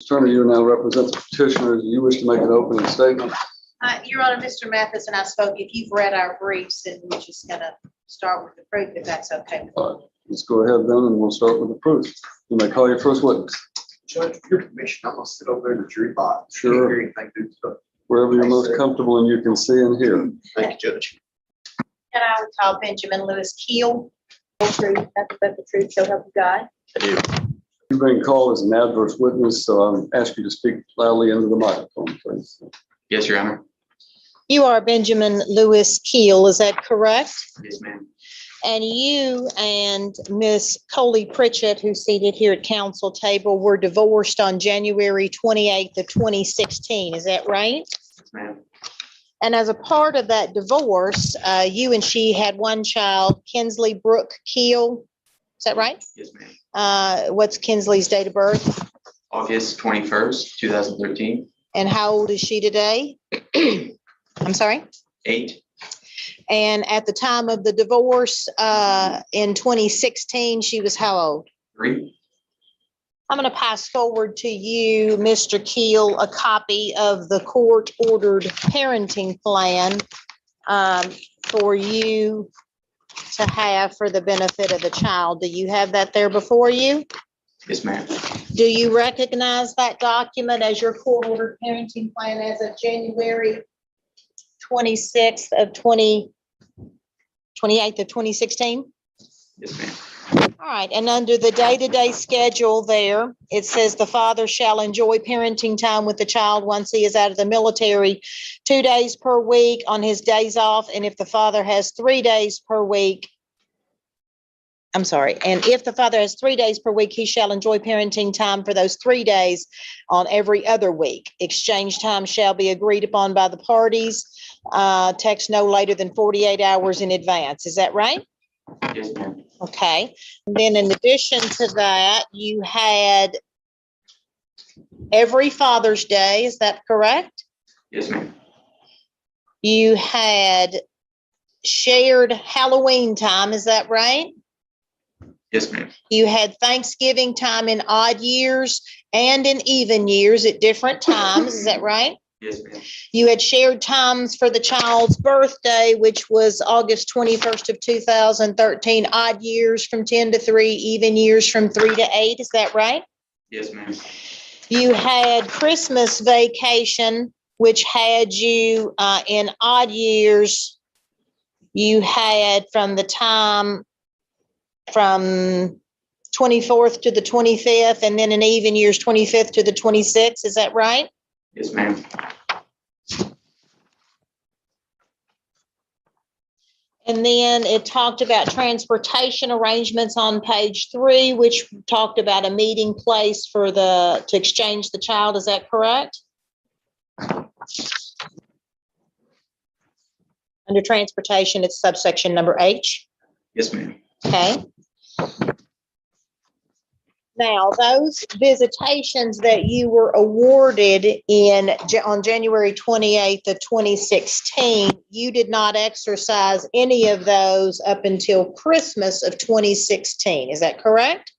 Attorney, you now represent the petitioner. Do you wish to make an opening statement? Your Honor, Mr. Mathis and I spoke. If you've read our briefs, and we're just gonna start with the proof, if that's okay. All right, let's go ahead then, and we'll start with the proof. You may call your first witness. Judge, with your permission, I'm gonna sit over there in the jury box. Sure. Can't hear anything, dude, so. Wherever you're most comfortable and you can see and hear. Thank you, Judge. And I would call Benjamin Lewis Keel. Truth, nothing but the truth, so help you God. I do. You've been called as an adverse witness, so I'll ask you to speak loudly into the microphone, please. Yes, Your Honor. You are Benjamin Lewis Keel, is that correct? Yes, ma'am. And you and Miss Coley Pritchett, who's seated here at council table, were divorced on January 28th of 2016, is that right? Yes, ma'am. And as a part of that divorce, you and she had one child, Kinsley Brooke Keel, is that right? Yes, ma'am. What's Kinsley's date of birth? August 21st, 2013. And how old is she today? I'm sorry? 8. And at the time of the divorce, in 2016, she was how old? 3. I'm going to pass forward to you, Mr. Keel, a copy of the court-ordered parenting plan for you to have for the benefit of the child. Do you have that there before you? Yes, ma'am. Do you recognize that document as your court-ordered parenting plan as of January 26th of 28th of 2016? Yes, ma'am. All right, and under the day-to-day schedule there, it says the father shall enjoy parenting time with the child once he is out of the military, 2 days per week on his days off, and if the father has 3 days per week, and if the father has 3 days per week, he shall enjoy parenting time for those 3 days on every other week. Exchange time shall be agreed upon by the parties, text no later than 48 hours in advance. Is that right? Yes, ma'am. Okay. And then in addition to that, you had every Father's Day. Is that correct? Yes, ma'am. You had shared Halloween time. Is that right? Yes, ma'am. You had Thanksgiving time in odd years and in even years at different times. Is that right? Yes, ma'am. You had shared times for the child's birthday, which was August 21st of 2013, odd years from 10 to 3, even years from 3 to 8. Is that right? Yes, ma'am. You had Christmas vacation, which had you in odd years. You had from the time from 24th to the 25th, and then in even years, 25th to the 26th. Is that right? Yes, ma'am. And then it talked about transportation arrangements on page 3, which talked about a meeting place for to exchange the child. Is that correct? Under transportation, it's subsection number H. Yes, ma'am. Okay. Now, those visitations that you were awarded on January 28th of 2016, you did not exercise any of those up until Christmas of 2016. Is that correct?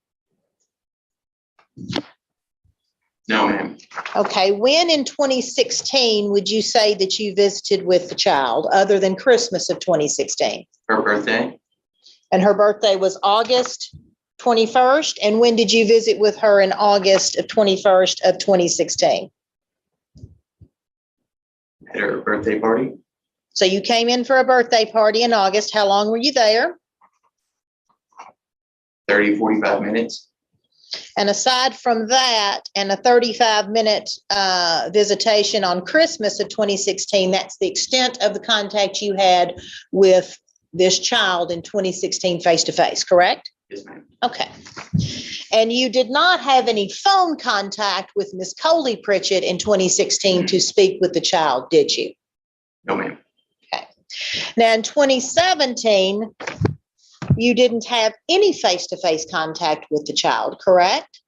No, ma'am. Okay. When in 2016 would you say that you visited with the child other than Christmas of 2016? Her birthday? And her birthday was August 21st. And when did you visit with her in August of 21st of 2016? At her birthday party? So you came in for a birthday party in August. How long were you there? 30, 45 minutes. And aside from that and a 35-minute visitation on Christmas of 2016, that's the extent of the contact you had with this child in 2016 face-to-face, correct? Yes, ma'am. Okay. And you did not have any phone contact with Miss Coley Pritchett in 2016 to speak with the child, did you? No, ma'am. Okay. Now in 2017, you didn't have any face-to-face contact with the child, correct?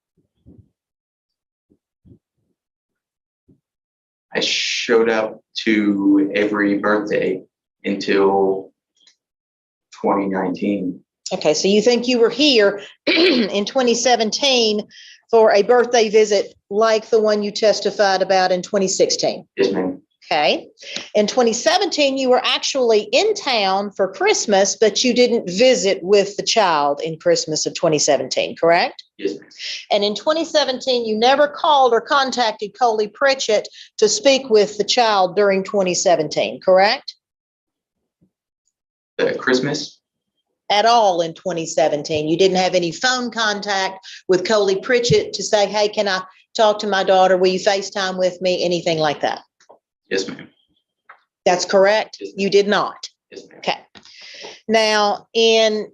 I showed up to every birthday until 2019. Okay, so you think you were here in 2017 for a birthday visit like the one you testified about in 2016? Yes, ma'am. Okay. In 2017, you were actually in town for Christmas, but you didn't visit with the child in Christmas of 2017, correct? Yes, ma'am. And in 2017, you never called or contacted Coley Pritchett to speak with the child during 2017, correct? Christmas? At all in 2017. You didn't have any phone contact with Coley Pritchett to say, hey, can I talk to my daughter? Will you FaceTime with me? Anything like that? Yes, ma'am. That's correct? Yes, ma'am. You did not? Yes, ma'am. Okay. Now, in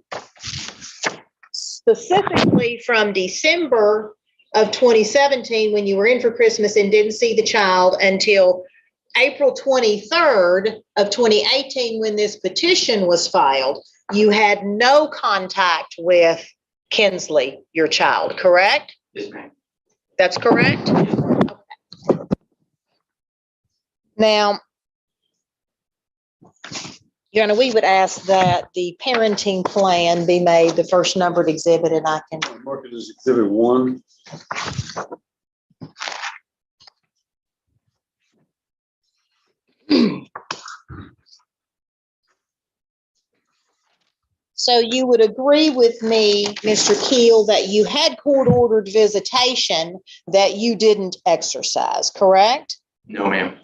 specifically from December of 2017, when you were in for Christmas and didn't see the child until April 23rd of 2018, when this petition was filed, you had no contact with Kinsley, your child, correct? Yes, ma'am. That's correct? Yes, ma'am. Now, Your Honor, we would ask that the parenting plan be made the first numbered exhibit, and I can. Mark it as exhibit 1. So you would agree with me, Mr. Keel, that you had court-ordered visitation that you didn't exercise, correct? No, ma'am.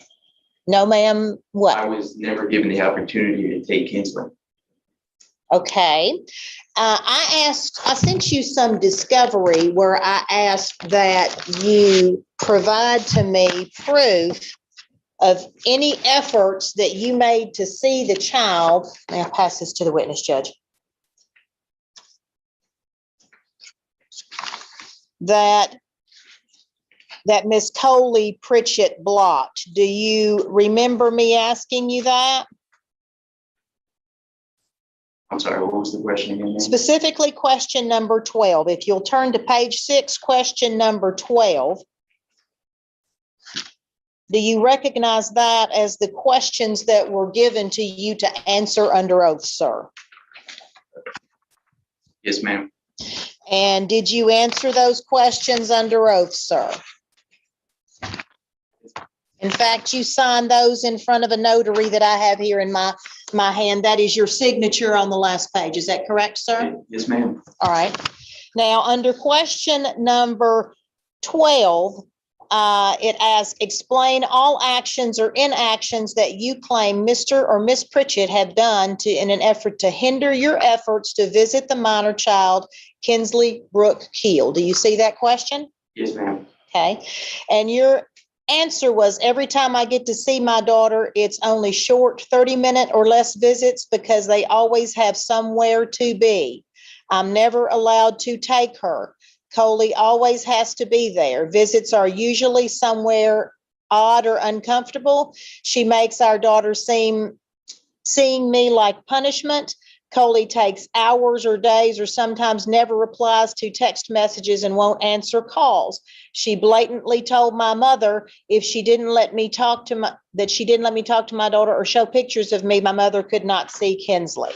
No, ma'am, what? I was never given the opportunity to take Kinsley. Okay. I sent you some discovery where I asked that you provide to me proof of any efforts that you made to see the child. May I pass this to the witness, Judge? That Miss Coley Pritchett blocked. Do you remember me asking you that? I'm sorry, what was the question again, ma'am? Specifically, question number 12. If you'll turn to page 6, question number 12. Do you recognize that as the questions that were given to you to answer under oath, sir? Yes, ma'am. And did you answer those questions under oath, sir? In fact, you signed those in front of a notary that I have here in my hand. That is your signature on the last page. Is that correct, sir? Yes, ma'am. All right. Now, under question number 12, it asks, explain all actions or inactions that you claim Mr. or Miss Pritchett have done in an effort to hinder your efforts to visit the minor child, Kinsley Brooke Keel. Do you see that question? Yes, ma'am. Okay. And your answer was, every time I get to see my daughter, it's only short 30-minute or less visits because they always have somewhere to be. I'm never allowed to take her. Coley always has to be there. Visits are usually somewhere odd or uncomfortable. She makes our daughter seeing me like punishment. Coley takes hours or days or sometimes never replies to text messages and won't answer calls. She blatantly told my mother if she didn't let me talk to my daughter or show pictures of me, my mother could not see Kinsley.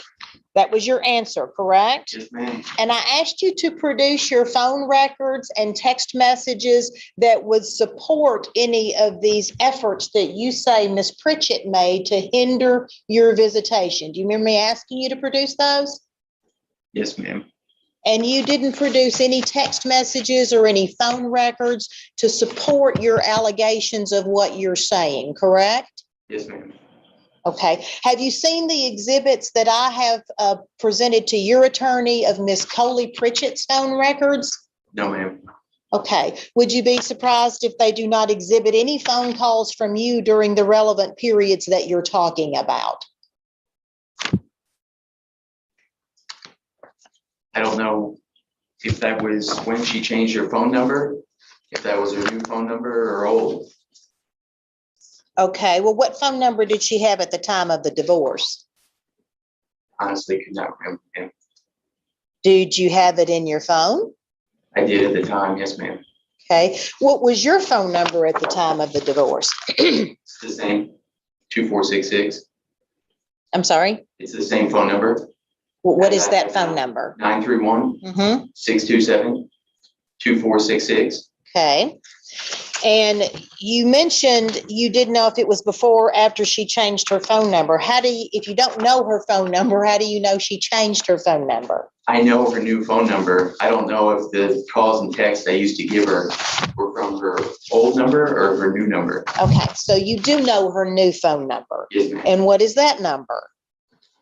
That was your answer, correct? Yes, ma'am. And I asked you to produce your phone records and text messages that would support any of these efforts that you say Ms. Pritchett made to hinder your visitation. Do you remember me asking you to produce those? Yes, ma'am. And you didn't produce any text messages or any phone records to support your allegations of what you're saying, correct? Yes, ma'am. Okay. Have you seen the exhibits that I have presented to your attorney of Miss Coley Pritchett's phone records? No, ma'am. Okay. Would you be surprised if they do not exhibit any phone calls from you during the relevant periods that you're talking about? I don't know if that was when she changed her phone number, if that was her new phone number or old. Okay. Well, what phone number did she have at the time of the divorce? Honestly, could not remember, ma'am. Did you have it in your phone? I did at the time, yes, ma'am. Okay. What was your phone number at the time of the divorce? It's the same, 2466. I'm sorry? It's the same phone number, What is that phone number? 931 Mm-hmm. 627 2466. Okay. And you mentioned you didn't know if it was before or after she changed her phone number. How do you, if you don't know her phone number, how do you know she changed her phone number? I know her new phone number. I don't know if the calls and texts I used to give her were from her old number or her new number. Okay, so you do know her new phone number. Yes, ma'am. And what is that number?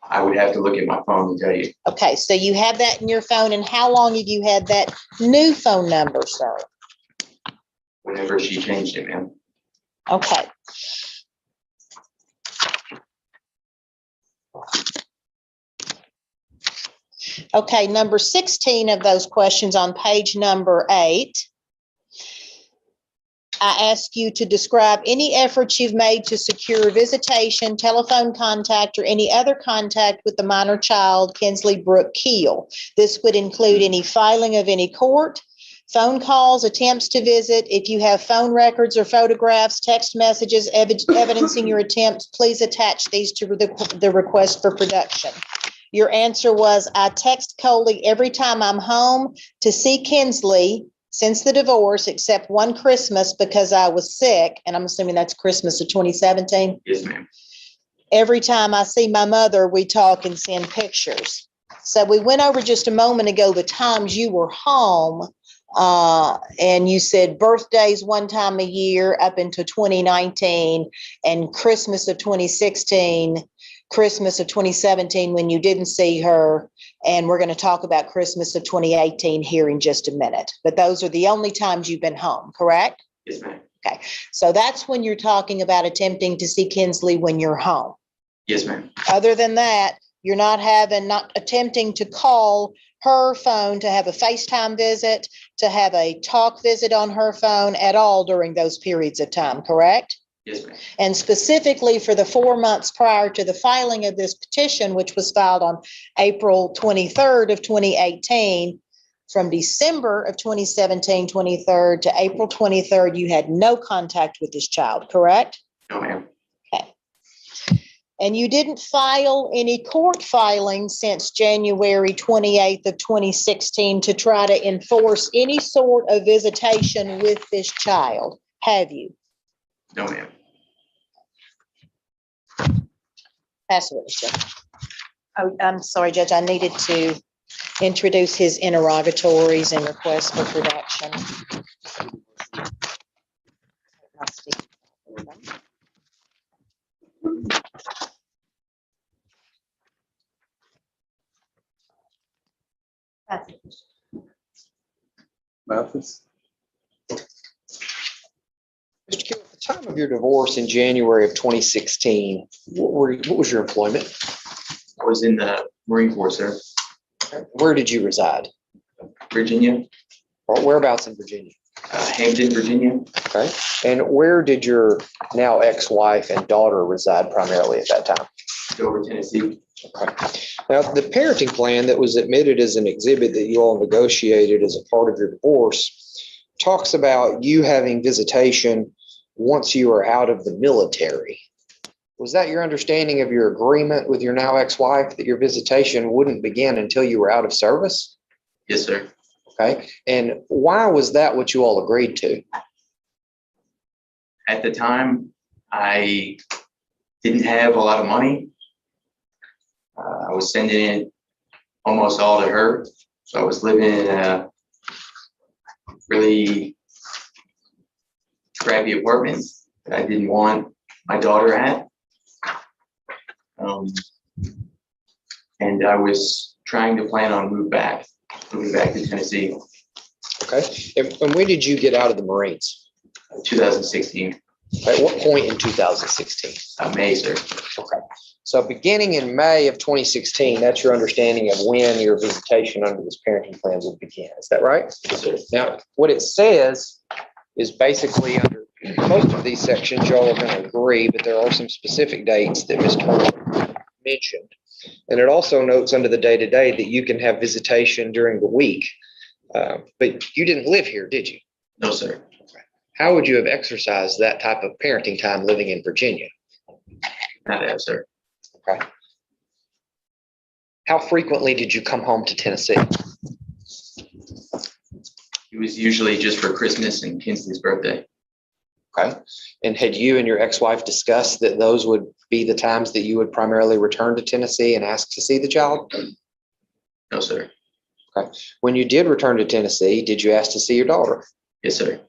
I would have to look at my phone to tell you. Okay, so you have that in your phone, and how long have you had that new phone number, sir? Whenever she changed it, ma'am. Okay. Okay, number 16 of those questions on page number 8. I ask you to describe any efforts you've made to secure visitation, telephone contact, or any other contact with the minor child, Kinsley Brooke Keel. This would include any filing of any court, phone calls, attempts to visit. If you have phone records or photographs, text messages evidencing your attempts, please attach these to the request for production. Your answer was, I text Coley every time I'm home to see Kinsley since the divorce, except one Christmas because I was sick, and I'm assuming that's Christmas of 2017. Yes, ma'am. Every time I see my mother, we talk and send pictures. So we went over just a moment ago the times you were home, and you said birthdays one time a year up into 2019, and Christmas of 2016, Christmas of 2017 when you didn't see her, and we're going to talk about Christmas of 2018 here in just a minute. But those are the only times you've been home, correct? Yes, ma'am. Okay, so that's when you're talking about attempting to see Kinsley when you're home. Yes, ma'am. Other than that, you're not attempting to call her phone to have a FaceTime visit, to have a talk visit on her phone at all during those periods of time, correct? Yes, ma'am. And specifically for the 4 months prior to the filing of this petition, which was filed on April 23rd of 2018, from December of 2017, 23rd to April 23rd, you had no contact with this child, correct? No, ma'am. Okay. And you didn't file any court filings since January 28th of 2016 to try to enforce any sort of visitation with this child, have you? No, ma'am. Pass the witness, Judge. Oh, I'm sorry, Judge, I needed to introduce his interrogatories and requests for production. Mathis? Mr. Keel, at the time of your divorce in January of 2016, what was your employment? I was in the Marine Corps, sir. Where did you reside? Virginia, Or whereabouts in Virginia? Hampton, Virginia. Okay. And where did your now ex-wife and daughter reside primarily at that time? Dover, Tennessee. Okay. Now, the parenting plan that was admitted as an exhibit that you all negotiated as a part of your divorce talks about you having visitation once you are out of the military. Was that your understanding of your agreement with your now ex-wife, that your visitation wouldn't begin until you were out of service? Yes, sir. Okay. And why was that what you all agreed to? At the time, I didn't have a lot of money. I was sending it almost all to her. So I was living in a really crappy apartment that I didn't want my daughter at. And I was trying to plan on moving back to Tennessee. Okay. And when did you get out of the Marines? 2016, At what point in 2016? May, sir. Okay. So beginning in May of 2016, that's your understanding of when your visitation under this parenting plan would begin. Is that right? Yes, sir. Now, what it says is basically under most of these sections, y'all are going to agree, but there are some specific dates that Ms. Turner mentioned. And it also notes under the day-to-day that you can have visitation during the week. But you didn't live here, did you? No, sir. How would you have exercised that type of parenting time living in Virginia? Not that, sir. Okay. How frequently did you come home to Tennessee? It It was usually just for Christmas and Kinsley's birthday. Okay. And had you and your ex-wife discussed that those would be the times that you would primarily return to Tennessee and ask to see the child? No, sir. When you did return to Tennessee, did you ask to see your daughter? Yes, sir.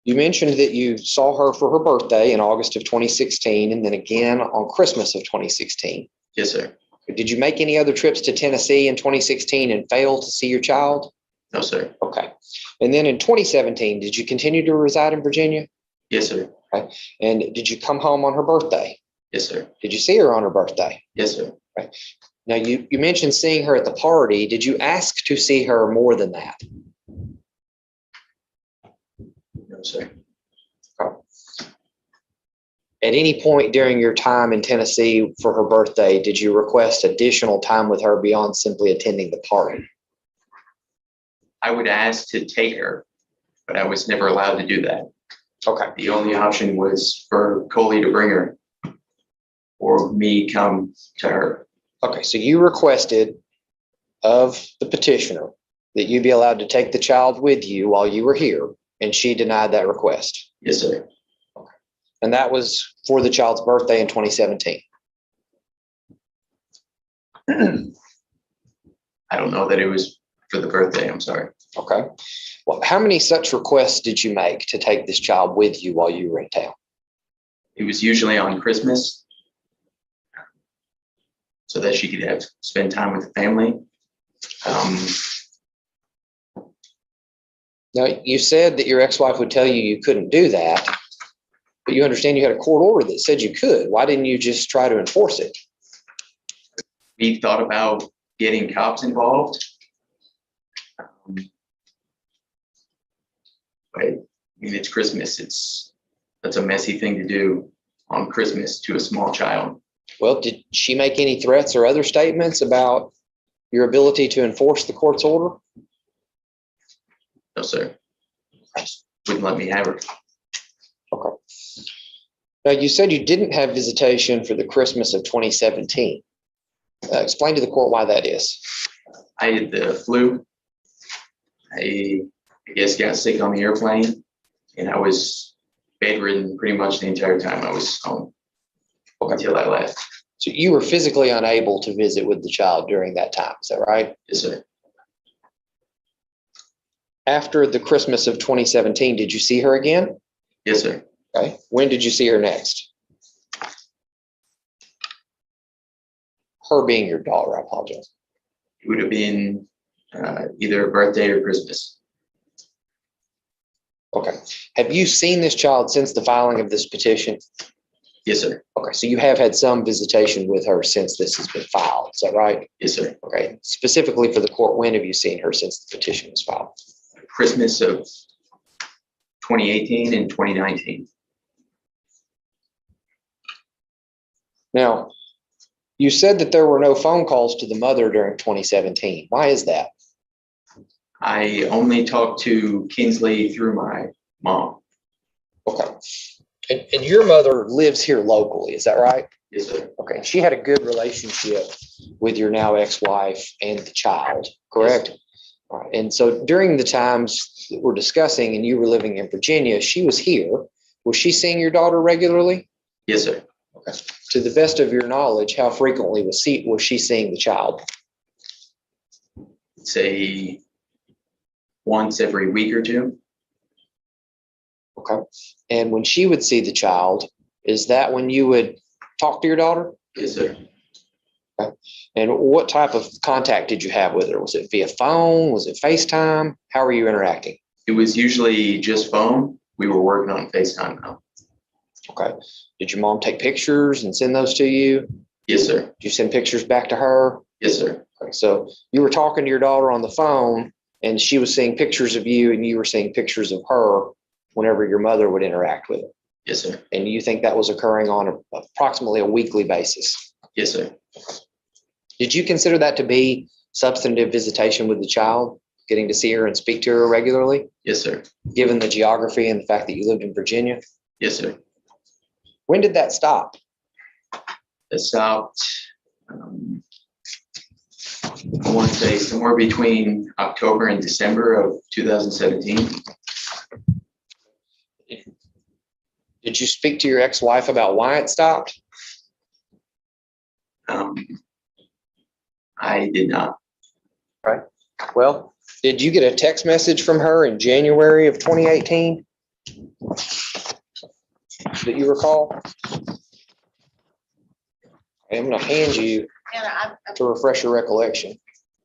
You mentioned that you saw her for her birthday in August of 2016 and then again on Christmas of 2016. Yes, sir. Did you make any other trips to Tennessee in 2016 and fail to see your child? No, sir. Okay. And then in 2017, did you continue to reside in Virginia? Yes, sir. And did you come home on her birthday? Yes, sir. Did you see her on her birthday? Yes, sir. Now, you mentioned seeing her at the party. Did you ask to see her more than that? No, sir. At any point during your time in Tennessee for her birthday, did you request additional time with her beyond simply attending the party? I would ask to take her, but I was never allowed to do that. Okay. The only option was for Coley to bring her or me come to her. Okay, so you requested of the petitioner that you be allowed to take the child with you while you were here, and she denied that request. Yes, sir. And that was for the child's birthday in 2017. I don't know that it was for the birthday. I'm sorry. Okay. Well, how many such requests did you make to take this child with you while you were in town? It was usually on Christmas so that she could spend time with the family. Now, you said that your ex-wife would tell you you couldn't do that, but you understand you had a court order that said you could. Why didn't you just try to enforce it? We thought about getting cops involved. But I mean, it's Christmas. That's a messy thing to do on Christmas to a small child. Well, did she make any threats or other statements about your ability to enforce the court's order? No, sir. Wouldn't let me have her. Okay. Now, you said you didn't have visitation for the Christmas of 2017. Explain to the court why that is. I had the flu. I guess got sick on the airplane, and I was bedridden pretty much the entire time I was home until I left. So you were physically unable to visit with the child during that time. Is that right? Yes, sir. After the Christmas of 2017, did you see her again? Yes, sir. Okay. When did you see her next? Her being your daughter, I apologize. It would have been either a birthday or Christmas. Okay. Have you seen this child since the filing of this petition? Yes, sir. Okay. So you have had some visitation with her since this has been filed. Is that right? Yes, sir. Okay. Specifically for the court, when have you seen her since the petition was filed? Christmas of 2018 and 2019. Now, you said that there were no phone calls to the mother during 2017. Why is that? I only talked to Kinsley through my mom. Okay. And your mother lives here locally, is that right? Yes, sir. Okay. She had a good relationship with your now ex-wife and the child, correct? Yes. All right. And so during the times that we're discussing and you were living in Virginia, she was here. Was she seeing your daughter regularly? Yes, sir. Okay. To the best of your knowledge, how frequently was she seeing the child? Say once every week or two. Okay. And when she would see the child, is that when you would talk to your daughter? Yes, sir. Okay. And what type of contact did you have with her? Was it via phone? Was it FaceTime? How were you interacting? It was usually just phone. We were working on FaceTime now. Okay. Did your mom take pictures and send those to you? Yes, sir. Did you send pictures back to her? Yes, sir. Okay. So you were talking to your daughter on the phone and she was seeing pictures of you and you were seeing pictures of her whenever your mother would interact with her. Yes, sir. And you think that was occurring on approximately a weekly basis? Yes, sir. Did you consider that to be substantive visitation with the child, getting to see her and speak to her regularly, Yes, sir. given the geography and the fact that you lived in Virginia? Yes, sir. When did that stop? It stopped I want to say somewhere between October and December of 2017. Did you speak to your ex-wife about why it stopped? I did not. Well, did you get a text message from her in January of 2018? That you recall? I'm going to hand you Hannah, to refresh your recollection.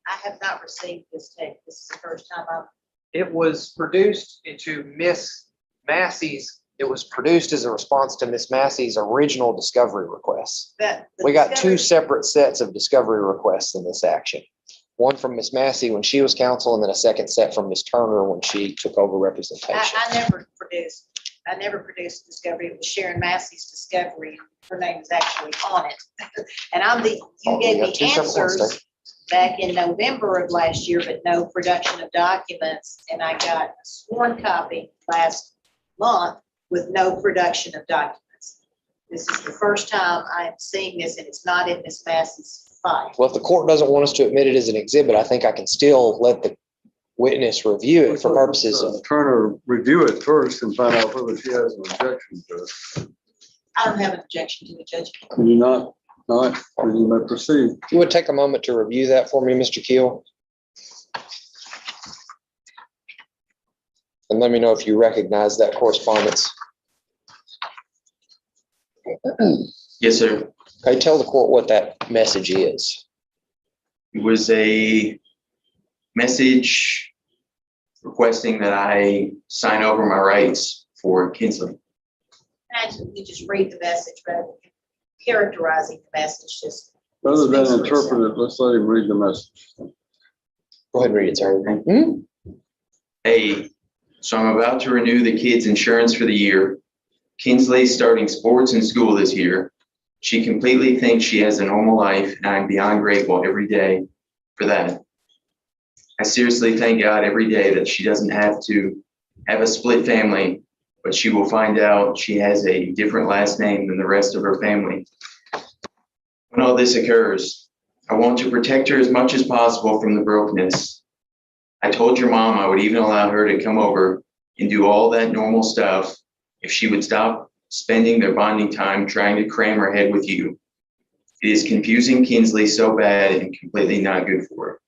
I have not received this text. This is the first time I've. It was produced into Miss Massey's. It was produced as a response to Miss Massey's original discovery requests. We got two separate sets of discovery requests in this action. One from Miss Massey when she was counsel, and then a second set from Miss Turner when she took over representation. I never produced discovery. It was Sharon Massey's discovery. Her name is actually on it. And you gave me answers back in November of last year, but no production of documents. And I got a sworn copy last month with no production of documents. This is the first time I'm seeing this, and it's not in Miss Massey's file. Well, if the court doesn't want us to admit it as an exhibit, I think I can still let the witness review it for purposes of. Turner, review it first and find out whether she has an objection to it. I don't have an objection to it, Judge. Can you not? All right, then you may proceed. If you would take a moment to review that for me, Mr. Keel. And let me know if you recognize that correspondence. Yes, sir. Okay, tell the court what that message is. It was a message requesting that I sign over my rights for Kinsley. Imagine you just read the message rather than characterizing the message, just. Rather than speaks for itself. interpret it, let's let him read the message. Go ahead and read it, sir. Hey, so I'm about to renew the kids' insurance for the year. Kinsley's starting sports in school this year. She completely thinks she has a normal life, and I'm beyond grateful every day for that. I seriously thank God every day that she doesn't have to have a split family, but she will find out she has a different last name than the rest of her family. When all this occurs, I want to protect her as much as possible from the brokenness. I told your mom I would even allow her to come over and do all that normal stuff if she would stop spending their bonding time trying to cram her head with you. It is confusing Kinsley so bad and completely not good for her.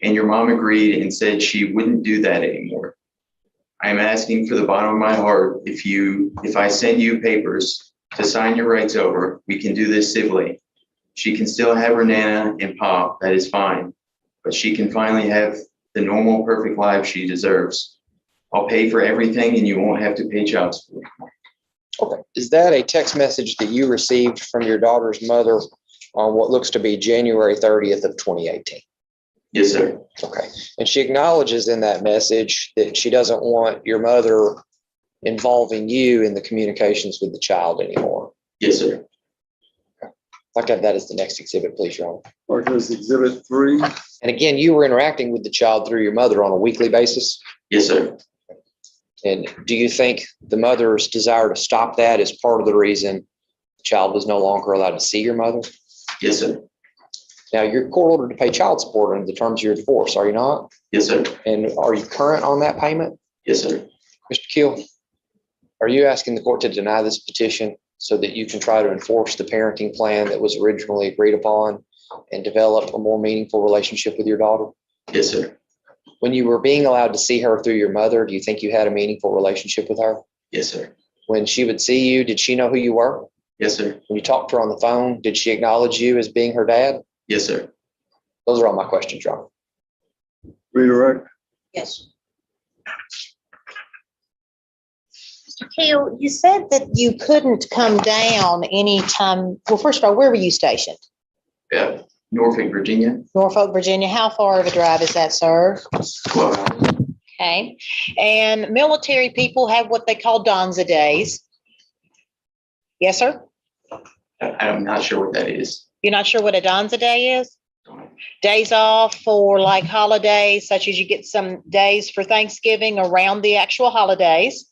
And your mom agreed and said she wouldn't do that anymore. I am asking for the bottom of my heart, if I send you papers to sign your rights over, we can do this civilly. She can still have her Nana and Pop, that is fine, but she can finally have the normal, perfect life she deserves. I'll pay for everything and you won't have to pay child support. Okay. Is that a text message that you received from your daughter's mother on what looks to be January 30th of 2018? Yes, sir. Okay. And she acknowledges in that message that she doesn't want your mother involving you in the communications with the child anymore. Yes, sir. I'll have that as the next exhibit, please, Your Honor. Mark as Exhibit 3. And again, you were interacting with the child through your mother on a weekly basis. Yes, sir. And do you think the mother's desire to stop that is part of the reason the child was no longer allowed to see your mother? Yes, sir. Now, you're court ordered to pay child support under the terms of your divorce, are you not? Yes, sir. And are you current on that payment? Yes, sir. Mr. Keel, are you asking the court to deny this petition so that you can try to enforce the parenting plan that was originally agreed upon and develop a more meaningful relationship with your daughter? Yes, sir. When you were being allowed to see her through your mother, do you think you had a meaningful relationship with her? Yes, sir. When she would see you, did she know who you were? Yes, sir. When you talked to her on the phone, did she acknowledge you as being her dad? Yes, sir. Those are all my questions, John. Redirect. Yes. Mr. Keel, you said that you couldn't come down anytime. Well, first of all, where were you stationed? Yeah. Norfolk, Virginia. Norfolk, Virginia. How far of a drive is that, sir? 12 hours. Okay. And military people have what they call Donza days. Yes, sir? I'm not sure what that is. You're not sure what a Donza day is? Days off for like holidays, such as you get some days for Thanksgiving around the actual holidays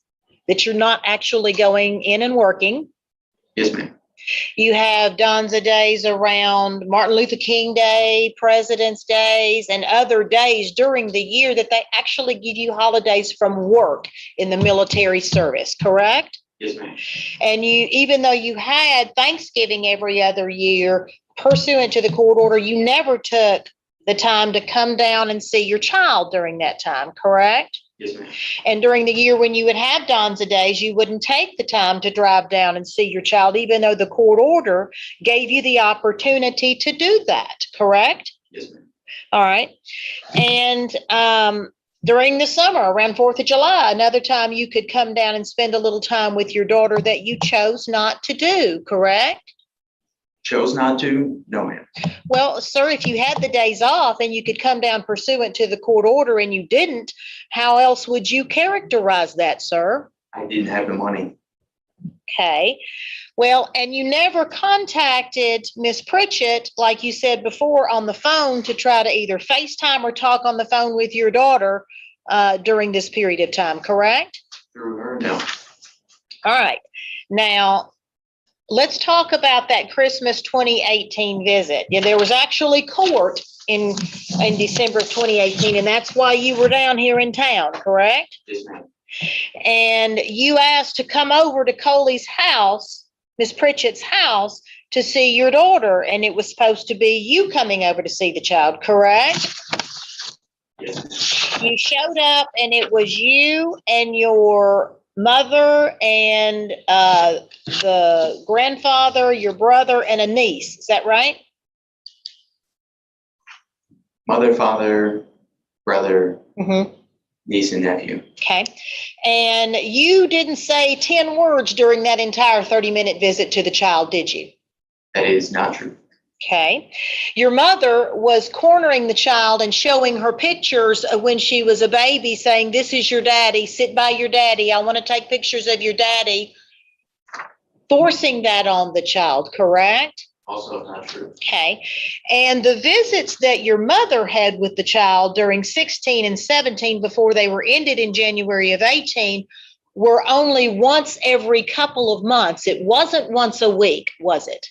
that you're not actually going in and working. Yes, ma'am. You have Donza days around Martin Luther King Day, President's Days, and other days during the year that they actually give you holidays from work in the military service, correct? Yes, ma'am. And you, even though you had Thanksgiving every other year, pursuant to the court order, you never took the time to come down and see your child during that time, correct? Yes, ma'am. And during the year when you would have Donza days, you wouldn't take the time to drive down and see your child, even though the court order gave you the opportunity to do that, correct? Yes, ma'am. All right. And during the summer, around 4th of July, another time you could come down and spend a little time with your daughter that you chose not to do, correct? Chose not to? No, ma'am. Well, sir, if you had the days off and you could come down pursuant to the court order and you didn't, how else would you characterize that, sir? I didn't have the money. Okay. Well, and you never contacted Miss Pritchett, like you said before, on the phone to try to either FaceTime or talk on the phone with your daughter during this period of time, correct? Through her? No. All right. Now, let's talk about that Christmas 2018 visit. Yeah, there was actually court in December of 2018, and that's why you were down here in town, correct? Yes, ma'am. And you asked to come over to Coley's house, Miss Pritchett's house, to see your daughter, and it was supposed to be you coming over to see the child, correct? Yes. You showed up, and it was you and your mother and the grandfather, your brother, and a niece. Is that right? Mother, father, brother, Mm-hmm. niece, and nephew. Okay. And you didn't say 10 words during that entire 30-minute visit to the child, did you? That is not true. Okay. Your mother was cornering the child and showing her pictures of when she was a baby, saying, "This is your daddy, sit by your daddy. I want to take pictures of your daddy," forcing that on the child, correct? Also not true. Okay. And the visits that your mother had with the child during 16 and 17 before they were ended in January of 18 were only once every couple of months. It wasn't once a week, was it?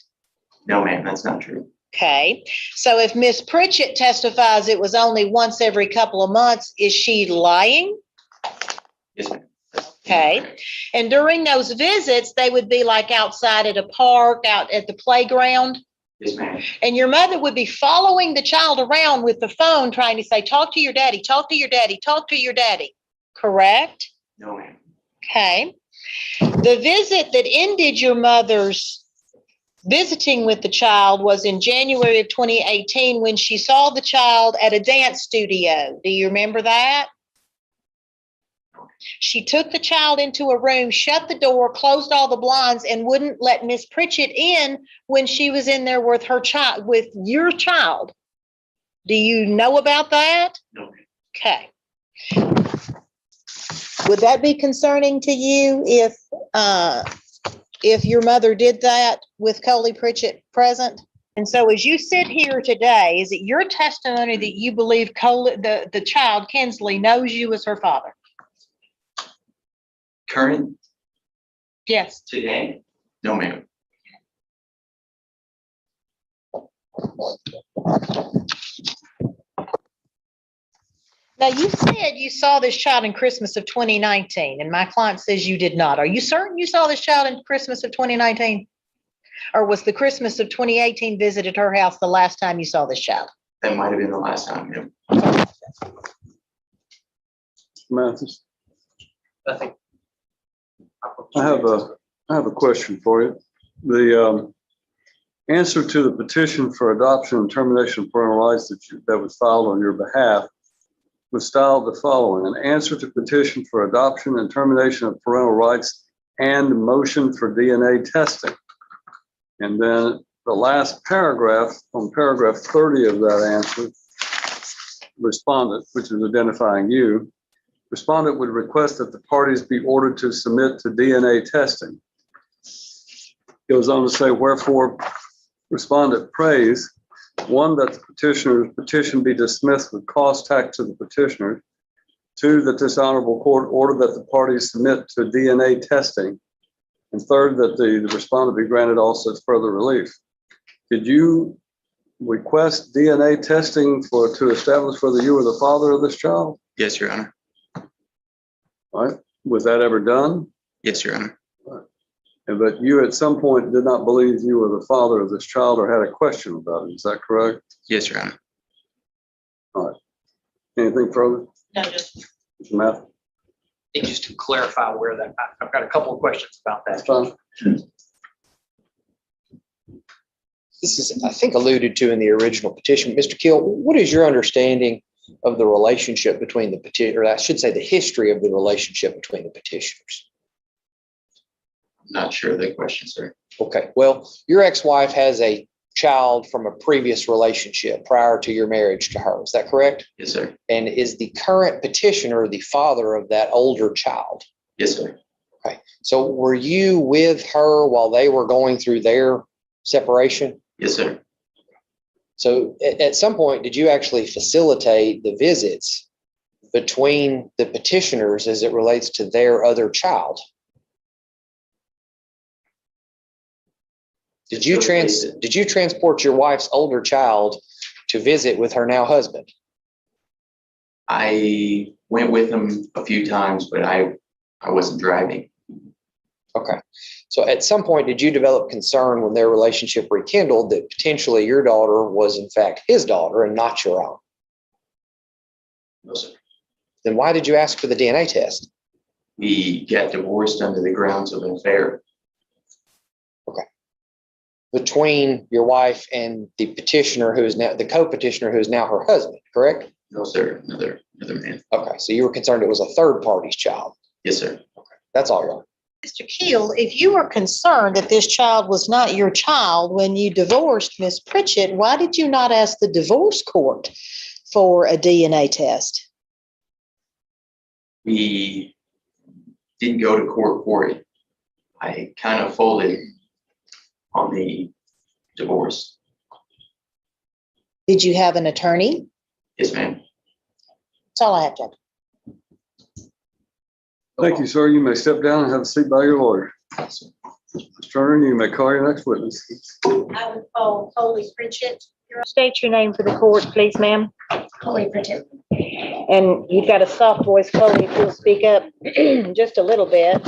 No, ma'am, that's not true. Okay. So if Miss Pritchett testifies it was only once every couple of months, is she lying? Yes, ma'am. Okay. And during those visits, they would be like outside at a park, out at the playground. Yes, ma'am. And your mother would be following the child around with the phone trying to say, "Talk to your daddy, talk to your daddy, talk to your daddy." Correct? No, ma'am. Okay. The visit that ended your mother's visiting with the child was in January of 2018 when she saw the child at a dance studio. Do you remember that? She took the child into a room, shut the door, closed all the blinds, and wouldn't let Miss Pritchett in when she was in there with her child, with your child. Do you know about that? No, ma'am. Okay. Would that be concerning to you if your mother did that with Coley Pritchett present? And so as you sit here today, is it your testimony that you believe Coley, the child, Kinsley, knows you as her father? Current Yes. today? No, ma'am. Now, you said you saw this child in Christmas of 2019, and my client says you did not. Are you certain you saw this child in Christmas of 2019? Or was the Christmas of 2018 visit at her house the last time you saw this child? That might have been the last time, ma'am. Mathis, Nothing. I have a question for you. The answer to the petition for adoption and termination of parental rights that was filed on your behalf was styled the following: an answer to petition for adoption and termination of parental rights and motion for DNA testing. And then the last paragraph, on paragraph 30 of that answer, respondent, which is identifying you, respondent would request that the parties be ordered to submit to DNA testing. Goes on to say, wherefore respondent prays, one, that the petitioner's petition be dismissed with cause tacked to the petitioner. Two, that this honorable court order that the parties submit to DNA testing. And third, that the respondent be granted all such further relief. Did you request DNA testing to establish whether you were the father of this child? Yes, Your Honor. All right, was that ever done? Yes, Your Honor. But you at some point did not believe you were the father of this child or had a question about it, is that correct? Yes, Your Honor. All right. Anything further? No, just. Mr. Math? Just to clarify where that, I've got a couple of questions about That's that. fine. This is, I think, alluded to in the original petition. Mr. Keel, what is your understanding of the relationship between the petitioner, or I should say the history of the relationship between the petitioners? Not sure of the question, sir. Okay, well, your ex-wife has a child from a previous relationship prior to your marriage to her. Is that correct? Yes, sir. And is the current petitioner the father of that older child? Yes, sir. So were you with her while they were going through their separation? Yes, sir. So at some point, did you actually facilitate the visits between the petitioners as it relates to their other child? Did you transport your wife's older child to visit with her now husband? I went with him a few times, but I wasn't driving. Okay. So at some point, did you develop concern when their relationship rekindled that potentially your daughter was in fact his daughter and not your own? No, sir. Then why did you ask for the DNA test? We got divorced under the grounds of an affair. Between your wife and the petitioner who is now the co-petitioner who is now her husband, correct? No, sir. Another man. Okay. So you were concerned it was a third party's child. Yes, sir. That's all right. Mr. Keel, if you were concerned that this child was not your child when you divorced Miss Pritchett, why did you not ask the divorce court for a DNA test? We didn't go to court for it. I kind of folded on the divorce. Did you have an attorney? Yes, ma'am. That's all I have to. Thank you, sir. You may step down and have a seat by your lawyer. Yes, sir. Ms. Turner, you may call your next witness. I would call Holy Pritchett. State your name for the court, please, ma'am. Holy Pritchett. And you've got a soft voice, Cody, if you'll speak up just a little bit.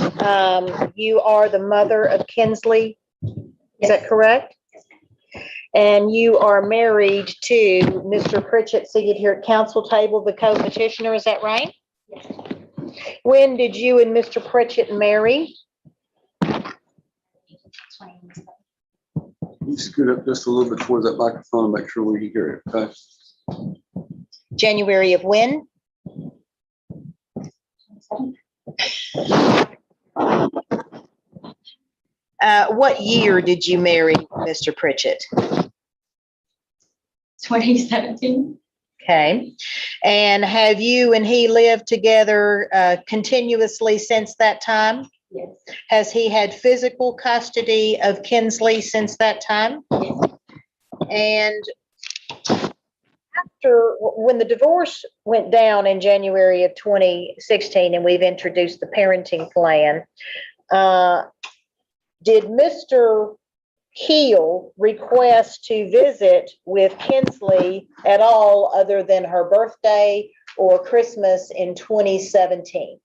You are the mother of Kinsley, is that correct? And you are married to Mr. Pritchett seated here at council table, the co-petitioner, is that right? Yes. When did you and Mr. Pritchett marry? You scoot up just a little bit towards that microphone and make sure we can hear it, okay? January of when? What year did you marry Mr. Pritchett? 2017. Okay. And have you and he lived together continuously since that time? Yes. Has he had physical custody of Kinsley since that time? Yes. And when the divorce went down in January of 2016, and we've introduced the parenting plan, did Mr. Keel request to visit with Kinsley at all other than her birthday or Christmas in 2017?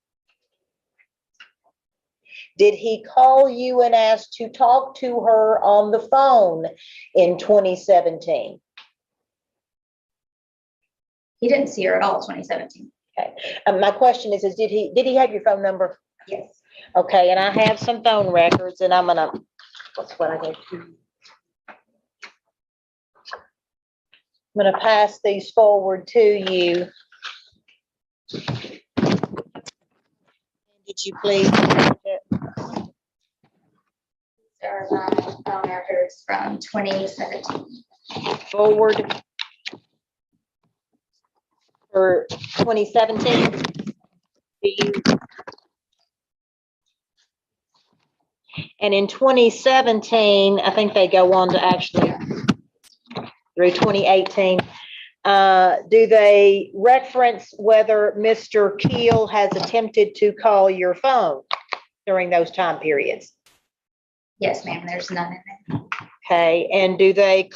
Did he call you and ask to talk to her on the phone in 2017? He didn't see her at all 2017. Okay. My question is did he have your phone number? Yes. Okay, and I have some phone records, and I'm gonna, what's what I gave you? I'm gonna pass these forward to you. Did you please? There are phone records from 2017. Forward for 2017? Do you? And in 2017, I think they go on to actually through 2018. Do they reference whether Mr. Keel has attempted to call your phone during those time periods? Yes, ma'am, there's none in there. Okay, and do they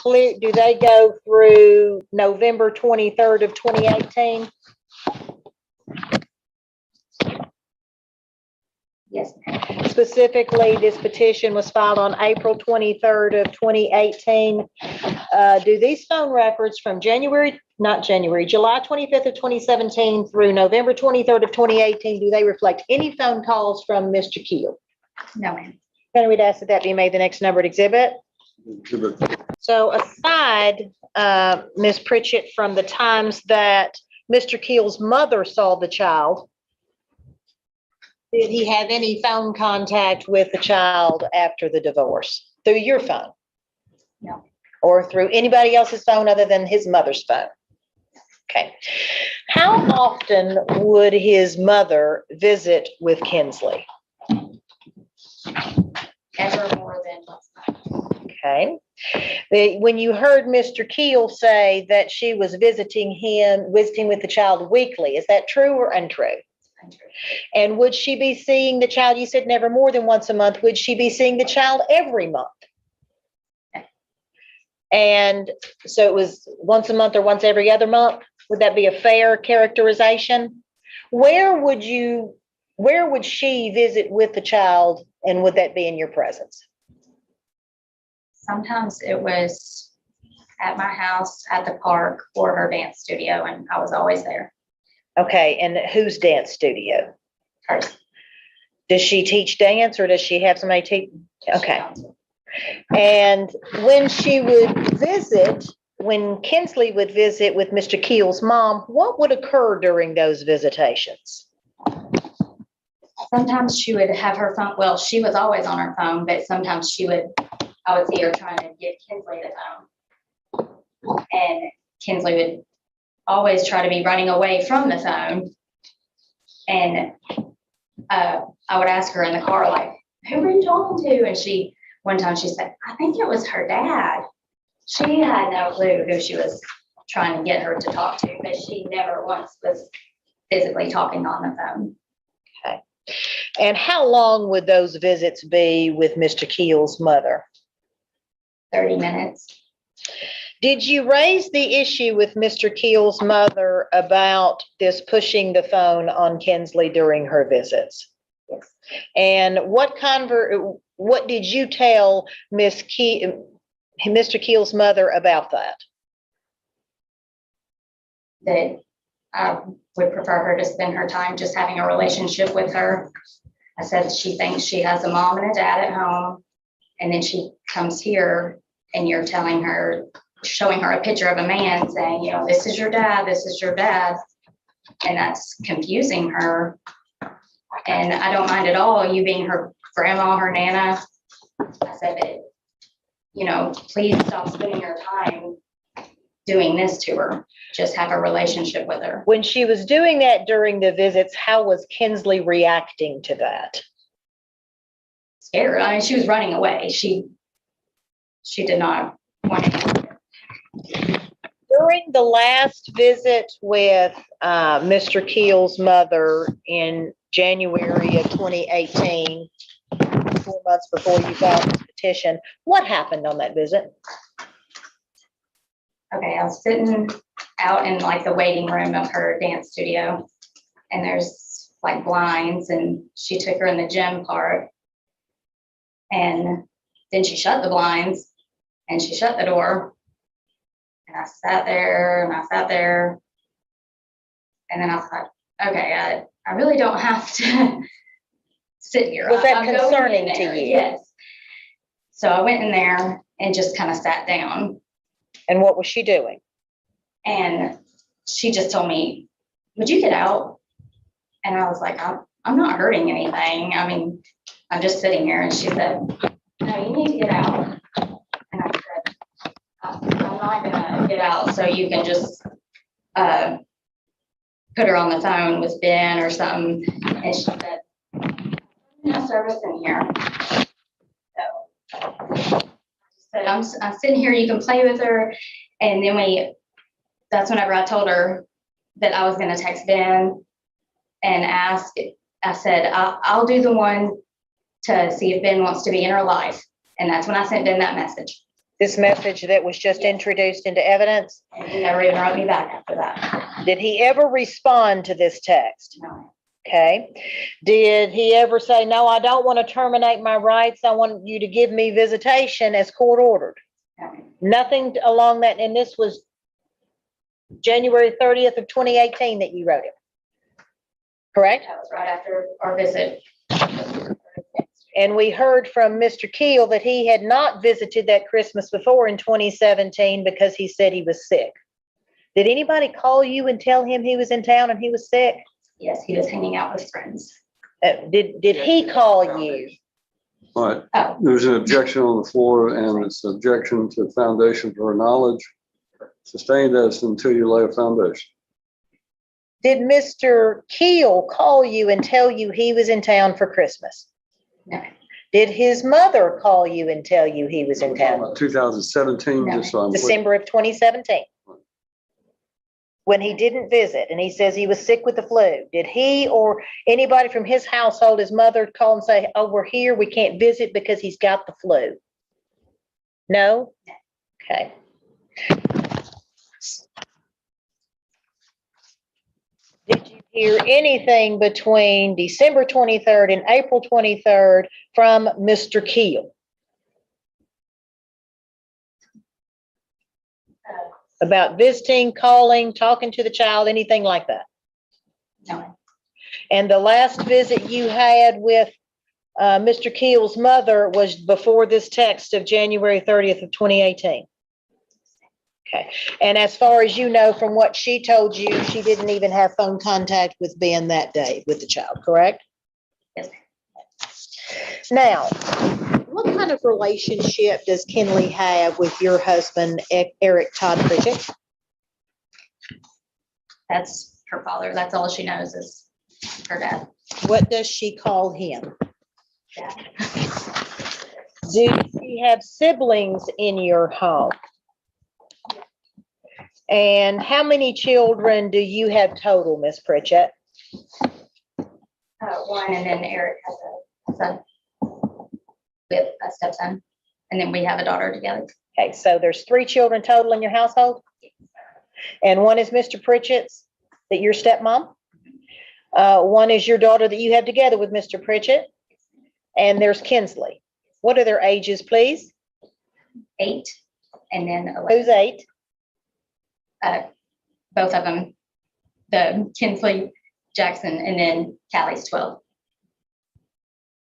go through November 23rd of 2018? Yes, ma'am. Specifically, this petition was filed on April 23rd of 2018. Do these phone records from July 25th of 2017 through November 23rd of 2018, do they reflect any phone calls from Mr. Keel? No, ma'am. Then we'd ask that that be made the next numbered exhibit. So aside, Ms. Pritchett, from the times that Mr. Keel's mother saw the child, did he have any phone contact with the child after the divorce through your phone? No. Or through anybody else's phone other than his mother's phone? Okay. How often would his mother visit with Kinsley? Ever more than once a month. Okay. When you heard Mr. Keel say that she was visiting with the child weekly, is that true or untrue? Untrue. And would she be seeing the child? You said never more than once a month. Would she be seeing the child every month? And so it was once a month or once every other month? Would that be a fair characterization? Where would she visit with the child, and would that be in your presence? Sometimes it was at my house, at the park, or her dance studio, and I was always there. Okay, and whose dance studio? Hers. Does she teach dance, or does she have somebody teach? Okay. And when Kinsley would visit with Mr. Keel's mom, what would occur during those visitations? Sometimes she would have her phone, well, she was always on her phone, but sometimes I would see her trying to give Kinsley the phone. And Kinsley would always try to be running away from the phone. And I would ask her in the car, like, who are you talking to? And one time she said, I think it was her dad. She had no clue who she was trying to get her to talk to, but she never once was physically talking on the phone. Okay. And how long would those visits be with Mr. Keel's mother? 30 minutes. Did you raise the issue with Mr. Keel's mother about this pushing the phone on Kinsley during her visits? Yes. And what did you tell Mr. Keel's mother about that? That I would prefer her to spend her time just having a relationship with her. I said she thinks she has a mom and a dad at home, and then she comes here and you're telling her, showing her a picture of a man saying, you know, this is your dad, this is your dad. And that's confusing her. And I don't mind at all you being her grandma, her nana. I said, but, you know, please stop spending your time doing this to her. Just have a relationship with her. When she was doing that during the visits, how was Kinsley reacting to that? Scared. I mean, she was running away. She did not want to. During the last visit with Mr. Keel's mother in January of 2018, 4 months before you filed this petition, what happened on that visit? Okay, I was sitting out in like the waiting room of her dance studio, and there's like blinds, and she took her in the gym part, and then she shut the blinds and she shut the door, and I sat there and I sat there, and then I thought, okay, I really don't have to sit here. Was that I'm going in concerning to there. you? Yes. So I went in there and just kind of sat down. And what was she doing? And she just told me, would you get out? And I was like, I'm not hurting anything. I mean, I'm just sitting here. And she said, no, you need to get out. And I said, I'm not gonna get out. So you can just put her on the phone with Ben or something. And she said, no service in here. So I said, I'm sitting here, you can play with her. And then that's whenever I told her that I was going to text Ben and ask. I said, I'll do the one to see if Ben wants to be in her life. And that's when I sent Ben that message. This message that was just introduced into evidence? And he never even wrote me back after that. Did he ever respond to this text? No. Okay. Did he ever say, no, I don't want to terminate my rights. I want you to give me visitation as court ordered? No. Nothing along that. And this was January 30th of 2018 that you wrote it. Correct? That was right after our visit. And we heard from Mr. Keel that he had not visited that Christmas before in 2017 because he said he was sick. Did anybody call you and tell him he was in town and he was sick? Yes, he was hanging out with friends. Did he call you? All right, Oh, there's an objection on the floor, and it's an objection to foundation for knowledge. Sustain this until you lay a foundation. Did Mr. Keel call you and tell you he was in town for Christmas? no, Did his mother call you and tell you he was in town? 2017, just so I'm clear. December of 2017. When he didn't visit and he says he was sick with the flu, did he or anybody from his household, his mother, call and say, oh, we're here, we can't visit because he's got the flu? No? Okay. Did you hear anything between December 23rd and April 23rd from Mr. Keel? About visiting, calling, talking to the child, anything like that? no, And the last visit you had with Mr. Keel's mother was before this text of January 30th of 2018? Okay. And as far as you know, from what she told you, she didn't even have phone contact with Ben that day with the child, correct? yes, Now, what kind of relationship does Kinley have with your husband, Eric Todd Pritchett? that's her father. That's all she knows is her dad. What does she call him? Dad. Do you have siblings in your home? And how many children do you have total, Miss Pritchett? One, and then Eric has a son. We have a stepson, and then we have a daughter together. Okay, so there's 3 children total in your household? And one is Mr. Pritchett's, that your stepmom? One is your daughter that you have together with Mr. Pritchett? And there's Kinsley. What are their ages, please? 8, and then 11. Who's 8? Both of them, the Kinsley, Jackson, and then Callie's 12.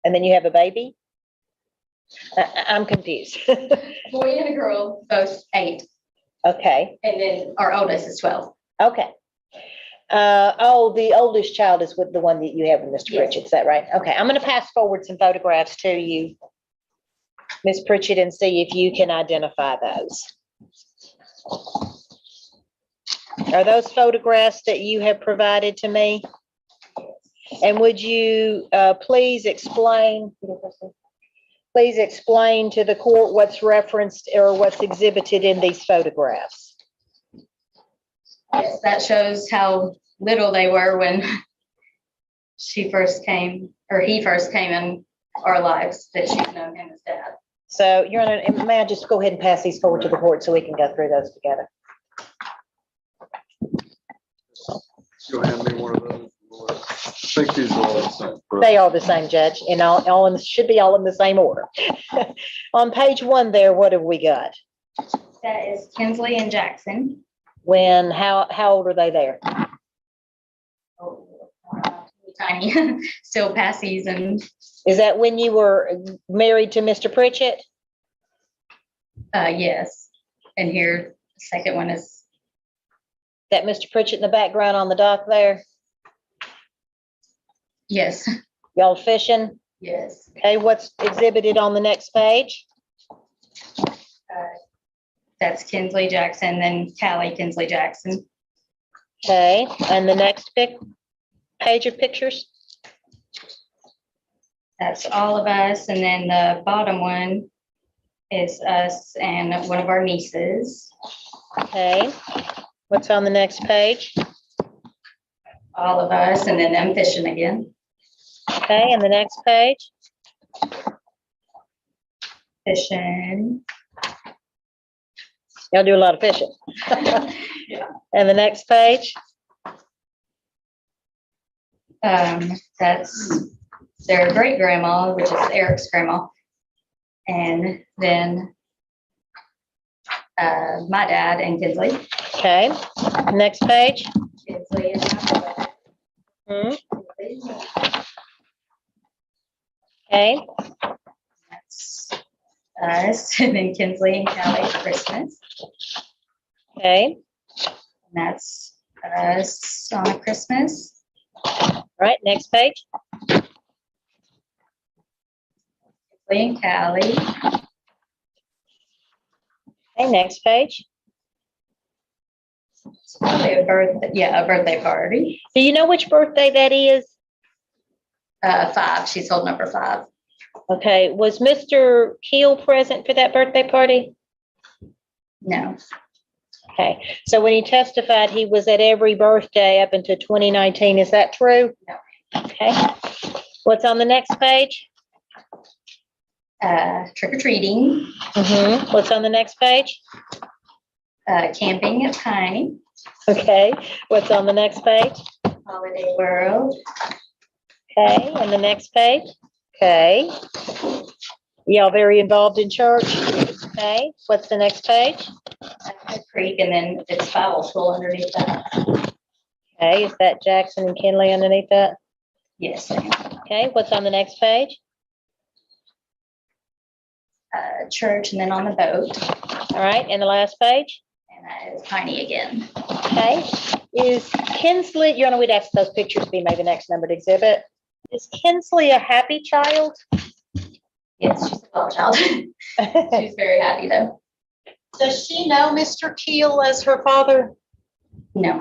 And then you have a baby? I'm confused. Boy and a girl, both 8, Okay, and then our oldest is 12. okay. Oh, the oldest child is with the one that you have with Mr. Yes. Pritchett, is that right? Okay, I'm gonna pass forward some photographs to you, Ms. Pritchett, and see if you can identify those. Are those photographs that you have provided to me? And would you please explain to the court what's referenced or what's exhibited in these photographs? Yes, that shows how little they were when she first came, or he first came in our lives, that she's known him as dad. So you're gonna, may I just go ahead and pass these forward to the court so we can go through those together? You'll hand me one of those. I think these are all the same. correct? They are the same, Judge, and all in, should be all in the same order. On page 1 there, what have we got? That is Kinsley and Jackson. When, how old are they there? Oh, tiny, still passies, and Is that when you were married to Mr. Pritchett? yes. And here, the second one is, That Mr. Pritchett in the background on the dock there? yes, Y'all fishing? yes. Okay, what's exhibited on the next page? That's Kinsley Jackson, then Callie Kinsley Jackson. Okay, and the next page of pictures? That's all of us, and then the bottom one is us and one of our nieces. Okay, what's on the next page? All of us, and then them fishing again. Okay, and the next page? fishing. Y'all do a lot of fishing. Yeah. And the next page? That's their great grandma, which is Eric's grandma. And then my dad and Kinsley. Okay, next page? Kinsley is my brother. Hmm, okay, That's us, and then Kinsley and Callie Christmas. okay, And that's us on a Christmas. all right, next page? Kinsley and Callie. Okay, next page? It's probably a birthday party. Do you know which birthday that is? 5. She's hold number 5. Okay, was Mr. Keel present for that birthday party? No. Okay, so when he testified, he was at every birthday up until 2019, is that true? No. Okay, what's on the next page? Trick or treating, Mm-hmm. What's on the next page? camping at Pine, Okay, what's on the next page? Holiday World, Okay, and the next page? Okay. Y'all very involved in church? Okay, what's the next page? Creek, and then it's Bible school underneath that. Okay, is that Jackson and Kinley underneath that? Yes. Okay, what's on the next page? Church, and then on the boat, All right, and the last page? and that is Piney again. Okay, is Kinsley, you want to, we'd ask those pictures be maybe next numbered exhibit. Is Kinsley a happy child? Yes, she's a well child. She's very happy though. Does she know Mr. Keel as her father? No,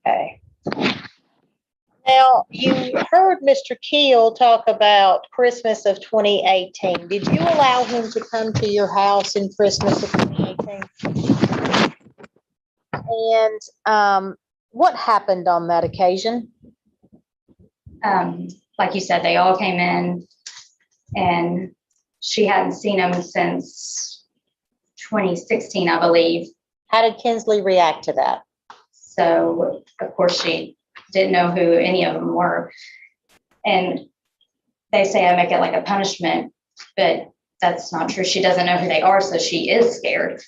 Okay. Now, you heard Mr. Keel talk about Christmas of 2018. Did you allow him to come to your house in Christmas of 2018? And what happened on that occasion? like you said, they all came in, and she hadn't seen him since 2016, I believe. How did Kinsley react to that? So of course she didn't know who any of them were. And they say I make it like a punishment, but that's not true. She doesn't know who they are, so she is scared.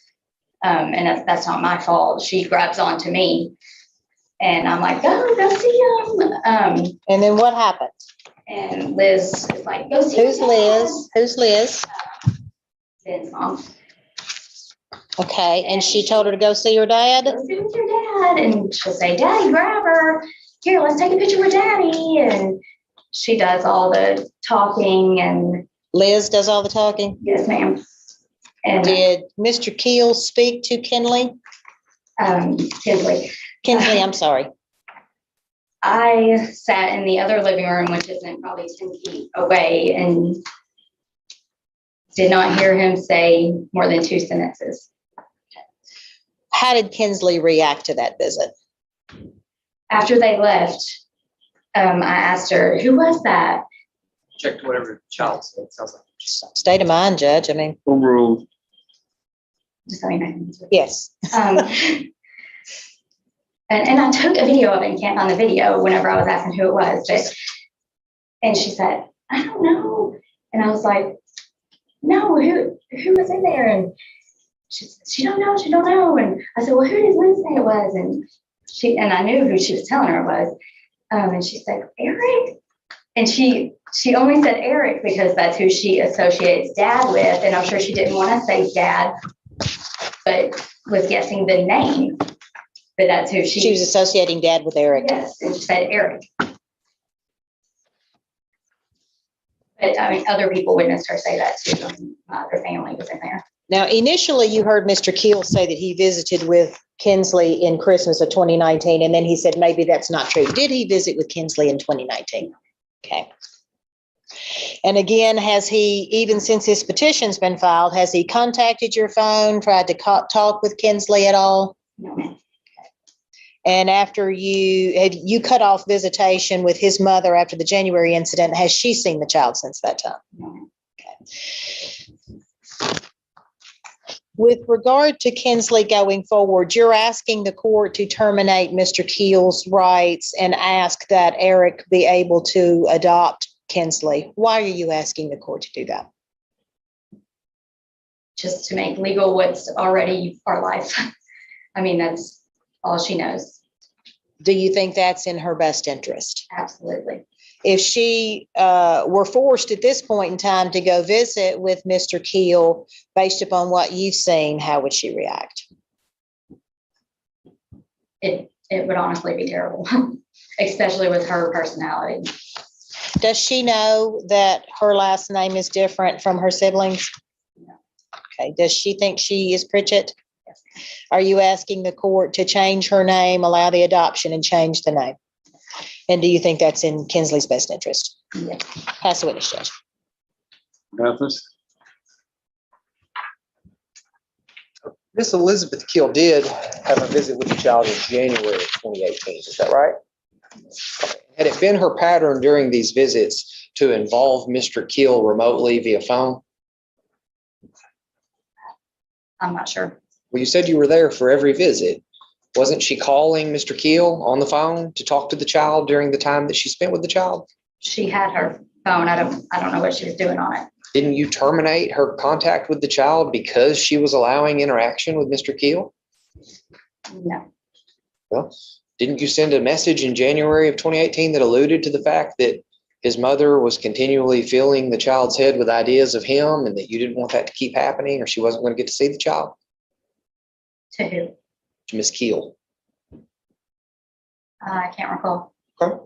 And that's not my fault. She grabs onto me, and I'm like, go see him. And then what happened? And Liz is like, go see Who's your Liz? Who's Liz? dad. Ben's mom. Okay, and she told her to go see her dad? Go sit with your dad, and she'll say, Daddy, grab her. Here, let's take a picture with Daddy. And she does all the talking, and Liz does all the talking? yes, ma'am. And Did Mr. Keel speak to Kinley? Kinsley, Kinsley, I'm sorry. I sat in the other living room, which isn't probably 10 feet away, and did not hear him say more than 2 sentences. How did Kinsley react to that visit? After they left, I asked her, who was that? Checked whatever the child said. It sounds like. State of mind, Judge. I mean, Overruled. Just let me know. yes. And I took a video of it and can't find the video whenever I was asking who it was. But, and she said, I don't know. And I was like, no, who was in there? And she said, she don't know. And I said, well, who did Liz say it was? And I knew who she was telling her it was. And she said, Eric. And she only said Eric because that's who she associates dad with. And I'm sure she didn't want to say dad, but was guessing the name. But that's who She was associating dad with Eric. Yes, and she said Eric. But I mean, other people witnessed her say that too. My other family was in there. Now, initially, you heard Mr. Keel say that he visited with Kinsley in Christmas of 2019, and then he said maybe that's not true. Did he visit with Kinsley in 2019? Okay. And again, has he, even since his petition's been filed, has he contacted your phone, tried to talk with Kinsley at all? No, ma'am. And after you cut off visitation with his mother after the January incident, has she seen the child since that time? No, ma'am. With regard to Kinsley going forward, you're asking the court to terminate Mr. Keel's rights and ask that Eric be able to adopt Kinsley. Why are you asking the court to do that? Just to make legal what's already our life. I mean, that's all she knows. Do you think that's in her best interest? Absolutely. If she were forced at this point in time to go visit with Mr. Keel, based upon what you've seen, how would she react? It would honestly be terrible, especially with her personality. Does she know that her last name is different from her siblings? No. Okay. Does she think she is Pritchett? Yes. Are you asking the court to change her name, allow the adoption, and change the name? And do you think that's in Kinsley's best interest? Yes. Pass the witness, Judge. Mathis? Miss Elizabeth Keel did have a visit with the child in January of 2018. Is that right? Had it been her pattern during these visits to involve Mr. Keel remotely via phone? I'm not sure. Well, you said you were there for every visit. Wasn't she calling Mr. Keel on the phone to talk to the child during the time that she spent with the child? She had her phone. I don't know what she was doing on it. Didn't you terminate her contact with the child because she was allowing interaction with Mr. Keel? No. Well, didn't you send a message in January of 2018 that alluded to the fact that his mother was continually filling the child's head with ideas of him and that you didn't want that to keep happening or she wasn't going to get to see the child? To who? To Miss Keel. I can't recall. Okay.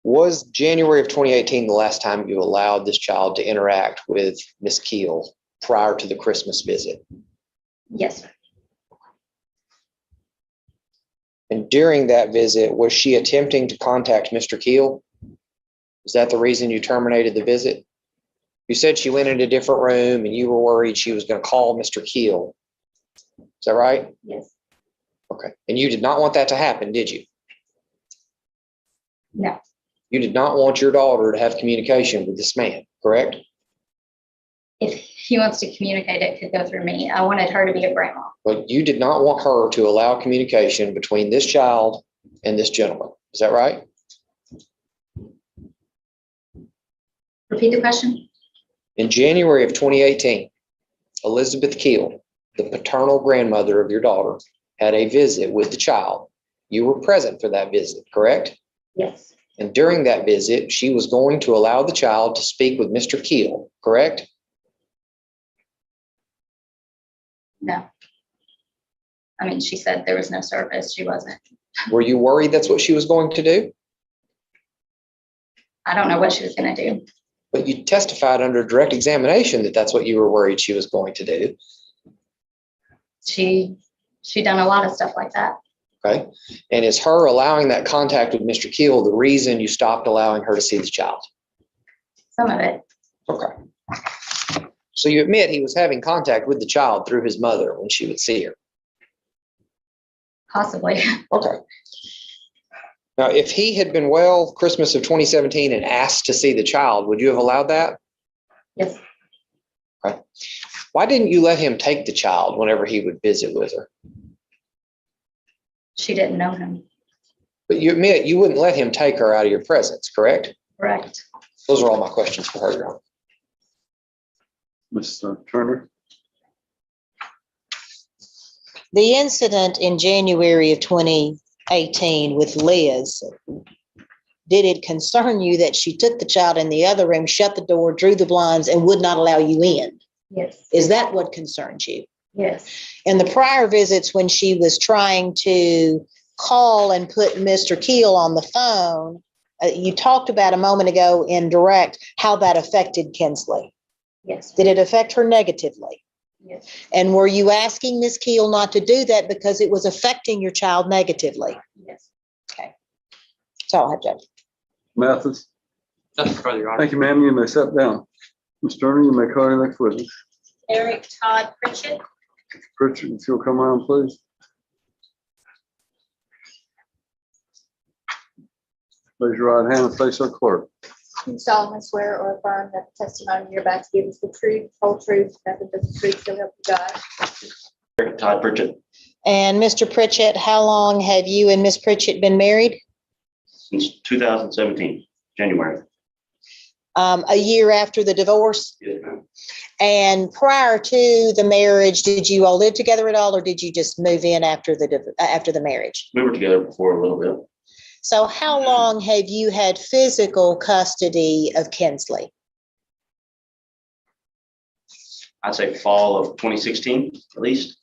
Was January of 2018 the last time you allowed this child to interact with Miss Keel prior to the Christmas visit? Yes, sir. And during that visit, was she attempting to contact Mr. Keel? Is that the reason you terminated the visit? You said she went in a different room and you were worried she was going to call Mr. Keel. Is that right? Yes. Okay. And you did not want that to happen, did you? No. You did not want your daughter to have communication with this man, correct? If he wants to communicate, it could go through me. I wanted her to be a grandma. But you did not want her to allow communication between this child and this gentleman. Is that right? Repeat the question. In January of 2018, Elizabeth Keel, the paternal grandmother of your daughter, had a visit with the child. You were present for that visit, correct? Yes. And during that visit, she was going to allow the child to speak with Mr. Keel, correct? No. I mean, she said there was no service. She wasn't. Were you worried that's what she was going to do? I don't know what she was going to do. But you testified under direct examination that that's what you were worried she was going to do. She done a lot of stuff like that. Okay. And is her allowing that contact with Mr. Keel the reason you stopped allowing her to see the child? Some of it. Okay. So you admit he was having contact with the child through his mother when she would see her? Possibly. Okay. Now, if he had been well Christmas of 2017 and asked to see the child, would you have allowed that? Yes. Okay. Why didn't you let him take the child whenever he would visit with her? She didn't know him. But you admit you wouldn't let him take her out of your presence, correct? Correct. Those are all my questions for her, Your Honor. Mr. Turner? The incident in January of 2018 with Liz, did it concern you that she took the child in the other room, shut the door, drew the blinds, and would not allow you in? Yes. Is that what concerns you? Yes. In the prior visits, when she was trying to call and put Mr. Keel on the phone, you talked about a moment ago in direct how that affected Kinsley. Yes. Did it affect her negatively? Yes. And were you asking Ms. Keel not to do that because it was affecting your child negatively? Yes. Okay. That's all I have, Judge. Mathis? Nothing further, Your Honor. Thank you, ma'am. You may sit down. Mr. Turner, you may call your next witness. Eric Todd Pritchett. Pritchett, if you'll come around, please. Raise your right hand and face our clerk. You solemnly swear or affirm that the testimony you're about to give is the truth, whole truth, nothing but the truth, so help you God. Todd Pritchett, And Mr. Pritchett, how long have you and Miss Pritchett been married? since 2017, January. A year after the divorce? Yes, ma'am. And prior to the marriage, did you all live together at all, or did you just move in after the marriage? We were together before a little bit. So how long have you had physical custody of Kinsley? I'd say fall of 2016, at least.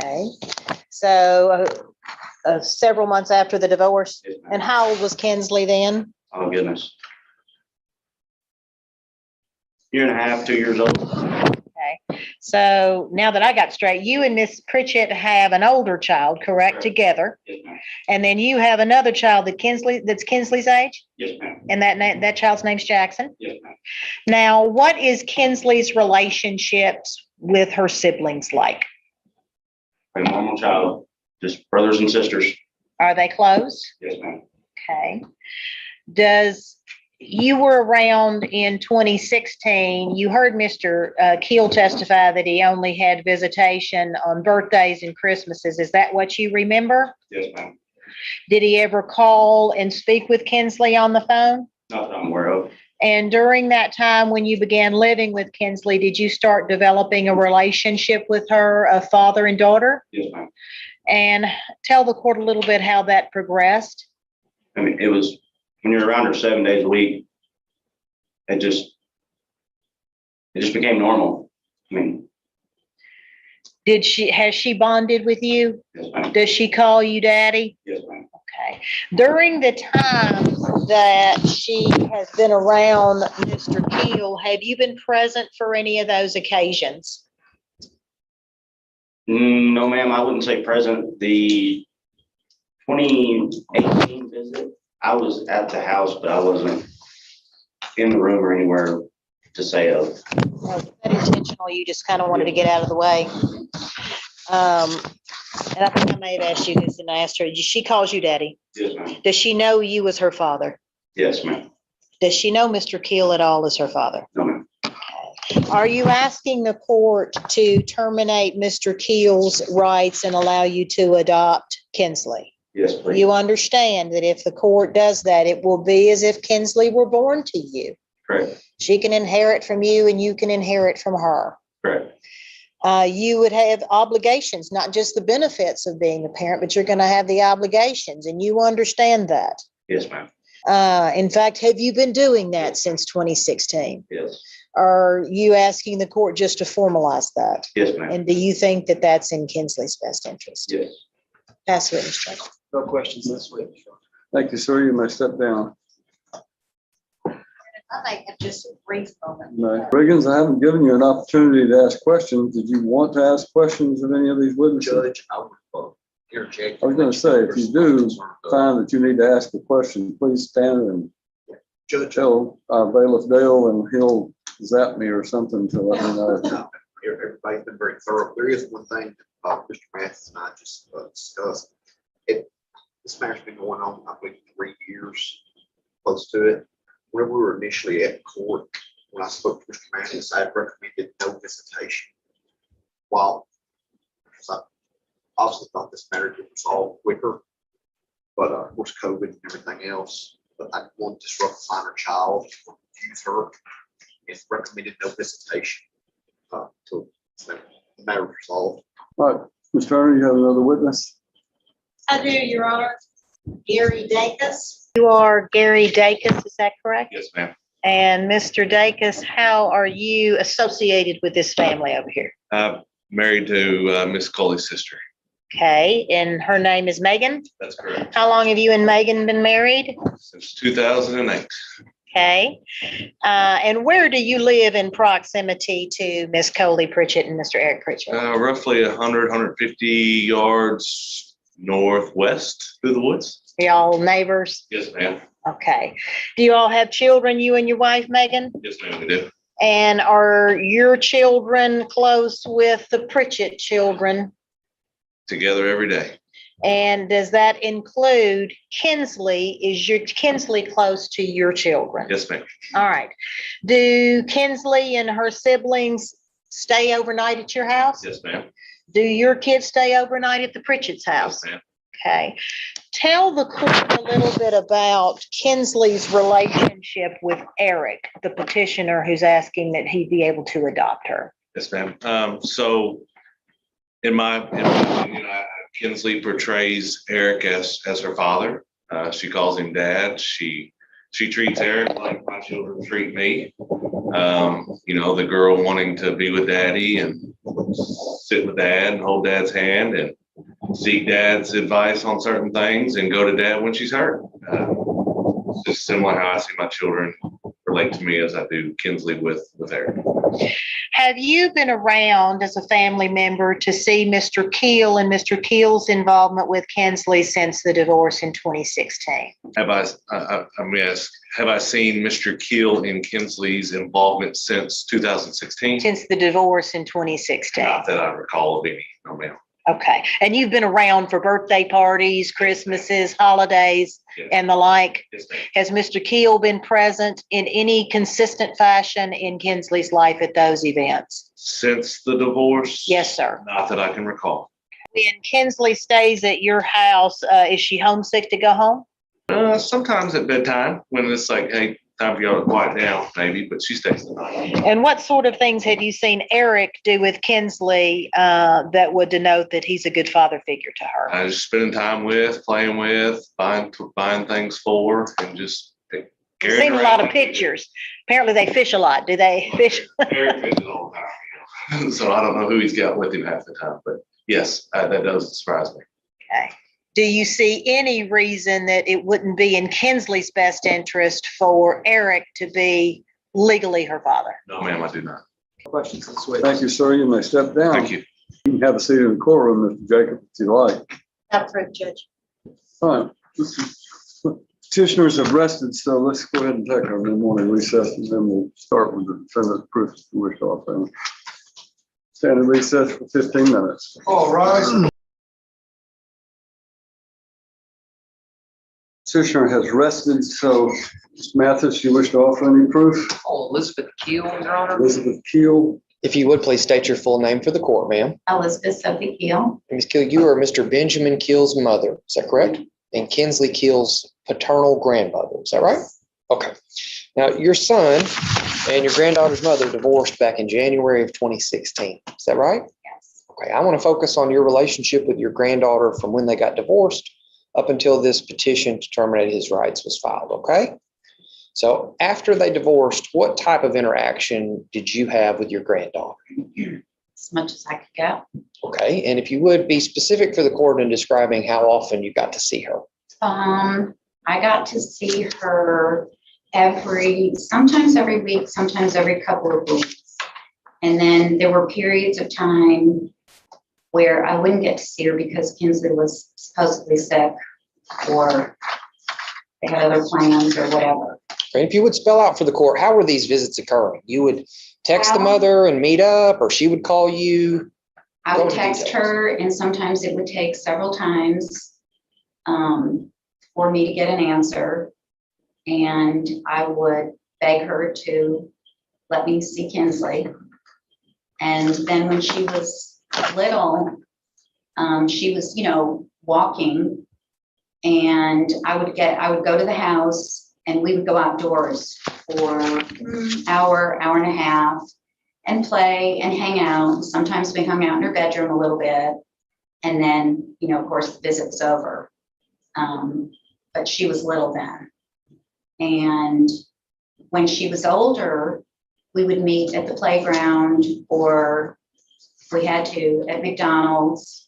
Okay, so several months after the divorce. Yes, ma'am. And how old was Kinsley then? Oh, goodness. Year and a half, 2 years old. Okay, so now that I got straight, you and Miss Pritchett have an older child, correct, Correct. together? Yes, ma'am. And then you have another child that's Kinsley's age? Yes, ma'am. And that child's name's Jackson? Yes, ma'am. Now, what is Kinsley's relationships with her siblings like? A normal child, just brothers and sisters. Are they close? Yes, ma'am. Okay. You were around in 2016. You heard Mr. Keel testify that he only had visitation on birthdays and Christmases. Is that what you remember? Yes, ma'am. Did he ever call and speak with Kinsley on the phone? Not that I'm aware of. And during that time when you began living with Kinsley, did you start developing a relationship with her, a father and daughter? Yes, ma'am. And tell the court a little bit how that progressed. I mean, it was when you're around her 7 days a week, it just became normal. I mean, Has she bonded with you? yes, ma'am. Does she call you daddy? Yes, ma'am. Okay. During the time that she has been around Mr. Keel, have you been present for any of those occasions? No, ma'am, I wouldn't say present. The 2018 visit, I was at the house, but I wasn't in the room or anywhere to say of. Was that intentional? You just kind of wanted to get out of the way? And I think I may have asked you this and I asked her, she calls you daddy. Yes, ma'am. Does she know you as her father? Yes, ma'am. Does she know Mr. Keel at all as her father? No, ma'am. Are you asking the court to terminate Mr. Keel's rights and allow you to adopt Kinsley? Yes, please. You understand that if the court does that, it will be as if Kinsley were born to you. Correct. She can inherit from you and you can inherit from her. Correct. You would have obligations, not just the benefits of being a parent, but you're going to have the obligations, and you understand that. Yes, ma'am. In fact, have you been doing that since 2016? Yes. Are you asking the court just to formalize that? Yes, ma'am. And do you think that that's in Kinsley's best interest? Yes. Pass witness check. No questions this week. Thank you, sir. You may step down. I may have just a brief moment. No. Riggins, I haven't given you an opportunity to ask questions. Did you want to ask questions of any of these witnesses? Judge, I would interject. I was going to say, if you do find that you need to ask a question, please stand and Judge, tell bailiff Dale and he'll zap me or something to let me know. everybody's been very thorough. There is one thing that Mr. Mathis and I just discussed. This matter's been going on, I believe, 3 years, close to it. When we were initially at court, when I spoke to Mr. Mathis, I recommended no visitation. While I obviously thought this matter could resolve quicker, but of course, COVID and everything else, but I didn't want to disrupt a minor child, confuse her, and recommended no visitation till the matter was resolved. All right, Mr. Turner, you have another witness? I do, Your Honor. Gary Dacus. You are Gary Dacus, is that correct? Yes, ma'am. And Mr. Dacus, how are you associated with this family over here? Married to Miss Coley's sister. Okay, and her name is Megan. That's correct. How long have you and Megan been married? Since 2008. Okay. And where do you live in proximity to Miss Coley Pritchett and Mr. Eric Pritchett? Roughly 150 yards northwest through the woods. Y'all neighbors? Yes, ma'am. Okay. Do you all have children, you and your wife, Megan? Yes, ma'am, we do. And are your children close with the Pritchett children? Together every day. And does that include Kinsley? Is your Kinsley close to your children? Yes, ma'am. All right. Do Kinsley and her siblings stay overnight at your house? Yes, ma'am. Do your kids stay overnight at the Pritchett's house? Yes, ma'am. Okay. Tell the court a little bit about Kinsley's relationship with Eric, the petitioner who's asking that he be able to adopt her. Yes, ma'am. So in my opinion, Kinsley portrays Eric as her father. She calls him dad. She treats Eric like my children treat me. The girl wanting to be with daddy and sit with dad and hold dad's hand and seek dad's advice on certain things and go to dad when she's hurt. It's just similar how I see my children relate to me as I do Kinsley with Eric. Have you been around as a family member to see Mr. Keel and Mr. Keel's involvement with Kinsley since the divorce in 2016? Have I seen Mr. Keel in Kinsley's involvement since 2016? Since the divorce in 2016? Not that I recall of any, no ma'am. Okay. And you've been around for birthday parties, Christmases, holidays, Yes. and the like. Yes, ma'am. Has Mr. Keel been present in any consistent fashion in Kinsley's life at those events? Since the divorce? Yes, sir. Not that I can recall. When Kinsley stays at your house, is she homesick to go home? Sometimes at bedtime when it's like, hey, time for y'all to quiet down, maybe, but she stays the night. And what sort of things have you seen Eric do with Kinsley that would denote that he's a good father figure to her? Just spending time with, playing with, buying things for, and just We've carrying seen a around lot of like- pictures. Apparently they fish a lot. Do they fish? Eric fishes all the time, so I don't know who he's got with him half the time, but yes, that does surprise me. Okay. Do you see any reason that it wouldn't be in Kinsley's best interest for Eric to be legally her father? No, ma'am, I do not. Questions this way. Thank you, sir. You may step down. Thank you. You can have a seat in the courtroom, Mr. Jacob, if you like. Approved, Judge. All right. Petitioners have rested, so let's go ahead and take our morning recess, and then we'll start with the defendant's proof to wish to offer. Stand in recess for 15 minutes. All rise. Petitioner has rested, so Mr. Mathis, you wish to offer any proof? Oh, Elizabeth Keel, Your Honor. Elizabeth Keel. If you would, please state your full name for the court, ma'am. Elizabeth Sophie Keel. Ms. Keel, you are Mr. Benjamin Keel's mother, is that correct? And Kinsley Keel's paternal grandmother, is that right? Okay. Now, your son and your granddaughter's mother divorced back in January of 2016, is that right? Yes. Okay, I want to focus on your relationship with your granddaughter from when they got divorced up until this petition to terminate his rights was filed, okay? So after they divorced, what type of interaction did you have with your granddaughter? As much as I could go. Okay, and if you would be specific for the court in describing how often you got to see her. I got to see her sometimes every week, sometimes every couple of weeks. And then there were periods of time where I wouldn't get to see her because Kinsley was supposedly sick or they had other plans or whatever. And if you would spell out for the court, how were these visits occurring? You would text the How? mother and meet up, or she would call you? I Go would into text details. her and sometimes it would take several times for me to get an answer. And I would beg her to let me see Kinsley. And then when she was little, she was, walking, and I would go to the house and we would go outdoors for an hour and a half and play and hang out. Sometimes we hung out in her bedroom a little bit. And then, of course, the visit was over. But she was little then. And when she was older, we would meet at the playground, or if we had to, at McDonald's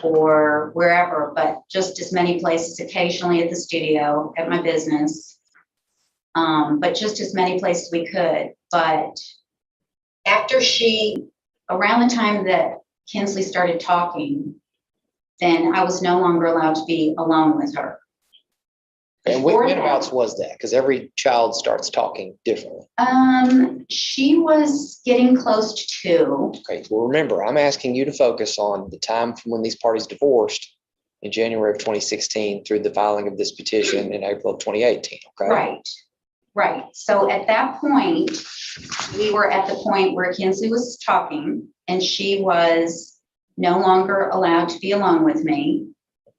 or wherever, but just as many places, occasionally at the studio, at my business. But just as many places we could. But around the time that Kinsley started talking, then I was no longer allowed to be alone with her. And Before whenabouts that- was that? Because every child starts talking differently. She was getting close to 2. Okay, well, remember, I'm asking you to focus on the time from when these parties divorced in January of 2016 through the filing of this petition in April of 2018, okay? Right, right. So at that point, we were at the point where Kinsley was talking and she was no longer allowed to be alone with me.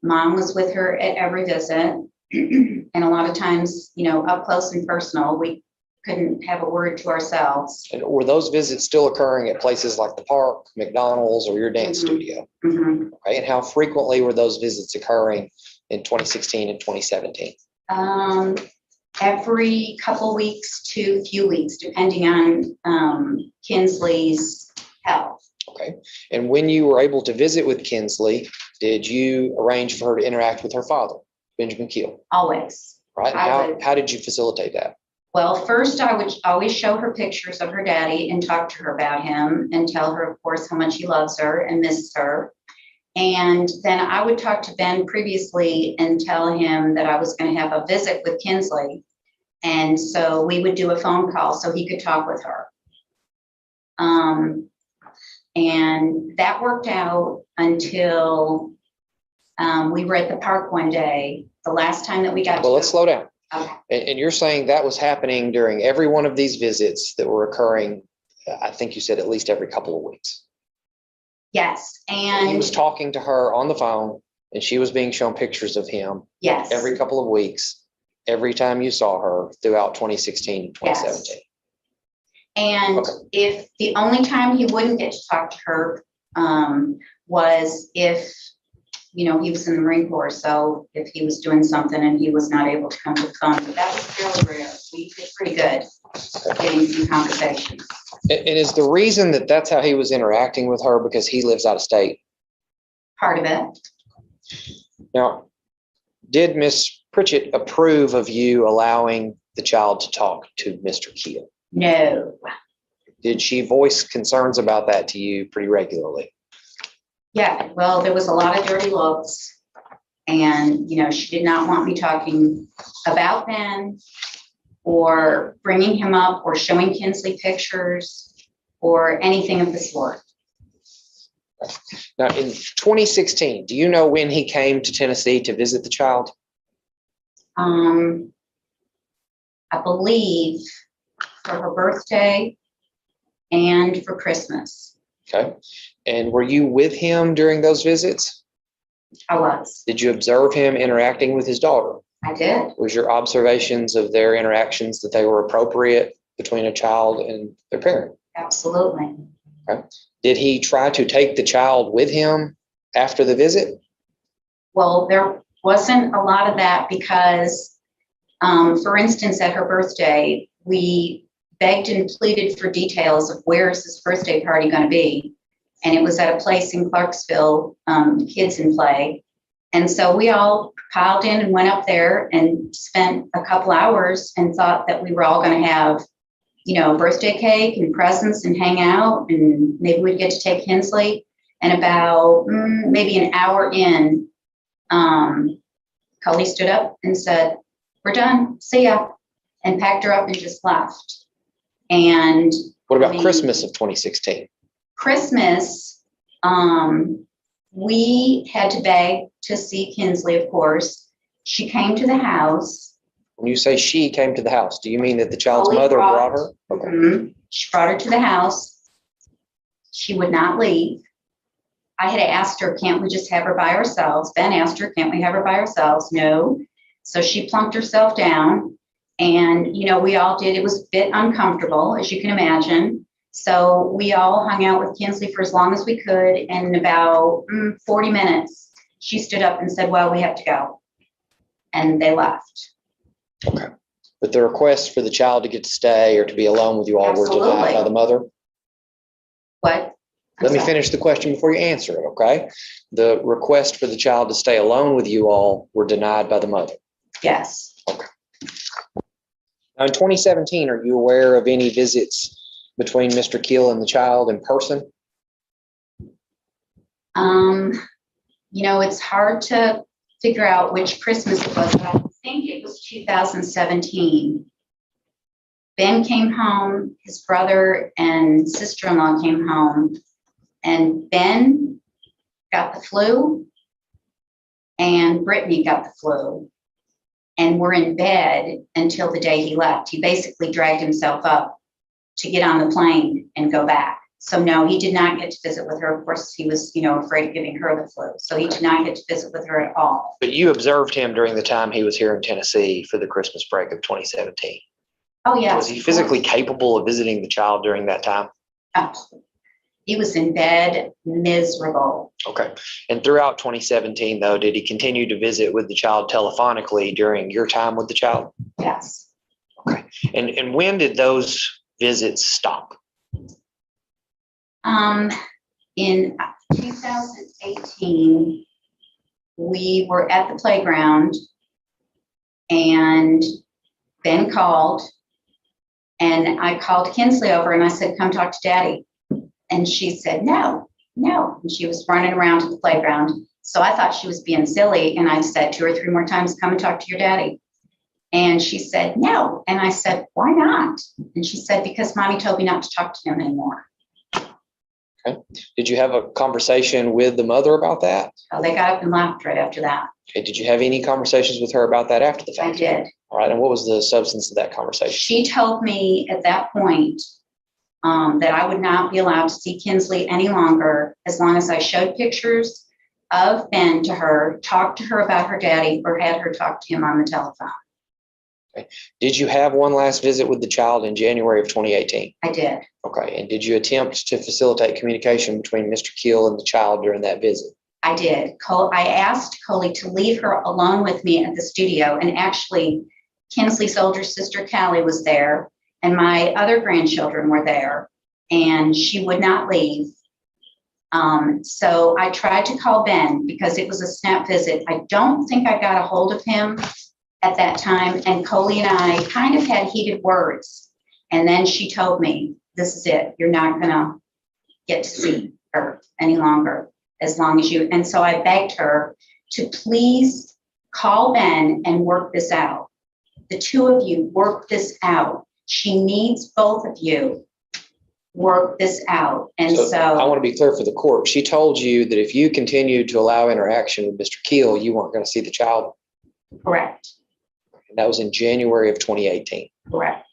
Mom was with her at every visit. And a lot of times, you know, up close and personal, we couldn't have a word to ourselves. And were those visits still occurring at places like the park, McDonald's, or your dance Mhm. studio? Mhm. Okay, and how frequently were those visits occurring in 2016 and 2017? Every couple weeks to a few weeks, depending on Kinsley's health. Okay, and when you were able to visit with Kinsley, did you arrange for her to interact with her father, Benjamin Keel? Always. Right, I and would. how did you facilitate that? Well, first I would always show her pictures of her daddy and talk to her about him and tell her, of course, how much he loves her and misses her. And then I would talk to Ben previously and tell him that I was going to have a visit with Kinsley. And so we would do a phone call so he could talk with her. And that worked out until we were at the park one day, the last time that we got. Well, let's slow down. Okay. And you're saying that was happening during every one of these visits that were occurring, I think you said at least every couple of weeks. Yes, He was and talking to her on the phone and she was being shown pictures of him yes. every couple of weeks, every time you saw her throughout 2016 and 2017. And Okay. if the only time he wouldn't get to talk to her was if, you know, he was in the Marine Corps. So if he was doing something and he was not able to come to the phone, but that was fairly rare. We did pretty good at getting some conversations. And is the reason that that's how he was interacting with her because he lives out of state? Part of it. Now, did Miss Pritchett approve of you allowing the child to talk to Mr. Keel? No. Did she voice concerns about that to you pretty regularly? Yeah, well, there was a lot of dirty looks. And, you know, she did not want me talking about Ben or bringing him up or showing Kinsley pictures or anything of the sort. Now, in 2016, do you know when he came to Tennessee to visit the child? I believe for her birthday and for Christmas. Okay. And were you with him during those visits? I was. Did you observe him interacting with his daughter? I did. Was your observations of their interactions that they were appropriate between a child and their parent? Absolutely. Okay. Did he try to take the child with him after the visit? Well, there wasn't a lot of that because, for instance, at her birthday, we begged and pleaded for details of where is this birthday party going to be. And it was at a place in Clarksville, Kids in Play. And so we all piled in and went up there and spent a couple hours and thought that we were all going to have, you know, birthday cake and presents and hang out and maybe we'd get to take Kinsley. And about maybe an hour in, Cully stood up and said, "We're done, see ya," and packed her up and just left. And what about Christmas of 2016? Christmas, we had to beg to see Kinsley, of course. She came to the house. When you say she came to the house, do you mean that the child's Cully mother brought her? Okay. Mhm. She brought her to the house. She would not leave. I had asked her, can't we just have her by ourselves? Ben asked her, can't we have her by ourselves? No. So she plunked herself down and, you know, we all did. It was a bit uncomfortable, as you can imagine. So we all hung out with Kinsley for as long as we could. And in about 40 minutes, she stood up and said, "Well, we have to go." And they left. Okay. But the request for the child to get to stay or to be alone with you all were denied Absolutely. by the mother? What? I'm Let me sorry. finish the question before you answer it, okay? The request for the child to stay alone with you all were denied by the mother. Yes. Now, in 2017, are you aware of any visits between Mr. Keel and the child in person? You know, it's hard to figure out which Christmas it was, but I think it was 2017. Ben came home, his brother and sister-in-law came home, and Ben got the flu and Brittany got the flu and were in bed until the day he left. He basically dragged himself up to get on the plane and go back. So no, he did not get to visit with her. Of course, he was, afraid of giving her the flu. So he did not get to visit with her at all. But you observed him during the time he was here in Tennessee for the Christmas break of 2017. Oh, yes. Was he physically capable of visiting the child during that time? Absolutely. He was in bed, miserable. Okay. And throughout 2017, though, did he continue to visit with the child telephonically during your time with the child? Yes. Okay. And when did those visits stop? In 2018, we were at the playground and Ben called, and I called Kinsley over and I said, come talk to Daddy. And she said, no. And she was running around to the playground. So I thought she was being silly. And I said 2 or 3 more times, come and talk to your daddy. And she said, no. And I said, why not? And she said, because Mommy told me not to talk to him anymore. Okay. Did you have a conversation with the mother about that? Oh, they got up and laughed right after that. Okay. Did you have any conversations with her about that after the I fact? did. All right. And what was the substance of that conversation? She told me at that point that I would not be allowed to see Kinsley any longer as long as I showed pictures of Ben to her, talked to her about her daddy, or had her talk to him on the telephone. Okay. Did you have one last visit with the child in January of 2018? I did. Okay. And did you attempt to facilitate communication between Mr. Keel and the child during that visit? I did. I asked Coley to leave her alone with me at the studio. And actually, Kinsley's older sister, Callie, was there. And my other grandchildren were there. And she would not leave. So I tried to call Ben because it was a snap visit. I don't think I got a hold of him at that time. And Coley and I kind of had heated words. And then she told me, this is it. You're not going to get to see her any longer as long as you. And so I begged her to please call Ben and work this out. The two of you work this out. She needs both of you work this out. And so I want to be clear for the court. She told you that if you continued to allow interaction with Mr. Keel, you weren't going to see the child. correct, And that was in January of 2018. correct.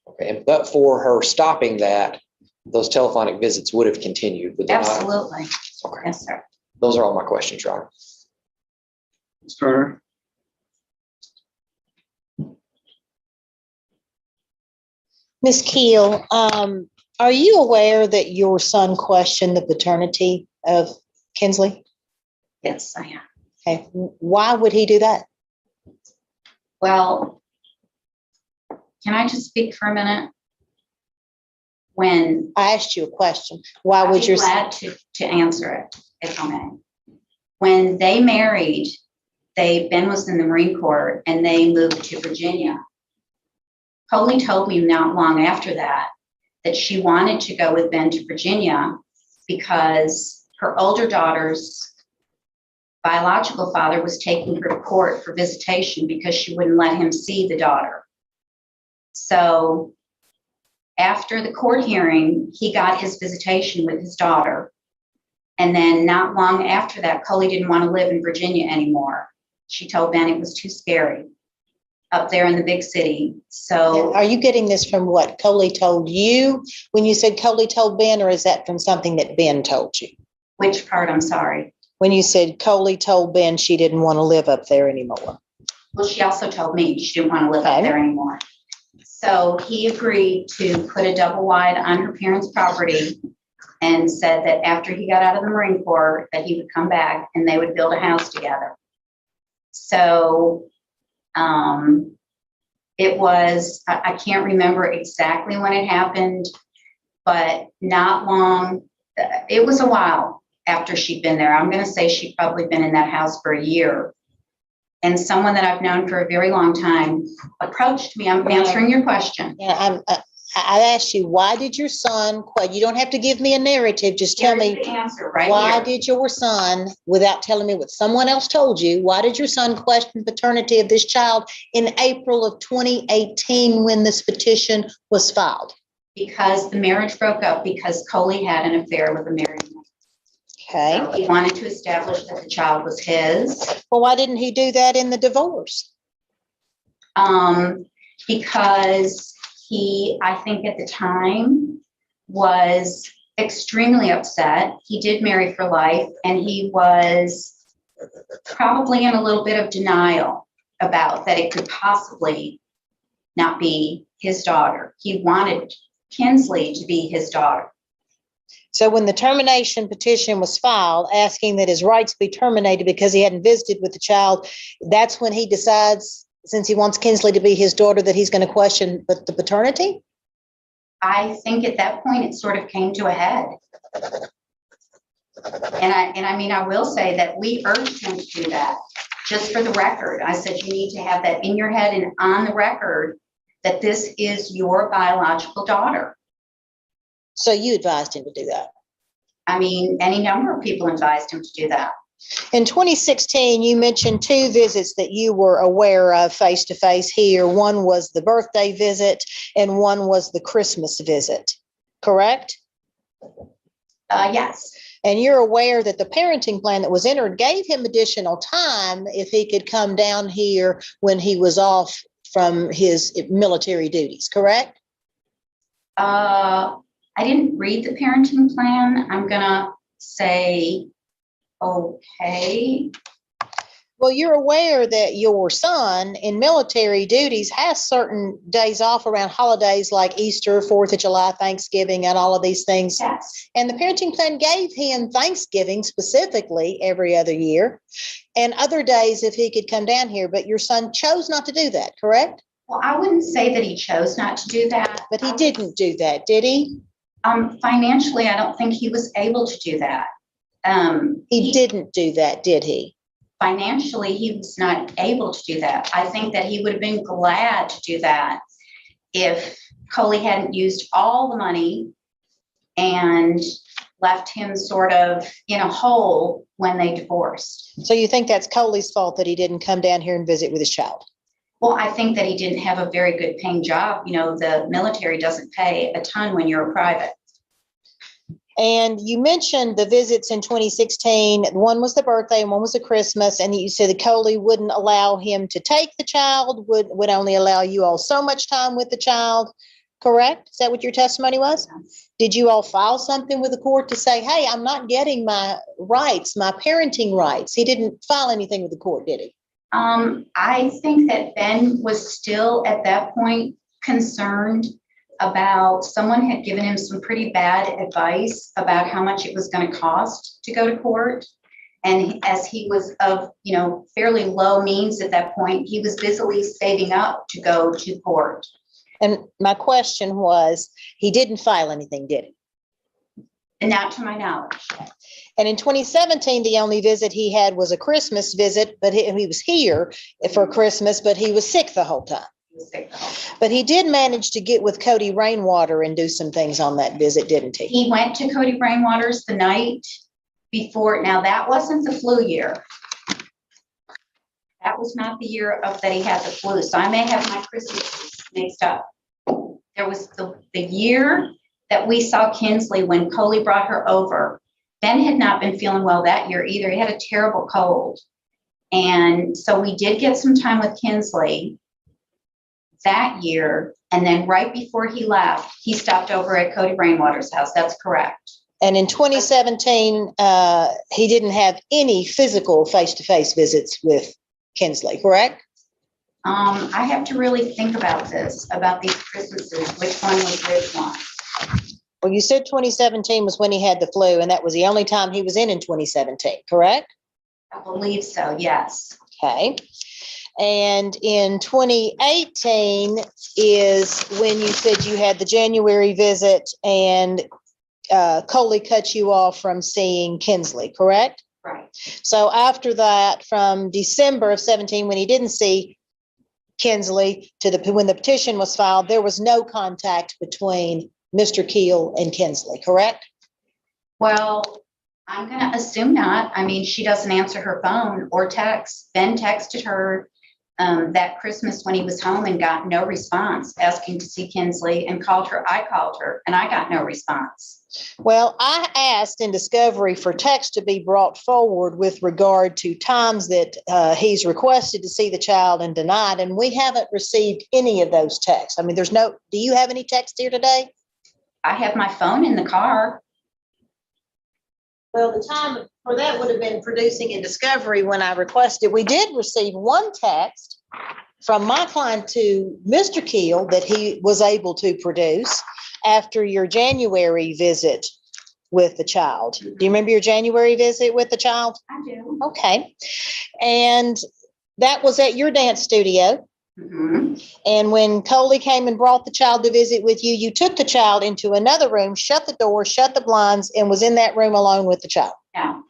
Okay. And but for her stopping that, those telephonic visits would have continued. Would they not? Absolutely. Okay. Yes, sir. Those are all my questions, Your Honor. Ms. Turner? Ms. Keel, are you aware that your son questioned the paternity of Kinsley? Yes, I am. Okay, why would he do that? Well, can I just speak for a minute? When I asked you a question. Why I'd would be your glad to answer it, if I may. When they married, Ben was in the Marine Corps and they moved to Virginia. Coley told me not long after that she wanted to go with Ben to Virginia because her older daughter's biological father was taking her to court for visitation because she wouldn't let him see the daughter. So after the court hearing, he got his visitation with his daughter. And then not long after that, Coley didn't want to live in Virginia anymore. She told Ben it was too scary up there in the big city. So Are you getting this from what Coley told you when you said Coley told Ben, or is that from something that Ben told you? which part? I'm sorry. When you said Coley told Ben she didn't want to live up there anymore? Well, she also told me she didn't want to live up Okay. there anymore. So he agreed to put a double wide on her parents' property and said that after he got out of the Marine Corps, that he would come back and they would build a house together. So it was, I can't remember exactly when it happened, but not long, it was a while after she'd been there. I'm going to say she'd probably been in that house for a year. And someone that I've known for a very long time approached me. I'm answering your question. Yeah, I asked you, why did your son, you don't have to give me a narrative, just tell Here's me, the answer right why here. did your son, without telling me what someone else told you, why did your son question paternity of this child in April of 2018 when this petition was filed? Because the marriage broke up because Coley had an affair with a married man. Okay. He wanted to establish that the child was his. Well, why didn't he do that in the divorce? Because he, I think at the time, was extremely upset. He did marry for life, and he was probably in a little bit of denial about that it could possibly not be his daughter. He wanted Kinsley to be his daughter. So when the termination petition was filed, asking that his rights be terminated because he hadn't visited with the child, that's when he decides, since he wants Kinsley to be his daughter, that he's going to question the paternity? I think at that point, it sort of came to a head. And I mean, I will say that we urged him to do that, just for the record. I said, you need to have that in your head and on the record that this is your biological daughter. So you advised him to do that? I mean, any number of people advised him to do that. In 2016, you mentioned 2 visits that you were aware of face-to-face here. One was the birthday visit and one was the Christmas visit, correct? Yes. And you're aware that the parenting plan that was entered gave him additional time if he could come down here when he was off from his military duties, correct? I didn't read the parenting plan. I'm gonna say, okay. Well, you're aware that your son in military duties has certain days off around holidays like Easter, 4th of July, Thanksgiving, and all of these things. Yes. And the parenting plan gave him Thanksgiving specifically every other year and other days if he could come down here. But your son chose not to do that, correct? Well, I wouldn't say that he chose not to do that. But he didn't do that, did he? Financially, I don't think he was able to do that. He didn't do that, did he? Financially, he was not able to do that. I think that he would have been glad to do that if Coley hadn't used all the money and left him sort of in a hole when they divorced. So you think that's Coley's fault that he didn't come down here and visit with his child? Well, I think that he didn't have a very good paying job. You know, the military doesn't pay a ton when you're a private. And you mentioned the visits in 2016. One was the birthday and one was the Christmas. And you said that Coley wouldn't allow him to take the child, would only allow you all so much time with the child. Correct? Is that what your testimony was? Did you all file something with the court to say, hey, I'm not getting my rights, my parenting rights? He didn't file anything with the court, did he? I think that Ben was still at that point concerned about someone had given him some pretty bad advice about how much it was going to cost to go to court. And as he was of, fairly low means at that point, he was busily saving up to go to court. And my question was, he didn't file anything, did he? And not to my knowledge. And in 2017, the only visit he had was a Christmas visit, but he was here for Christmas, but he was sick the whole time. But he did manage to get with Cody Rainwater and do some things on that visit, didn't he? He went to Cody Rainwater's the night before. Now, that wasn't the flu year. That was not the year that he had the flu. So I may have my Christmas mixed up. There was the year that we saw Kinsley when Coley brought her over. Ben had not been feeling well that year either. He had a terrible cold. And so we did get some time with Kinsley that year. And then right before he left, he stopped over at Cody Rainwater's house. That's correct. And in 2017, he didn't have any physical face-to-face visits with Kinsley, correct? I have to really think about this, about these Christmases, which one was which one. Well, you said 2017 was when he had the flu, and that was the only time he was in 2017, correct? I believe so, yes. Okay. And in 2018 is when you said you had the January visit and Coley cut you off from seeing Kinsley, correct? Right. So after that, from December of 17, when he didn't see Kinsley to when the petition was filed, there was no contact between Mr. Keel and Kinsley, correct? Well, I'm going to assume not. I mean, she doesn't answer her phone or text. Ben texted her that Christmas when he was home and got no response, asking to see Kinsley, and called her. I called her and I got no response. Well, I asked in discovery for text to be brought forward with regard to times that he's requested to see the child and denied, and we haven't received any of those texts. I mean, do you have any text here today? I have my phone in the car. Well, the time for that would have been producing in discovery when I requested. We did receive one text from my client to Mr. Keel that he was able to produce after your January visit with the child. Do you remember your January visit with the child? I do. Okay. And that was at your dance studio. Mhm. And when Coley came and brought the child to visit with you, you took the child into another room, shut the door, shut the blinds, and was in that room alone with the child. Now,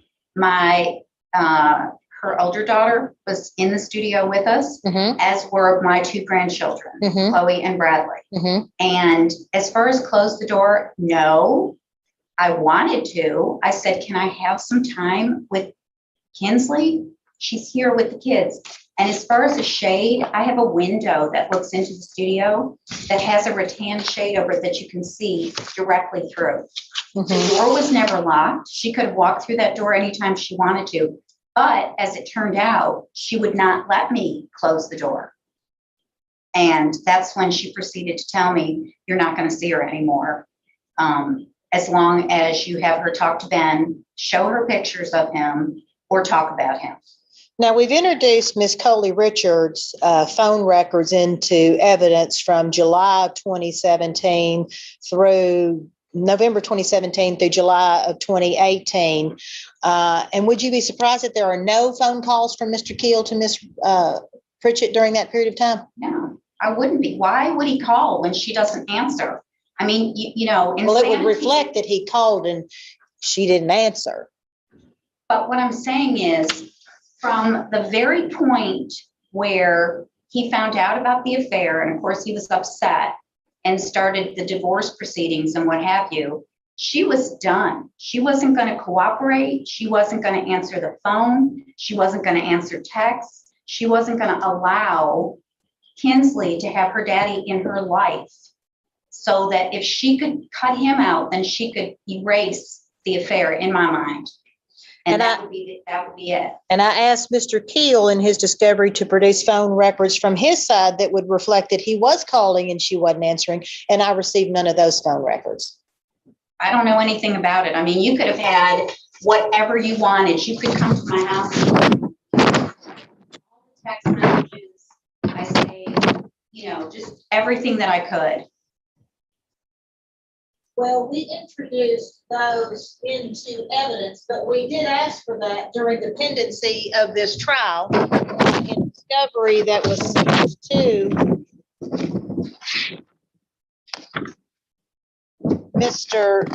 her older daughter was in the studio with us, Mm-hmm, as were my two grandchildren, mm-hmm, Chloe and Bradley. mm-hmm. And as far as close the door, no, I wanted to. I said, can I have some time with Kinsley? She's here with the kids. And as far as the shade, I have a window that looks into the studio that has a rattan shade over it that you can see directly through. The door was never locked. She could have walked through that door anytime she wanted to. But as it turned out, she would not let me close the door. And that's when she proceeded to tell me, you're not going to see her anymore. As long as you have her talk to Ben, show her pictures of him, or talk about him. Now, we've introduced Ms. Coley Richards' phone records into evidence from July of 2017 through November 2017 through July of 2018. And would you be surprised that there are no phone calls from Mr. Keel to Ms. Pritchett during that period of time? No, I wouldn't be. Why would he call when she doesn't answer? I mean, you know. Well, it would reflect that he called and she didn't answer. But what I'm saying is, from the very point where he found out about the affair, and of course he was upset and started the divorce proceedings and what have you, she was done. She wasn't going to cooperate. She wasn't going to answer the phone. She wasn't going to answer texts. She wasn't going to allow Kinsley to have her daddy in her life, so that if she could cut him out, then she could erase the affair, in my mind. And that would be it. And I asked Mr. Keel in his discovery to produce phone records from his side that would reflect that he was calling and she wasn't answering, and I received none of those phone records. I don't know anything about it. I mean, you could have had whatever you wanted. You could come to my house. Text messages. I say, just everything that I could. Well, we introduced those into evidence, but we did ask for that during the pendency of this trial. In discovery that was sent to Mr.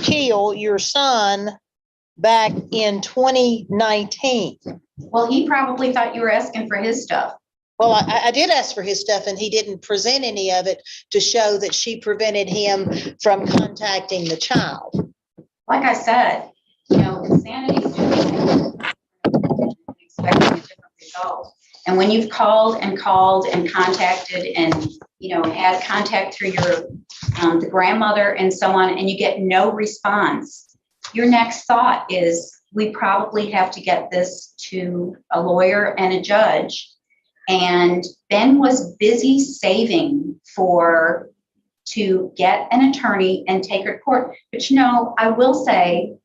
Keel, your son, back in 2019. Well, he probably thought you were asking for his stuff. Well, I did ask for his stuff and he didn't present any of it to show that she prevented him from contacting the child. Like I said, insanity is expecting a different result. And when you've called and contacted and, had contact through your, the grandmother and so on, and you get no response, your next thought is, we probably have to get this to a lawyer and a judge. And Ben was busy saving to get an attorney and take her to court. But I will say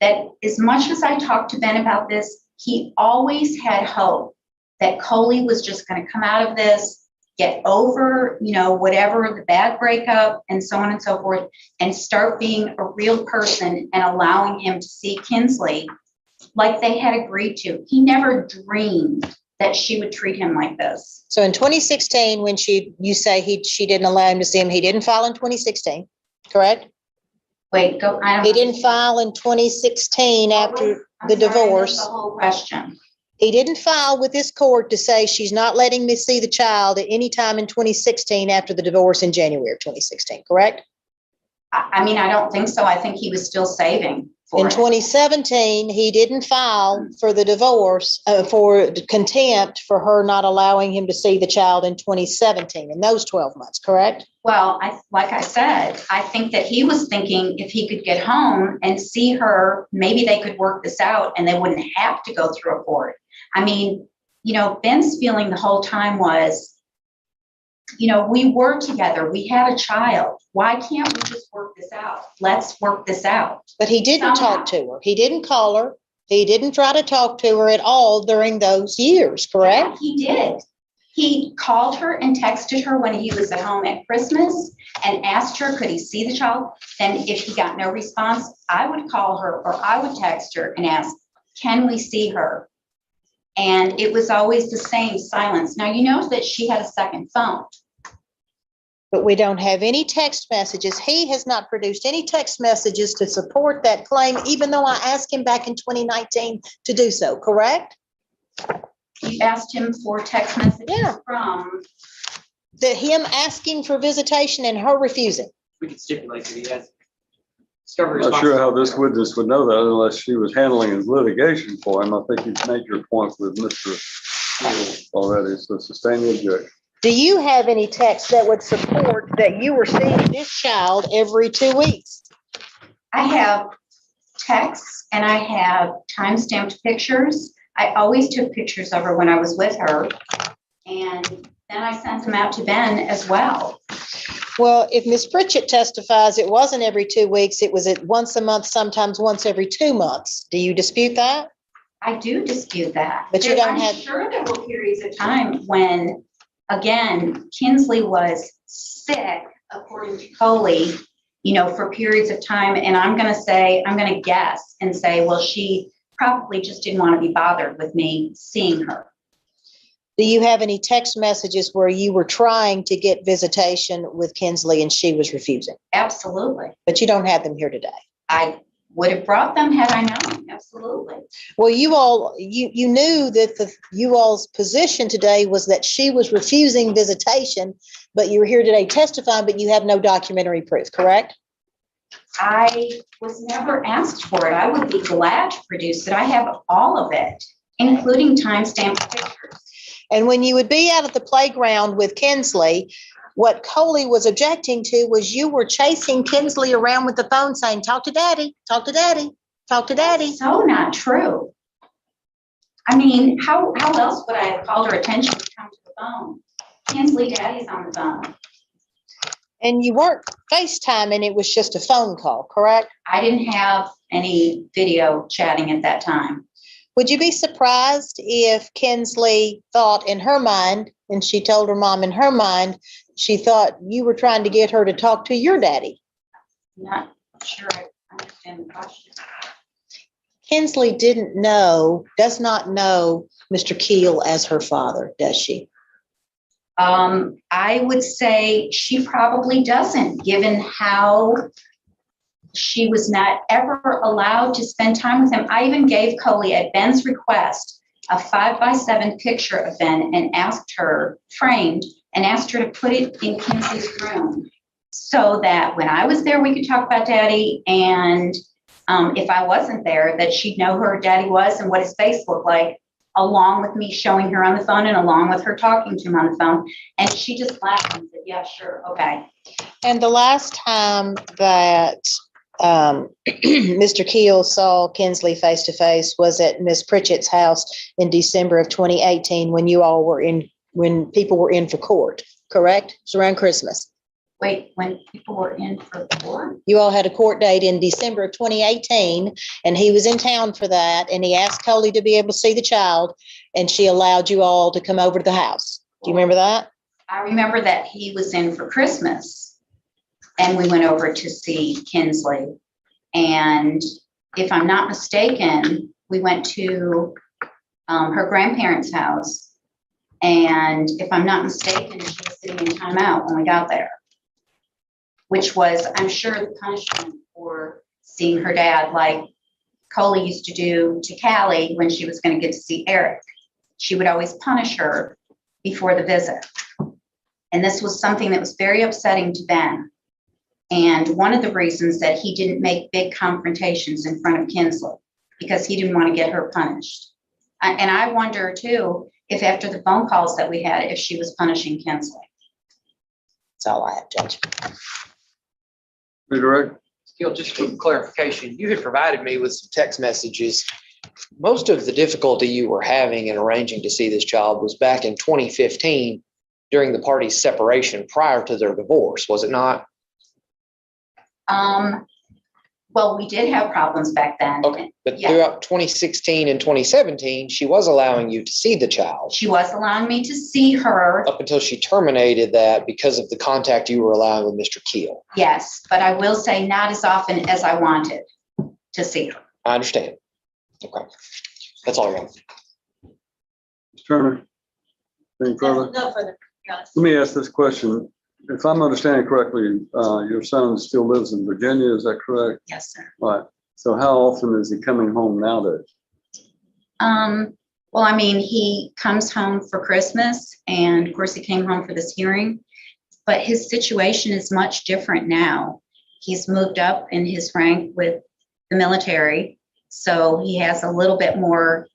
that as much as I talked to Ben about this, he always had hope that Coley was just going to come out of this, get over, whatever, the bad breakup and so on and so forth, and start being a real person and allowing him to see Kinsley like they had agreed to. He never dreamed that she would treat him like this. So in 2016, when you say she didn't allow him to see him, he didn't file in 2016, correct? Wait, go. I don't. He didn't file in 2016 after the divorce. The whole question. He didn't file with this court to say she's not letting me see the child at any time in 2016 after the divorce in January of 2016, correct? I mean, I don't think so. I think he was still saving. In 2017, he didn't file for the divorce, for contempt for her not allowing him to see the child in 2017, in those 12 months, correct? Well, like I said, I think that he was thinking if he could get home and see her, maybe they could work this out and they wouldn't have to go through a court. I mean, Ben's feeling the whole time was, we were together, we had a child. Why can't we just work this out? Let's work this out. But he didn't talk to her. He didn't call her. He didn't try to talk to her at all during those years, correct? Yeah, he did. He called her and texted her when he was at home at Christmas and asked her, could he see the child? Then if he got no response, I would call her or I would text her and ask, can we see her? And it was always the same silence. Now, you know that she had a second phone. But we don't have any text messages. He has not produced any text messages to support that claim, even though I asked him back in 2019 to do so, correct? You asked him for text messages Yeah. from. Him asking for visitation and her refusing. We can stipulate that he has discovery I'm not sure how responsibility. this witness would know that unless she was handling his litigation for him. I think you've made your point with Mr. Keel already, so sustain the objection. Do you have any text that would support that you were seeing this child every 2 weeks? I have texts and I have time-stamped pictures. I always took pictures of her when I was with her. And then I sent them out to Ben as well. Well, if Ms. Pritchett testifies it wasn't every 2 weeks, it was at once a month, sometimes once every 2 months. Do you dispute that? I do dispute that. But you don't I'm have- sure there were periods of time when, again, Kinsley was sick, according to Coley, for periods of time. And I'm going to guess and say, well, she probably just didn't want to be bothered with me seeing her. Do you have any text messages where you were trying to get visitation with Kinsley and she was refusing? Absolutely. But you don't have them here today. I would have brought them had I known. Absolutely. Well, you knew that you all's position today was that she was refusing visitation, but you were here today testifying, but you have no documentary proof, correct? I was never asked for it. I would be glad to produce it. I have all of it, including time-stamped pictures. And when you would be out at the playground with Kinsley, what Coley was objecting to was you were chasing Kinsley around with the phone saying, talk to daddy, talk to daddy, talk to daddy. So not true. I mean, how else would I have called her attention to come to the phone? Kinsley, daddy's on the phone. And you weren't FaceTiming, it was just a phone call, correct? I didn't have any video chatting at that time. Would you be surprised if Kinsley thought in her mind, and she told her mom in her mind, she thought you were trying to get her to talk to your daddy? Not sure I understand the question. Kinsley does not know Mr. Keel as her father, does she? I would say she probably doesn't, given how she was not ever allowed to spend time with him. I even gave Coley, at Ben's request, a 5x7 picture of Ben and asked her, framed, and asked her to put it in Kinsley's room so that when I was there, we could talk about daddy. And if I wasn't there, that she'd know who her daddy was and what his face looked like, along with me showing her on the phone and along with her talking to him on the phone. And she just laughed and said, yeah, sure, okay. And the last time that Mr. Keel saw Kinsley face to face was at Ms. Pritchett's house in December of 2018 when people were in for court, correct? It was around Christmas. Wait, when people were in for court? You all had a court date in December of 2018, and he was in town for that, and he asked Coley to be able to see the child, and she allowed you all to come over to the house. Do you remember that? I remember that he was in for Christmas, and we went over to see Kinsley. And if I'm not mistaken, we went to her grandparents' house. And if I'm not mistaken, she was sitting in timeout when we got there, which was, I'm sure, the punishment for seeing her dad, like Coley used to do to Callie when she was going to get to see Eric. She would always punish her before the visit. And this was something that was very upsetting to Ben. And one of the reasons that he didn't make big confrontations in front of Kinsley, because he didn't want to get her punished. And I wonder too, if after the phone calls that we had, if she was punishing Kinsley. That's all I have, Judge. Redirect. Gil, just for clarification, you had provided me with some text messages. Most of the difficulty you were having in arranging to see this child was back in 2015 during the parties' separation prior to their divorce, was it not? Well, we did have problems back then. Okay, but Yeah. throughout 2016 and 2017, she was allowing you to see the child She was allowing me to see her, up until she terminated that because of the contact you were allowing with Mr. Keel. yes, but I will say not as often as I wanted to see her. I understand. Okay, that's all I got. Ms. Turner. Anything further? No further. Let me ask this question. If I'm understanding correctly, your son still lives in Virginia, is that correct? Yes, sir. Right. So how often is he coming home nowadays? Well, I mean, he comes home for Christmas, and of course, he came home for this hearing, but his situation is much different now. He's moved up in his rank with the military, so he has a little bit more,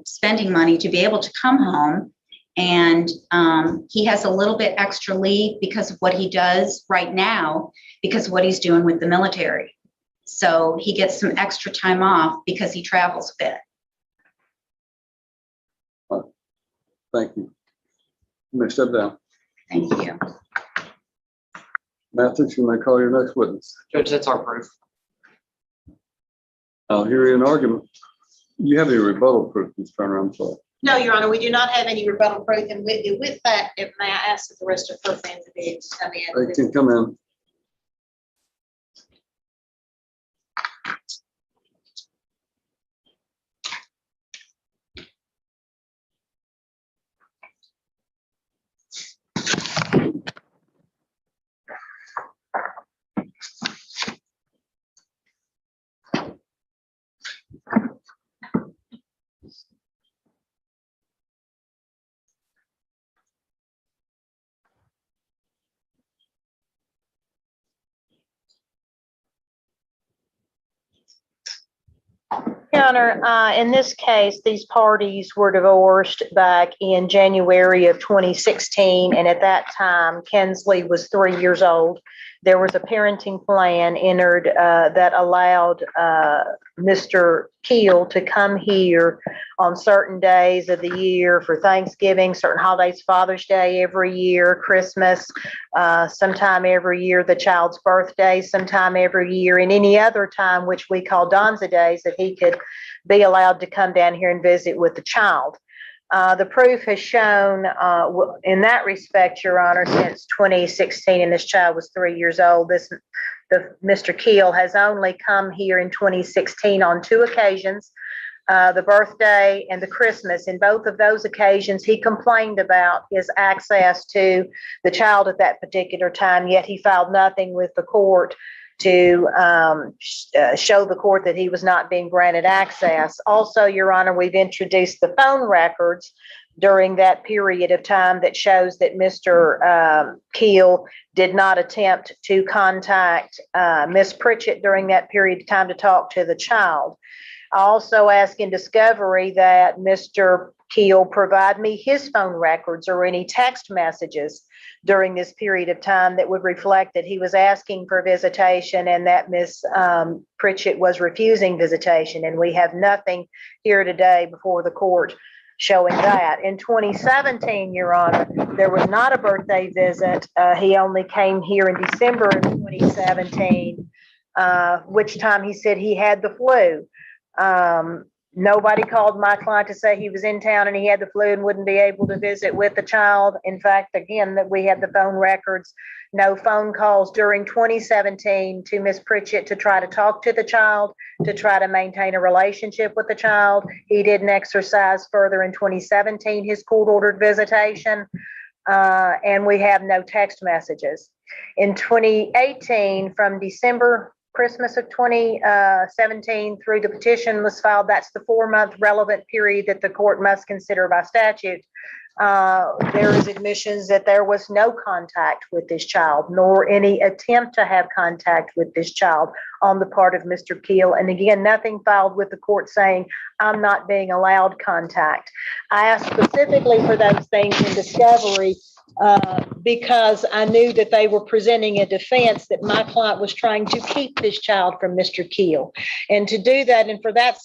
spending money to be able to come home. And he has a little bit extra leave because of what he does right now, because of what he's doing with the military. So he gets some extra time off because he travels a bit. Thank you. You may step down. Thank you. Mathis, you may call your next witness. Judge, that's our proof. I'll hear you in argument. You have any rebuttal proof, Ms. Turner? I'm sorry. No, Your Honor, we do not have any rebuttal proof, and with that, may I ask that the rest of her family be able to come in? They can come in. Your Honor, in this case, these parties were divorced back in January of 2016, and at that time, Kensley was 3 years old. There was a parenting plan entered that allowed Mr. Keel to come here on certain days of the year for Thanksgiving, certain holidays, Father's Day every year, Christmas, sometime every year, the child's birthday, sometime every year, and any other time, which we call Donza days, that he could be allowed to come down here and visit with the child. The proof has shown in that respect, Your Honor, since 2016, and this child was 3 years old, Mr. Keel has only come here in 2016 on 2 occasions, the birthday and the Christmas. In both of those occasions, he complained about his access to the child at that particular time, yet he filed nothing with the court to show the court that he was not being granted access. Also, Your Honor, we've introduced the phone records during that period of time that shows that Mr. Keel did not attempt to contact Miss Pritchett during that period of time to talk to the child. I also ask in discovery that Mr. Keel provide me his phone records or any text messages during this period of time that would reflect that he was asking for visitation and that Miss Pritchett was refusing visitation. And we have nothing here today before the court showing that. In 2017, Your Honor, there was not a birthday visit. He only came here in December of 2017, which time he said he had the flu. Nobody called my client to say he was in town and he had the flu and wouldn't be able to visit with the child. In fact, again, that we have the phone records, no phone calls during 2017 to Miss Pritchett to try to talk to the child, to try to maintain a relationship with the child. He didn't exercise further in 2017 his court-ordered visitation, and we have no text messages. In 2018, from Christmas of 2017 through the petition was filed, that's the 4-month relevant period that the court must consider by statute. There is admissions that there was no contact with this child, nor any attempt to have contact with this child. on the part of Mr. Keel. And again, nothing filed with the court saying I'm not being allowed contact. I asked specifically for those things in discovery because I knew that they were presenting a defense that my client was trying to keep this child from Mr. Keel. And to do that, and for that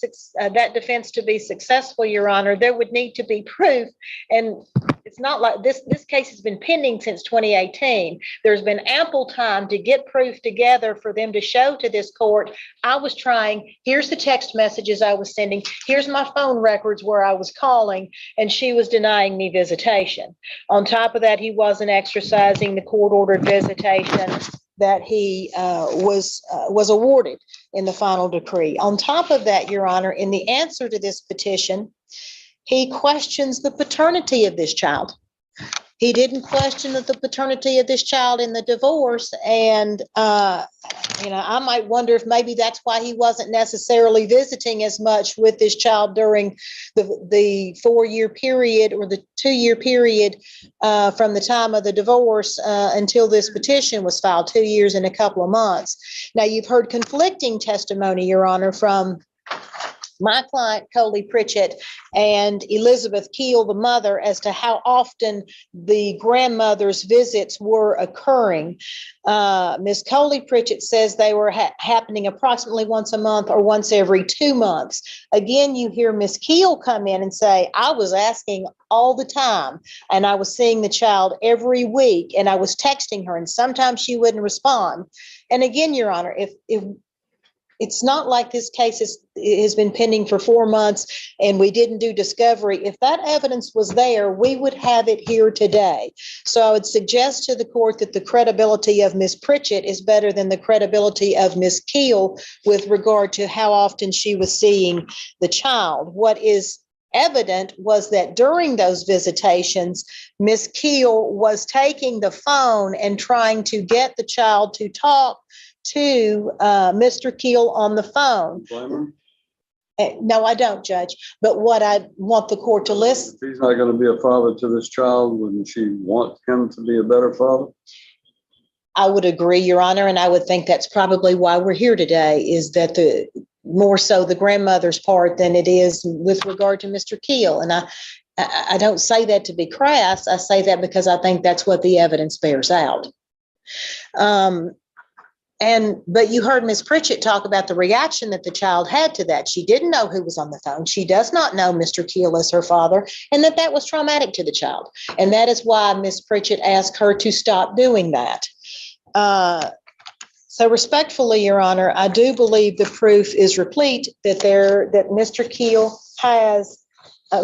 defense to be successful, Your Honor, there would need to be proof. And it's not like this case has been pending since 2018. There's been ample time to get proof together for them to show to this court, I was trying, here's the text messages I was sending, here's my phone records where I was calling, and she was denying me visitation. On top of that, he wasn't exercising the court-ordered visitation that he was awarded in the final decree. On top of that, Your Honor, in the answer to this petition, he questions the paternity of this child. He didn't question the paternity of this child in the divorce. And, I might wonder if maybe that's why he wasn't necessarily visiting as much with this child during the 4-year period or the 2-year period from the time of the divorce until this petition was filed, 2 years and a couple of months. Now, you've heard conflicting testimony, Your Honor, from my client, Coley Pritchett, and Elizabeth Keel, the mother, as to how often the grandmother's visits were occurring. Ms. Coley Pritchett says they were happening approximately once a month or once every 2 months. Again, you hear Ms. Keel come in and say, I was asking all the time, and I was seeing the child every week, and I was texting her, and sometimes she wouldn't respond. And again, Your Honor, if it's not like this case has been pending for 4 months and we didn't do discovery. If that evidence was there, we would have it here today. So I would suggest to the court that the credibility of Ms. Pritchett is better than the credibility of Ms. Keel with regard to how often she was seeing the child. What is evident was that during those visitations, Ms. Keel was taking the phone and trying to get the child to talk to Mr. Keel on the phone. No, I don't, Judge. But what I want the court to listen. If he's not going to be a father to this child, wouldn't she want him to be a better father? I would agree, Your Honor, and I would think that's probably why we're here today, is that more so the grandmother's part than it is with regard to Mr. Keel. And I don't say that to be crass. I say that because I think that's what the evidence bears out. But you heard Ms. Pritchett talk about the reaction that the child had to that. She didn't know who was on the phone. She does not know Mr. Keel as her father, and that was traumatic to the child. And that is why Ms. Pritchett asked her to stop doing that. So respectfully, Your Honor, I do believe the proof is replete that Mr. Keel has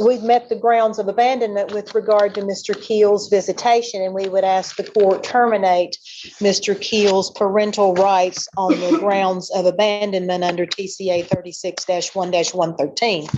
we've met the grounds of abandonment with regard to Mr. Keel's visitation, and we would ask the court terminate Mr. Keel's parental rights on the grounds of abandonment under TCA 36-1-113.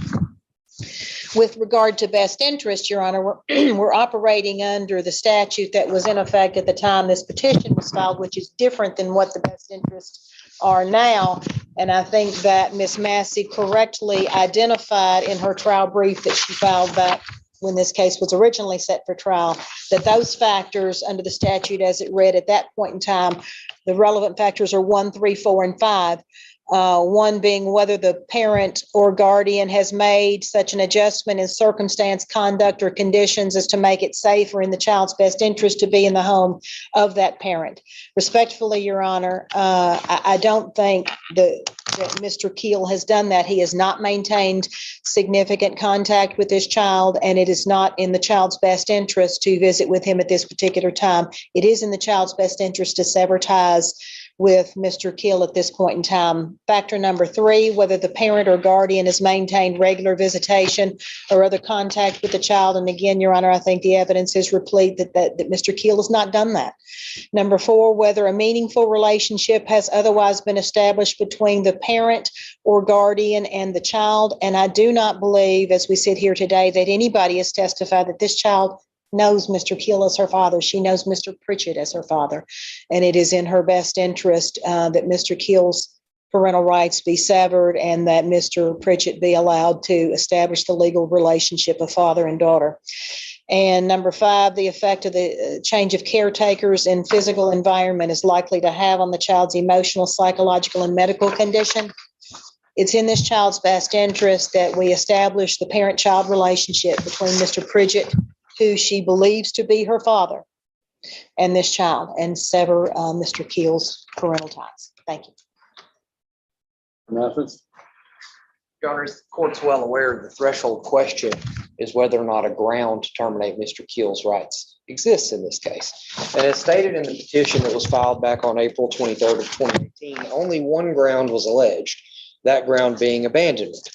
With regard to best interest, Your Honor, we're operating under the statute that was in effect at the time this petition was filed, which is different than what the best interests are now. And I think that Ms. Massey correctly identified in her trial brief that she filed back when this case was originally set for trial, that those factors under the statute as it read at that point in time, the relevant factors are 1, 3, 4, and 5. 1 being whether the parent or guardian has made such an adjustment in circumstance, conduct, or conditions as to make it safer in the child's best interest to be in the home of that parent. Respectfully, Your Honor, I don't think that Mr. Keel has done that. He has not maintained significant contact with this child, and it is not in the child's best interest to visit with him at this particular time. It is in the child's best interest to sever ties with Mr. Keel at this point in time. Factor number 3, whether the parent or guardian has maintained regular visitation or other contact with the child. And again, Your Honor, I think the evidence is replete that Mr. Keel has not done that. Number 4, whether a meaningful relationship has otherwise been established between the parent or guardian and the child. And I do not believe, as we sit here today, that anybody has testified that this child knows Mr. Keel as her father. She knows Mr. Pritchett as her father. And it is in her best interest that Mr. Keel's parental rights be severed and that Mr. Pritchett be allowed to establish the legal relationship of father and daughter. And number 5, the effect of the change of caretakers and physical environment is likely to have on the child's emotional, psychological, and medical condition. It's in this child's best interest that we establish the parent-child relationship between Mr. Pridgett, who she believes to be her father, and this child, and sever Mr. Keel's parental ties. Thank you. Mathis? Your Honor, the court's well aware the threshold question is whether or not a ground to terminate Mr. Keel's rights exists in this case. And as stated in the petition that was filed back on April 23rd of 2018, only one ground was alleged, that ground being abandonment.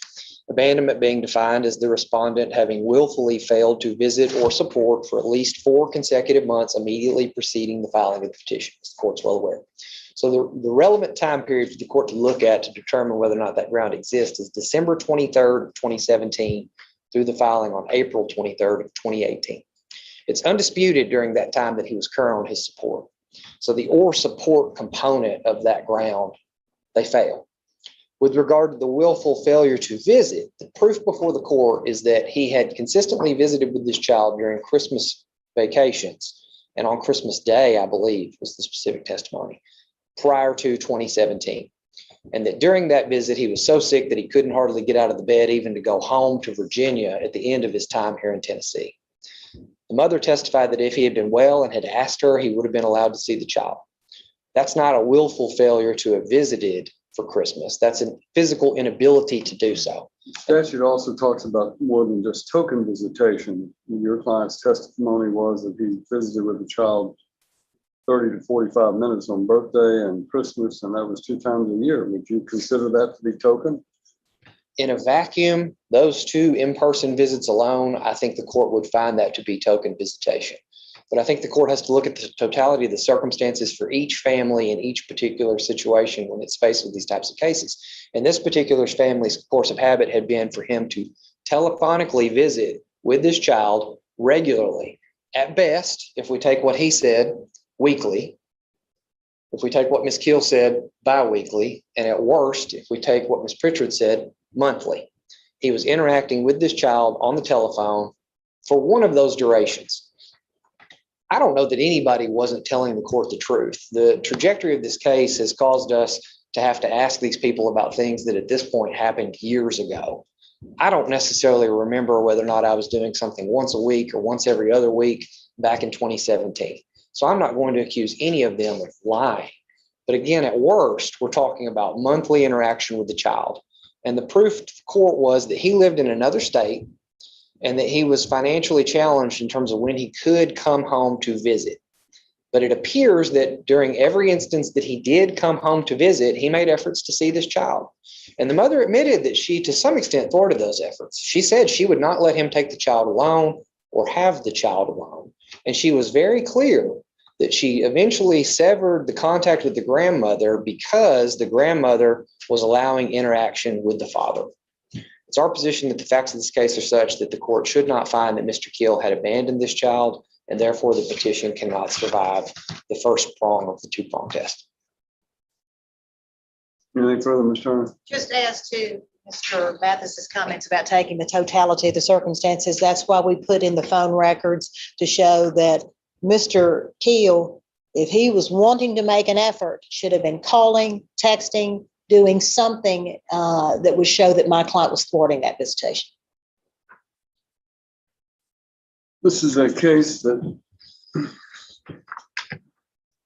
Abandonment being defined as the respondent having willfully failed to visit or support for at least 4 consecutive months immediately preceding the filing of the petition, as the court's well aware. So the relevant time period for the court to look at to determine whether or not that ground exists is December 23rd of 2017 through the filing on April 23rd of 2018. It's undisputed during that time that he was current on his support. So the or support component of that ground, they fail. With regard to the willful failure to visit, the proof before the court is that he had consistently visited with this child during Christmas vacations and on Christmas Day, I believe, was the specific testimony, prior to 2017. And that during that visit, he was so sick that he couldn't hardly get out of the bed even to go home to Virginia at the end of his time here in Tennessee. The mother testified that if he had been well and had asked her, he would have been allowed to see the child. That's not a willful failure to have visited for Christmas. That's a physical inability to do so. Statute also talks about more than just token visitation. Your client's testimony was that he visited with the child 30 to 45 minutes on birthday and Christmas, and that was 2 times a year. Would you consider that to be token? In a vacuum, those 2 in-person visits alone, I think the court would find that to be token visitation. But I think the court has to look at the totality of the circumstances for each family in each particular situation when it's faced with these types of cases. And this particular family's course of habit had been for him to telephonically visit with this child regularly. At best, if we take what he said, weekly. If we take what Ms. Keel said, bi-weekly. And at worst, if we take what Ms. Pritchard said, monthly. He was interacting with this child on the telephone for one of those durations. I don't know that anybody wasn't telling the court the truth. The trajectory of this case has caused us to have to ask these people about things that at this point happened years ago. I don't necessarily remember whether or not I was doing something once a week or once every other week back in 2017. So I'm not going to accuse any of them of lying. But again, at worst, we're talking about monthly interaction with the child. And the proof to the court was that he lived in another state and that he was financially challenged in terms of when he could come home to visit. But it appears that during every instance that he did come home to visit, he made efforts to see this child. And the mother admitted that she, to some extent, thwarted those efforts. She said she would not let him take the child alone or have the child alone. And she was very clear that she eventually severed the contact with the grandmother because the grandmother was allowing interaction with the father. It's our position that the facts of this case are such that the court should not find that Mr. Keel had abandoned this child, and therefore the petition cannot survive the first prong of the 2-prong test. Anything further, Ms. Turner? Just as to Mr. Mathis's comments about taking the totality of the circumstances, that's why we put in the phone records to show that Mr. Keel, if he was wanting to make an effort, should have been calling, texting, doing something that would show that my client was thwarting that visitation. This is a case that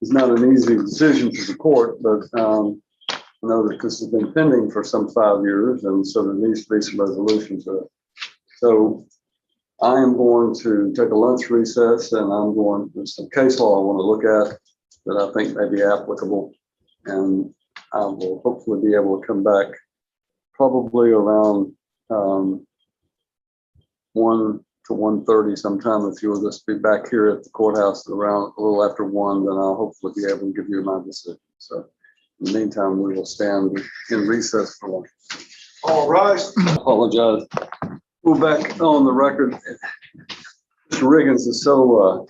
is not an easy decision for the court, but I know that this has been pending for some 5 years, and so there needs to be some resolution to it. So I am going to take a lunch recess, and there's some case law I want to look at that I think may be applicable, and I will hopefully be able to come back probably around 1 to 1:30 sometime. If you will just be back here at the courthouse around a little after 1, then I'll hopefully be able to give you my decision. So in the meantime, we will stand in recess for lunch. All right. I apologize. We're back on the record. Mr. Riggins is so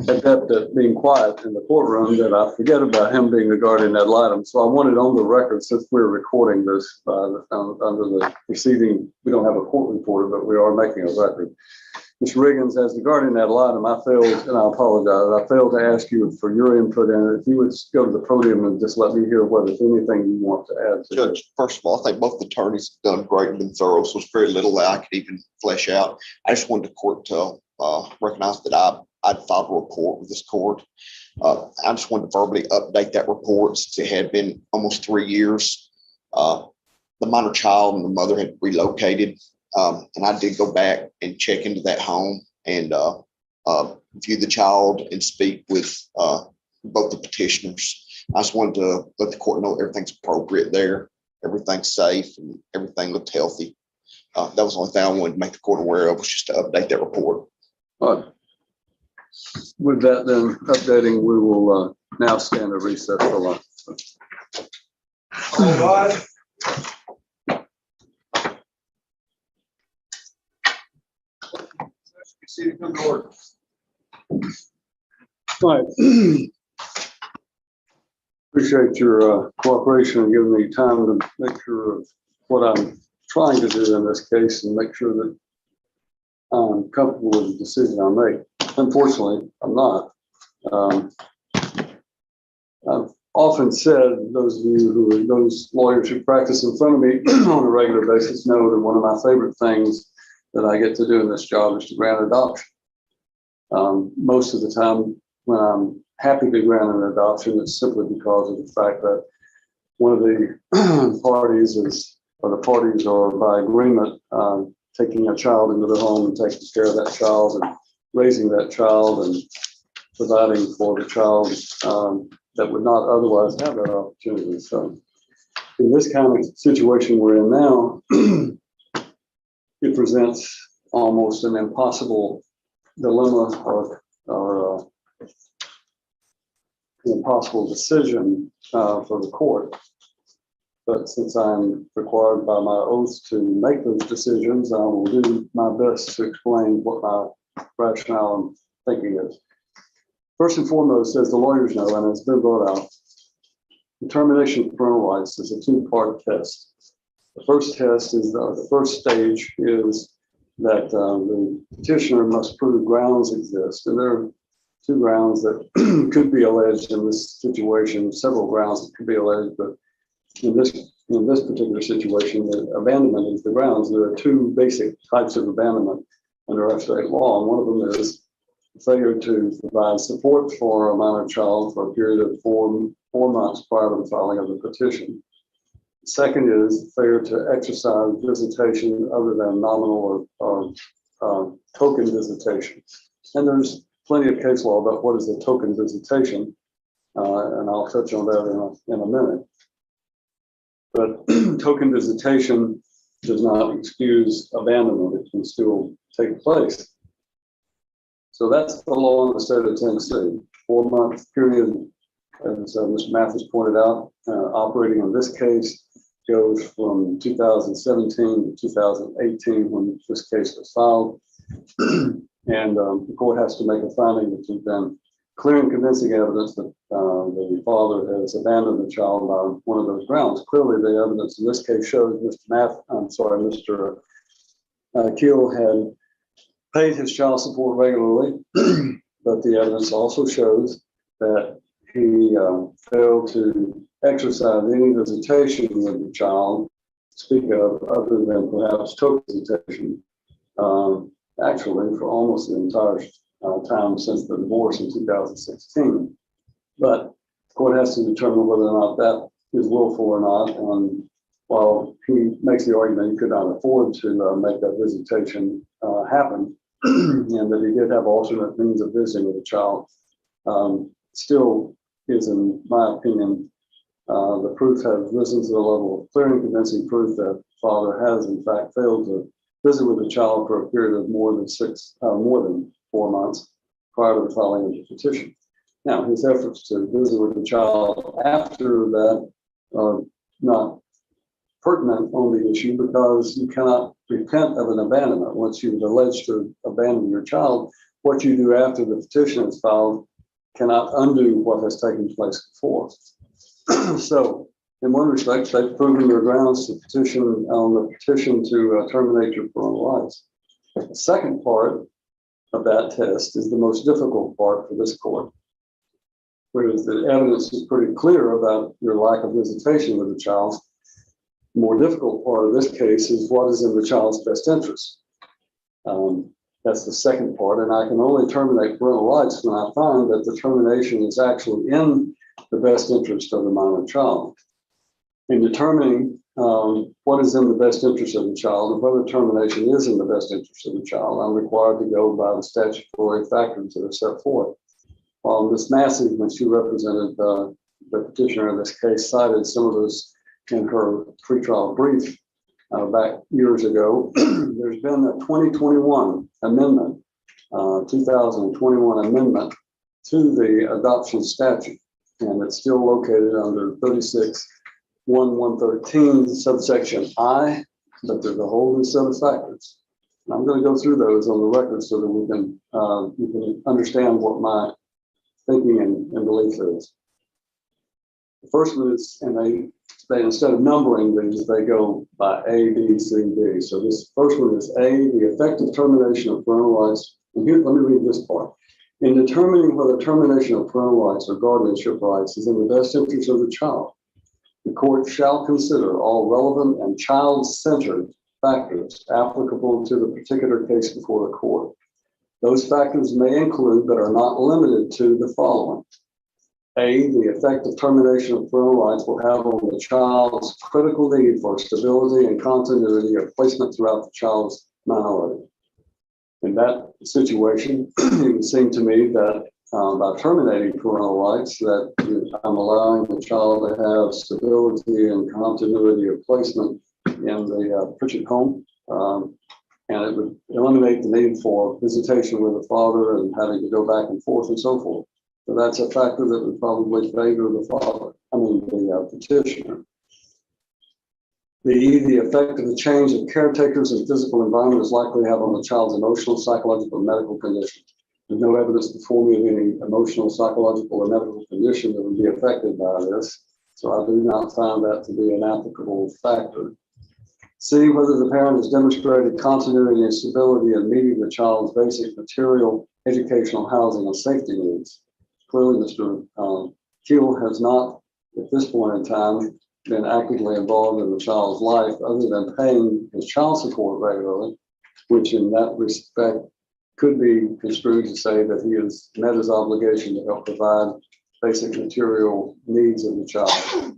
adept at being quiet in the courtroom that I forget about him being the guardian ad litem. So I want it on the record, since we're recording this under the proceeding. We don't have a court reporter, but we are making a record. Ms. Riggins, as the guardian ad litem, I failed, and I apologize, I failed to ask you for your input in it. If you would go to the podium and just let me hear whether there's anything you want to add to it. Judge, first of all, I think both attorneys have done great and been thorough, so there's very little that I could even flesh out. I just wanted the court to recognize that I'd filed a report with this court. I just wanted to verbally update that report since it had been almost 3 years. The minor child and the mother had relocated, and I did go back and check into that home and view the child and speak with both the petitioners. I just wanted to let the court know everything's appropriate there, everything's safe, and everything looked healthy. That was the only thing I wanted to make the court aware of, was just to update that report. All right. With that then updating, we will now stand at recess for lunch. All right. All right. Appreciate your cooperation and giving me time to make sure of what I'm trying to do in this case and make sure that I'm comfortable with the decision I make. Unfortunately, I'm not. I've often said, those lawyers who practice in front of me on a regular basis know that one of my favorite things that I get to do in this job is to grant adoption. Most of the time when I'm happy to grant an adoption, it's simply because of the fact that one of the parties are by agreement taking a child into the home and taking care of that child and raising that child and providing for the child that would not otherwise have that opportunity. So in this kind of situation we're in now, it presents almost an impossible dilemma or an impossible decision for the court. But since I'm required by my oath to make those decisions, I will do my best to explain what my rationale and thinking is. First and foremost, as the lawyers know, and it's been brought out, the termination of parental rights is a two-part test. The first test is the first stage is that the petitioner must prove grounds exist. And there are two grounds that could be alleged in this situation, several grounds that could be alleged, but in this particular situation, the abandonment is the grounds. There are two basic types of abandonment under our state law, and one of them is failure to provide support for a minor child for a period of four months prior to the filing of the petition. The second is failure to exercise visitation other than nominal or token visitation. And there's plenty of case law about what is a token visitation, and I'll touch on that in a minute. But token visitation does not excuse abandonment. It can still take place. So that's the law in the state of Tennessee. 4-month period, as Mr. Mathis pointed out, operating in this case goes from 2017 to 2018 when this case was filed. And the court has to make a finding that there's been clear and convincing evidence that the father has abandoned the child by one of those grounds. Clearly, the evidence in this case shows Mr. Keel had paid his child support regularly, but the evidence also shows that he failed to exercise any visitation with the child, speak of, other than perhaps token visitation, actually for almost the entire time since the divorce in 2016. But the court has to determine whether or not that is willful or not. And while he makes the argument he could not afford to make that visitation happen, and that he did have alternate means of visiting with the child, still is, in my opinion, the proof has risen to the level of clear and convincing proof that the father has in fact failed to visit with the child for a period of more than 4 months prior to the filing of the petition. Now, his efforts to visit with the child after that are not pertinent on the issue because you cannot repent of an abandonment. Once you've alleged to abandon your child, what you do after the petition is filed cannot undo what has taken place before. So, in one respect, they've proven their grounds to petition on the petition to terminate your parental rights. The second part of that test is the most difficult part for this court. Whereas the evidence is pretty clear about your lack of visitation with the child. The more difficult part of this case is what is in the child's best interest. That's the second part, and I can only terminate parental rights when I find that the termination is actually in the best interest of the minor child. In determining what is in the best interest of the child and whether termination is in the best interest of the child, I'm required to go by the statutory factors that are set forth. While Ms. Massey, when she represented the petitioner in this case, cited some of those in her pretrial brief back years ago, there's been a 2021 amendment, 2021 amendment to the adoption statute, and it's still located under 36.1.113 subsection I, but there's a whole new set of factors. And I'm going to go through those on the record so that you can understand what my thinking and belief is. The first one is, and they instead of numbering these, they go by A, B, C, D. So this first one is A, the effective termination of parental rights. And here, let me read this part. In determining whether termination of parental rights or guardianship rights is in the best interest of the child, the court shall consider all relevant and child-centered factors applicable to the particular case before the court. Those factors may include, but are not limited to, the following. A, the effect of termination of parental rights will have on the child's critical need for stability and continuity of placement throughout the child's minority. In that situation, it would seem to me that by terminating parental rights, that I'm allowing the child to have stability and continuity of placement in the Pritchett home. And it would eliminate the need for visitation with the father and having to go back and forth and so forth. So that's a factor that would probably favor the father, the petitioner. The effect of the change of caretakers and physical environment is likely to have on the child's emotional, psychological, and medical condition. There's no evidence before me of any emotional, psychological, or medical condition that would be affected by this. So I do not find that to be an applicable factor. C, whether the parent has demonstrated continuity and stability in meeting the child's basic material, educational, housing, and safety needs. Clearly, Mr. Keel has not, at this point in time, been actively involved in the child's life other than paying his child support regularly, which in that respect could be construed to say that he has met his obligation to help provide basic material needs of the child.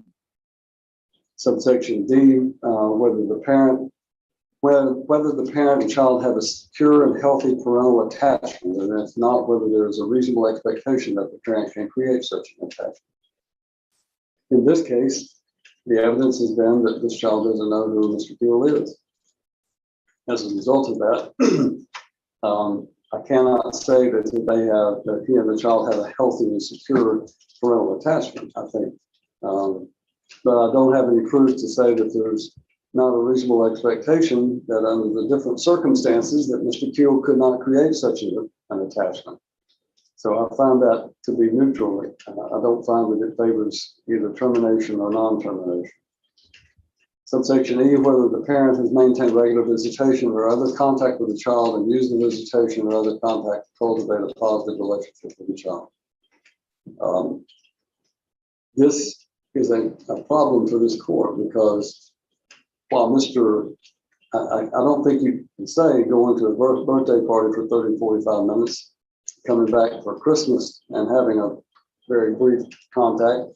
Subsection D, whether the parent and child have a secure and healthy parental attachment, and it's not whether there is a reasonable expectation that the parent can create such an attachment. In this case, the evidence has been that this child doesn't know who Mr. Keel is. As a result of that, I cannot say that that he and the child have a healthy and secure parental attachment, I think. But I don't have any proof to say that there's not a reasonable expectation that under the different circumstances that Mr. Keel could not create such an attachment. So I found that to be neutral. I don't find that it favors either termination or non-termination. Subsection E, whether the parent has maintained regular visitation or other contact with the child and used the visitation or other contact to cultivate a positive relationship with the child. This is a problem for this court because while I don't think you can say going to a birthday party for 30, 45 minutes, coming back for Christmas and having a very brief contact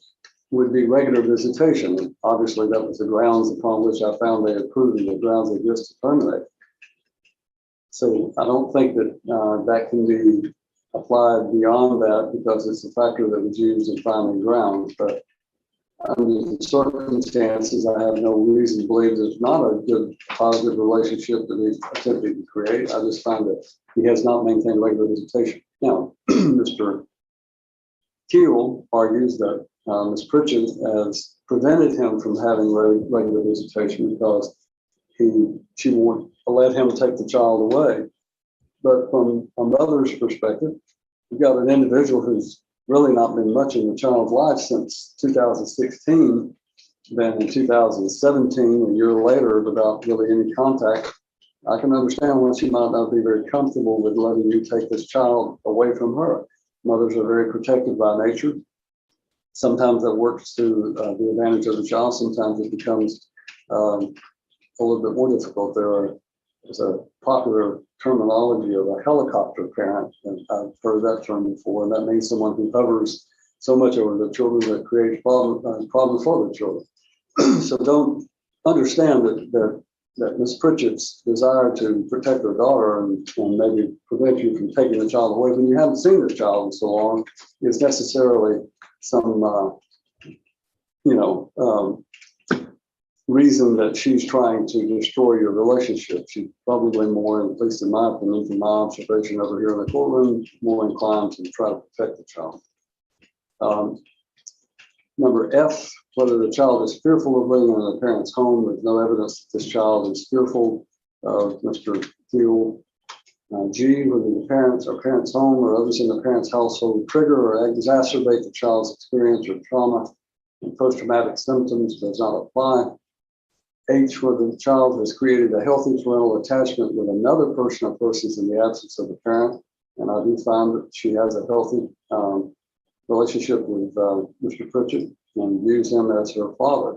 would be regular visitation. Obviously, that was the grounds upon which I found they had proven the grounds exist to terminate. So I don't think that that can be applied beyond that because it's a factor that was used in finding grounds. But under the circumstances, I have no reason to believe there's not a good positive relationship that he's attempting to create. I just find that he has not maintained regular visitation. Now, Mr. Keel argues that Ms. Pritchett has prevented him from having regular visitation because she won't let him take the child away. But from a mother's perspective, you've got an individual who's really not been much in the child's life since 2016. Then in 2017, a year later, without really any contact, I can understand why she might not be very comfortable with letting you take this child away from her. Mothers are very protective by nature. Sometimes that works to the advantage of the child. Sometimes it becomes a little bit more difficult. There's a popular terminology of a helicopter parent, and I've heard that term before, and that means someone who hovers so much over the children that creates problems for the children. So don't understand that Ms. Pritchett's desire to protect her daughter and maybe prevent you from taking the child away when you haven't seen the child in so long is necessarily some, reason that she's trying to destroy your relationship. She's probably more, at least in my opinion, from my observation over here in the courtroom, more inclined to try to protect the child. Number F, whether the child is fearful of living in a parent's home. There's no evidence that this child is fearful of Mr. Thiel. G, whether the parents or parent's home or others in the parent's household trigger or exacerbate the child's experience or trauma and post-traumatic symptoms does not apply. H, whether the child has created a healthy parental attachment with another person or persons in the absence of the parent. And I do find that she has a healthy relationship with Mr. Pritchett and views him as her father.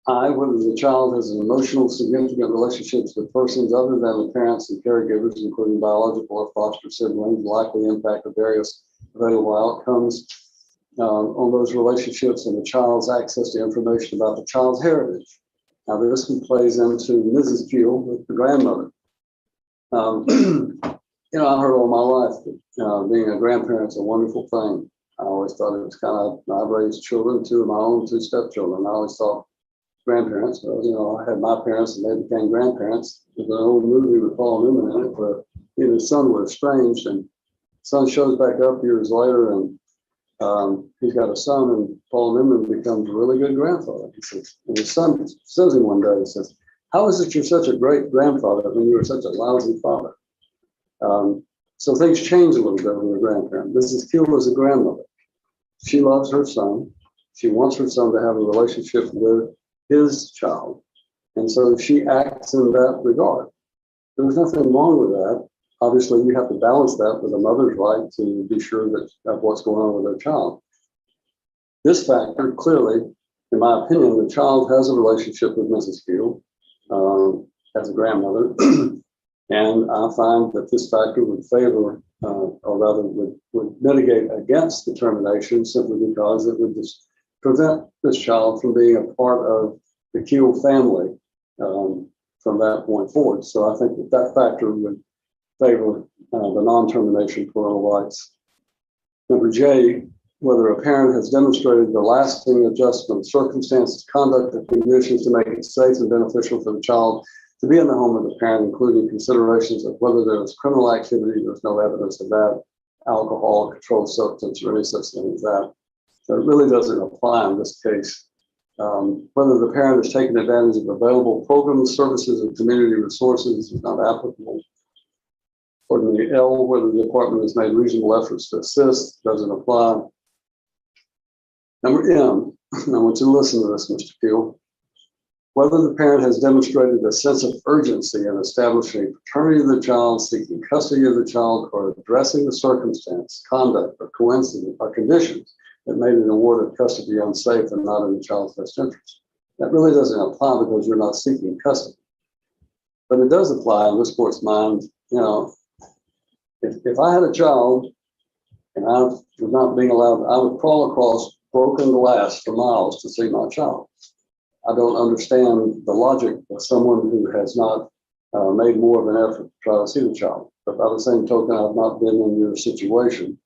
I, whether the child has an emotional significant relationships with persons other than the parents and caregivers, including biological or foster siblings, likely impact of various available outcomes on those relationships and the child's access to information about the child's heritage. Now, this one plays into Mrs. Peel with the grandmother. I heard all my life that being a grandparent's a wonderful thing. I always thought it was kind of, I've raised children, two of my own, two stepchildren. I always thought grandparents, well, I had my parents and they became grandparents. There's an old movie with Paul Newman in it where he and his son were estranged, and son shows back up years later and he's got a son, and Paul Newman becomes a really good grandfather. He says, and his son says him one day, he says, "How is it you're such a great grandfather when you were such a lousy father?" So things change a little bit with a grandparent. Mrs. Keel is a grandmother. She loves her son. She wants her son to have a relationship with his child. And so she acts in that regard. There's nothing wrong with that. Obviously, you have to balance that with a mother's right to be sure that of what's going on with their child. This factor, clearly, in my opinion, the child has a relationship with Mrs. Keel as a grandmother. And I find that this factor would favor, or rather would mitigate against the termination simply because it would just prevent this child from being a part of the Keel family from that point forward. So I think that factor would favor the non-termination parental rights. Number J, whether a parent has demonstrated the lasting adjustment of circumstances, conduct, or conditions to make it safe and beneficial for the child to be in the home of the parent, including considerations of whether there is criminal activity. There's no evidence of that, alcohol, controlled substance, or any such thing as that. So it really doesn't apply in this case. Whether the parent has taken advantage of available programs, services, and community resources is not applicable. According L, whether the department has made reasonable efforts to assist doesn't apply. Number M, I want you to listen to this, Mr. Keel. Whether the parent has demonstrated a sense of urgency in establishing paternity of the child, seeking custody of the child, or addressing the circumstance, conduct, or coincidence or conditions that made an award of custody unsafe and not in the child's best interest. That really doesn't apply because you're not seeking custody. But it does apply in this court's mind. If I had a child and I was not being allowed, I would crawl across broken glass for miles to see my child. I don't understand the logic of someone who has not made more of an effort to try to see the child. But by the same token, I've not been in your situation.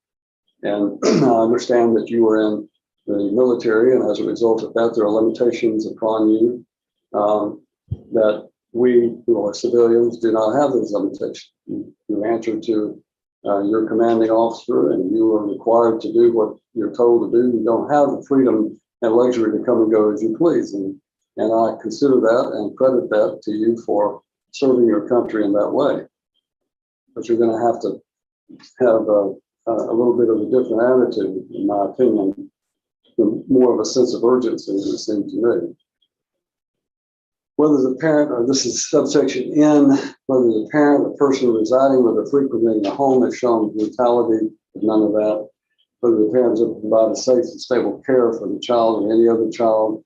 And I understand that you were in the military, and as a result of that, there are limitations upon you that we who are civilians do not have those limitations. You answer to your commanding officer, and you are required to do what you're told to do. You don't have the freedom and luxury to come and go as you please. And I consider that and credit that to you for serving your country in that way. But you're going to have a little bit of a different attitude, in my opinion, more of a sense of urgency, as it seems to me. whether the parent, or this is subsection N, whether the parent or person residing with or frequenting the home has shown brutality, none of that. Whether the parents have provided safe and stable care for the child or any other child.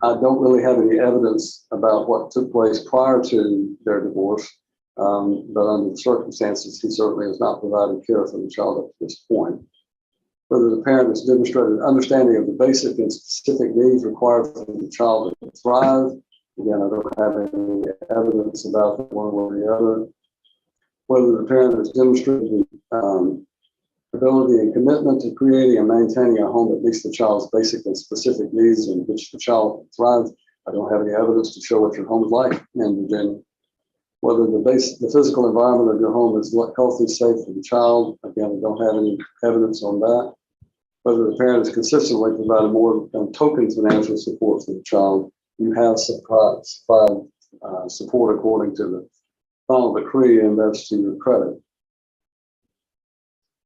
I don't really have any evidence about what took place prior to their divorce, but under the circumstances, he certainly has not provided care for the child up to this point. Whether the parent has demonstrated understanding of the basic and specific needs required for the child to thrive. Again, I don't have any evidence about that one way or the other. Whether the parent has demonstrated ability and commitment to creating and maintaining a home that meets the child's basic and specific needs in which the child thrives. I don't have any evidence to show what your home is like in Virginia. Whether the physical environment of your home is healthy, safe for the child. Again, I don't have any evidence on that. Whether the parent has consistently provided more than token financial support for the child. You have supplied support according to the final decree, and that's to your credit.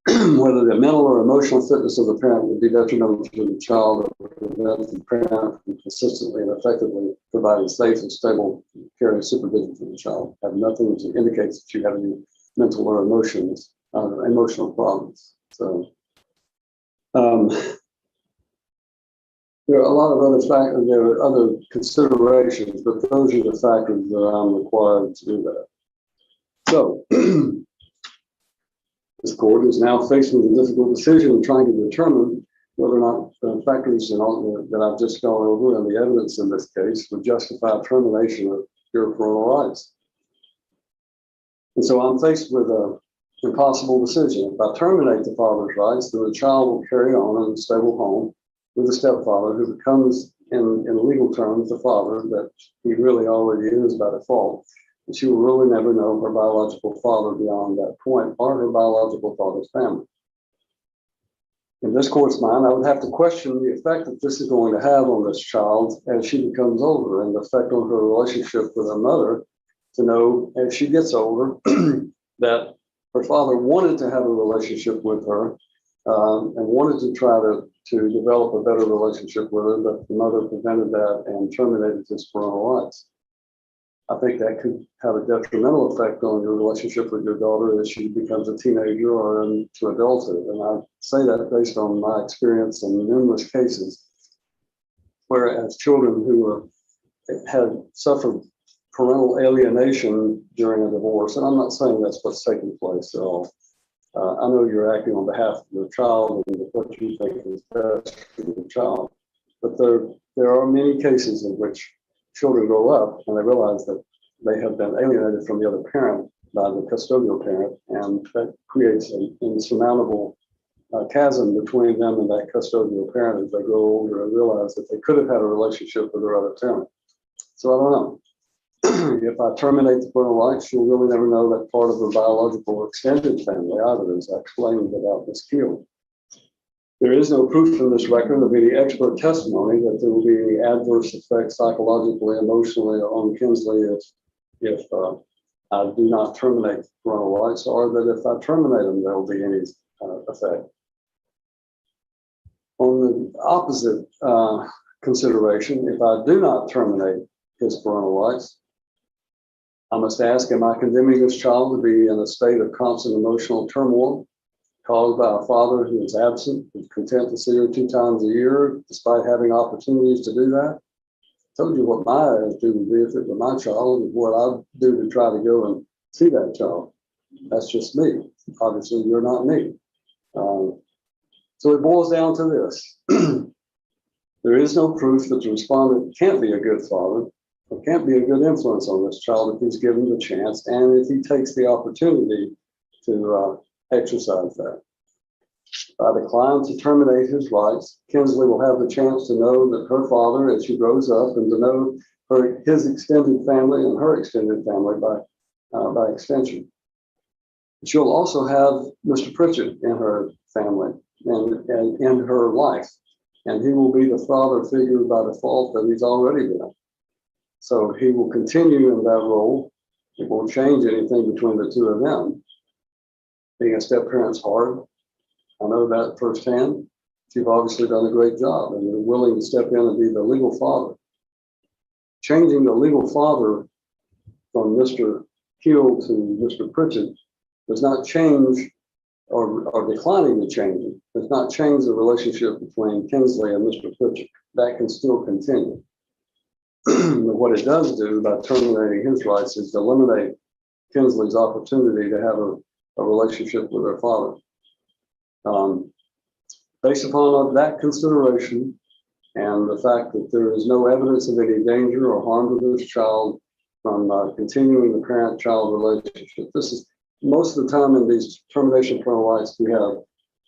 Whether the mental or emotional fitness of the parent would be detrimental to the child or prevent the parent from consistently and effectively providing safe and stable care and supervision for the child. Have nothing to indicate that you have any mental or emotional problems. So there are a lot of other factors, there are other considerations, but those are the factors that I'm required to do that. So this court is now faced with a difficult decision of trying to determine whether or not the factors and all that I've just gone over and the evidence in this case would justify termination of your parental rights. And so I'm faced with an impossible decision. If I terminate the father's rights, then the child will carry on in a stable home with a stepfather who becomes, in legal terms, the father that he really already is by default. And she will really never know her biological father beyond that point or her biological father's family. In this court's mind, I would have to question the effect that this is going to have on this child as she becomes older and the effect on her relationship with her mother to know as she gets older that her father wanted to have a relationship with her and wanted to try to develop a better relationship with her, but the mother prevented that and terminated his parental rights. I think that could have a detrimental effect on your relationship with your daughter as she becomes a teenager or into adulthood. And I say that based on my experience in numerous cases, whereas children who had suffered parental alienation during a divorce, and I'm not saying that's what's taking place at all. I know you're acting on behalf of your child and what you think is best for your child, but there are many cases in which children grow up and they realize that they have been alienated from the other parent by the custodial parent, and that creates an insurmountable chasm between them and that custodial parent as they grow older and realize that they could have had a relationship with their other parent. So I don't know. If I terminate the parental rights, she'll really never know that part of her biological or extended family either, as I explained about Ms. Keel. There is no proof in this record of any expert testimony that there will be any adverse effects psychologically, emotionally on Kinsley if I do not terminate parental rights, or that if I terminate them, there will be any effect. On the opposite consideration, if I do not terminate his parental rights, I must ask, am I condemning this child to be in a state of constant emotional turmoil caused by a father who is absent, who's content to see her 2 times a year, despite having opportunities to do that? I told you what my attitude would be if it were my child, and what I'd do to try to go and see that child. That's just me. Obviously, you're not me. So it boils down to this. There is no proof that the respondent can't be a good father or can't be a good influence on this child if he's given the chance and if he takes the opportunity to exercise that. If I decline to terminate his rights, Kinsley will have the chance to know that her father, as she grows up, and to know his extended family and her extended family by extension. She'll also have Mr. Pritchett in her family and in her life, and he will be the father figure by default that he's already been. So he will continue in that role. It won't change anything between the two of them. Being a step parent's hard. I know that firsthand. You've obviously done a great job and you're willing to step in and be the legal father. changing the legal father from Mr. Hill to Mr. Pritchett does not change or declining to change it, does not change the relationship between Kinsley and Mr. Pritchett. That can still continue. What it does do by terminating his rights is eliminate Kinsley's opportunity to have a relationship with her father. Based upon that consideration and the fact that there is no evidence of any danger or harm to this child from continuing the parent-child relationship. This is most of the time in these termination of parental rights, we have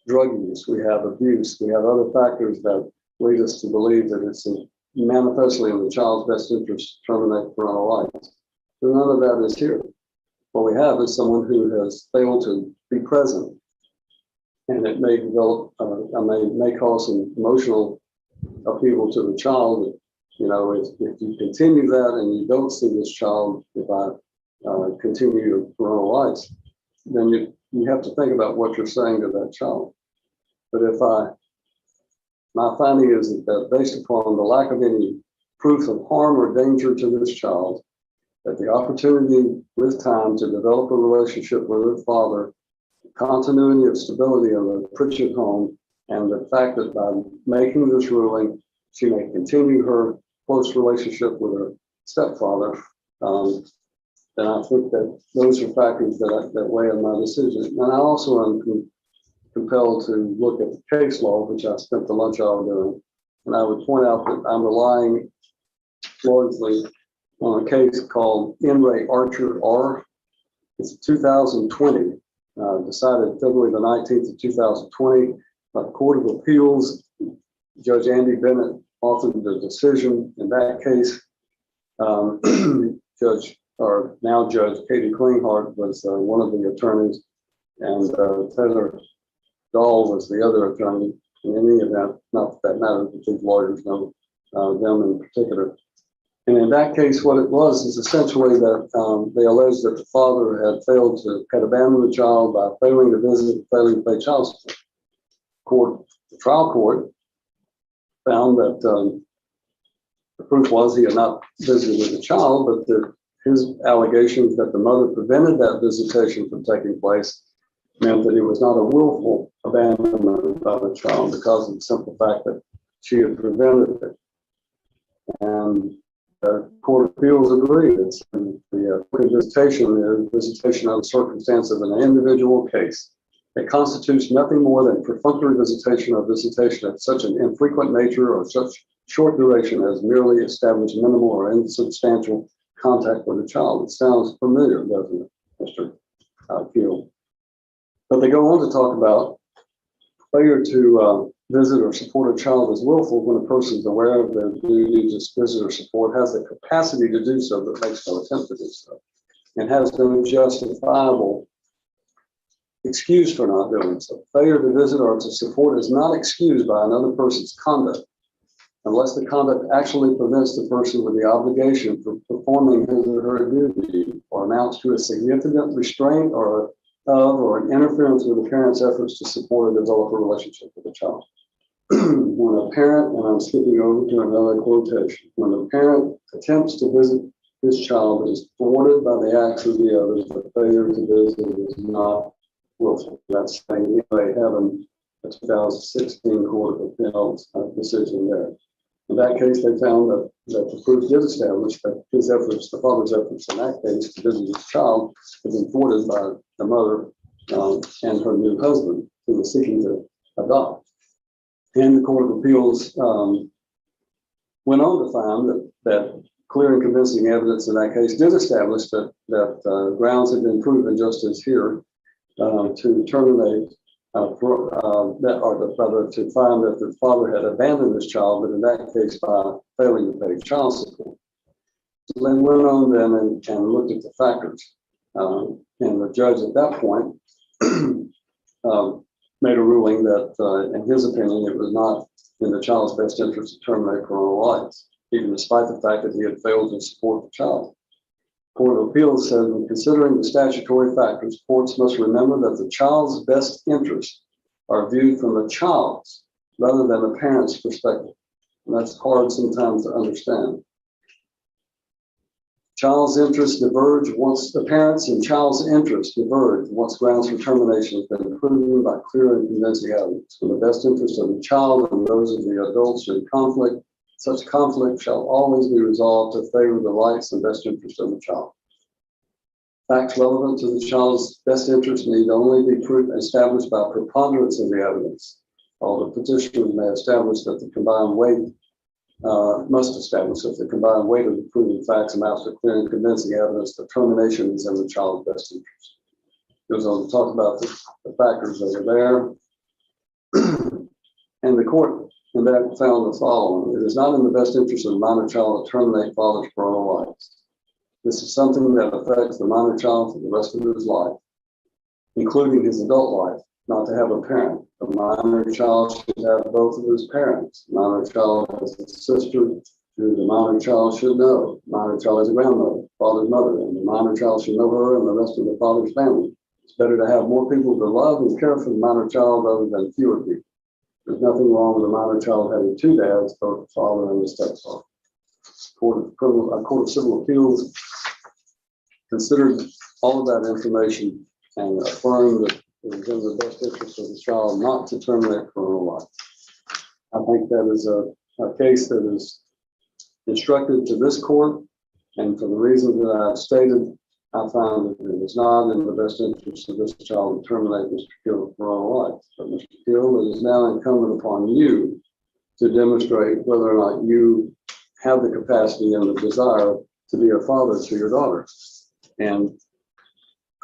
drug use, we have abuse, we have other factors that lead us to believe that it's manifestly in the child's best interest to terminate parental rights. But none of that is here. What we have is someone who has failed to be present, and it may develop, may cause some emotional upheaval to the child. You know, if you continue that and you don't see this child, if I continue your parental rights, then you have to think about what you're saying to that child. But my finding is that based upon the lack of any proof of harm or danger to this child, that the opportunity with time to develop a relationship with her father, continuity of stability in the Pritchett home, and the fact that by making this ruling, she may continue her close relationship with her stepfather, then I think that those are factors that weigh in my decision. And I also am compelled to look at the case law, which I spent the lunch hour doing. And I would point out that I'm relying largely on a case called N. Ray Archer R. It's 2020, decided February the 19th of 2020 by the Court of Appeals. Judge Andy Bennett authored the decision in that case. Judge Katie Klinghardt was one of the attorneys, and Taylor Dahl was the other attorney. In any event, not that that matters, but these lawyers know them in particular. And in that case, what it was is essentially that they alleged that the father had abandoned the child by failing to visit, failing to pay child support. The trial court found that the proof was he had not visited with the child, but that his allegations that the mother prevented that visitation from taking place meant that it was not a willful abandonment by the child because of the simple fact that she had prevented it. And the Court of Appeals agreed. It's the visitation is visitation of the circumstance of an individual case. It constitutes nothing more than perfunctory visitation or visitation of such an infrequent nature or such short duration as merely establish minimal or insubstantial contact with a child. It sounds familiar, doesn't it, Mr. Keel? But they go on to talk about failure to visit or support a child is willful when a person is aware of their duty to visit or support, has the capacity to do so, but makes no attempt to do so, and has no justifiable excuse for not doing so. Failure to visit or to support is not excused by another person's conduct unless the conduct actually prevents the person with the obligation for performing his or her duty or amounts to a significant restraint or an interference with the parent's efforts to support or develop a relationship with the child. When a parent, and I'm skipping over to another quotation, when a parent attempts to visit his child is thwarted by the acts of the others, the failure to visit is not willful. That's saying they have a 2016 Court of Appeals decision there. In that case, they found that the proof did establish that his efforts, the father's efforts in that case to visit his child, had been thwarted by the mother and her new husband who was seeking to adopt. And the Court of Appeals went on to find that clear and convincing evidence in that case did establish that grounds had been proven, just as here, to terminate to find that the father had abandoned his child, but in that case by failing to pay child support. So they went on then and looked at the factors. And the judge at that point made a ruling that, in his opinion, it was not in the child's best interest to terminate parental rights, even despite the fact that he had failed to support the child. Court of Appeals said, when considering the statutory factors, courts must remember that the child's best interests are viewed from the child's rather than the parent's perspective. And that's hard sometimes to understand. Child's interest diverge once the parents and child's interest diverge once grounds for termination has been proven by clear and convincing evidence. When the best interest of the child and those of the adults are in conflict, such conflict shall always be resolved to favor the rights and best interest of the child. Facts relevant to the child's best interest need only be established by preponderance of the evidence. All the petitioners may establish that the combined weight must establish that the combined weight of the proven facts amounts to clear and convincing evidence that termination is in the child's best interest. Goes on to talk about the factors that are there. And the court in that found the following: it is not in the best interest of the minor child to terminate father's parental rights. This is something that affects the minor child for the rest of his life, including his adult life, not to have a parent. The minor child should have both of his parents. The minor child has a sister who the minor child should know. The minor child has a grandmother, father's mother, and the minor child should know her and the rest of the father's family. It's better to have more people to love and care for the minor child rather than fewer people. There's nothing wrong with a minor child having two dads, both the father and the stepfather. A court of civil appeals considered all of that information and affirmed that it is in the best interest of the child not to terminate parental rights. I think that is a case that is instructed to this court, and for the reasons that I've stated, I found that it is not in the best interest of this child to terminate Mr. Kill's parental rights. But Mr. Kill, it is now incumbent upon you to demonstrate whether or not you have the capacity and the desire to be a father to your daughter. And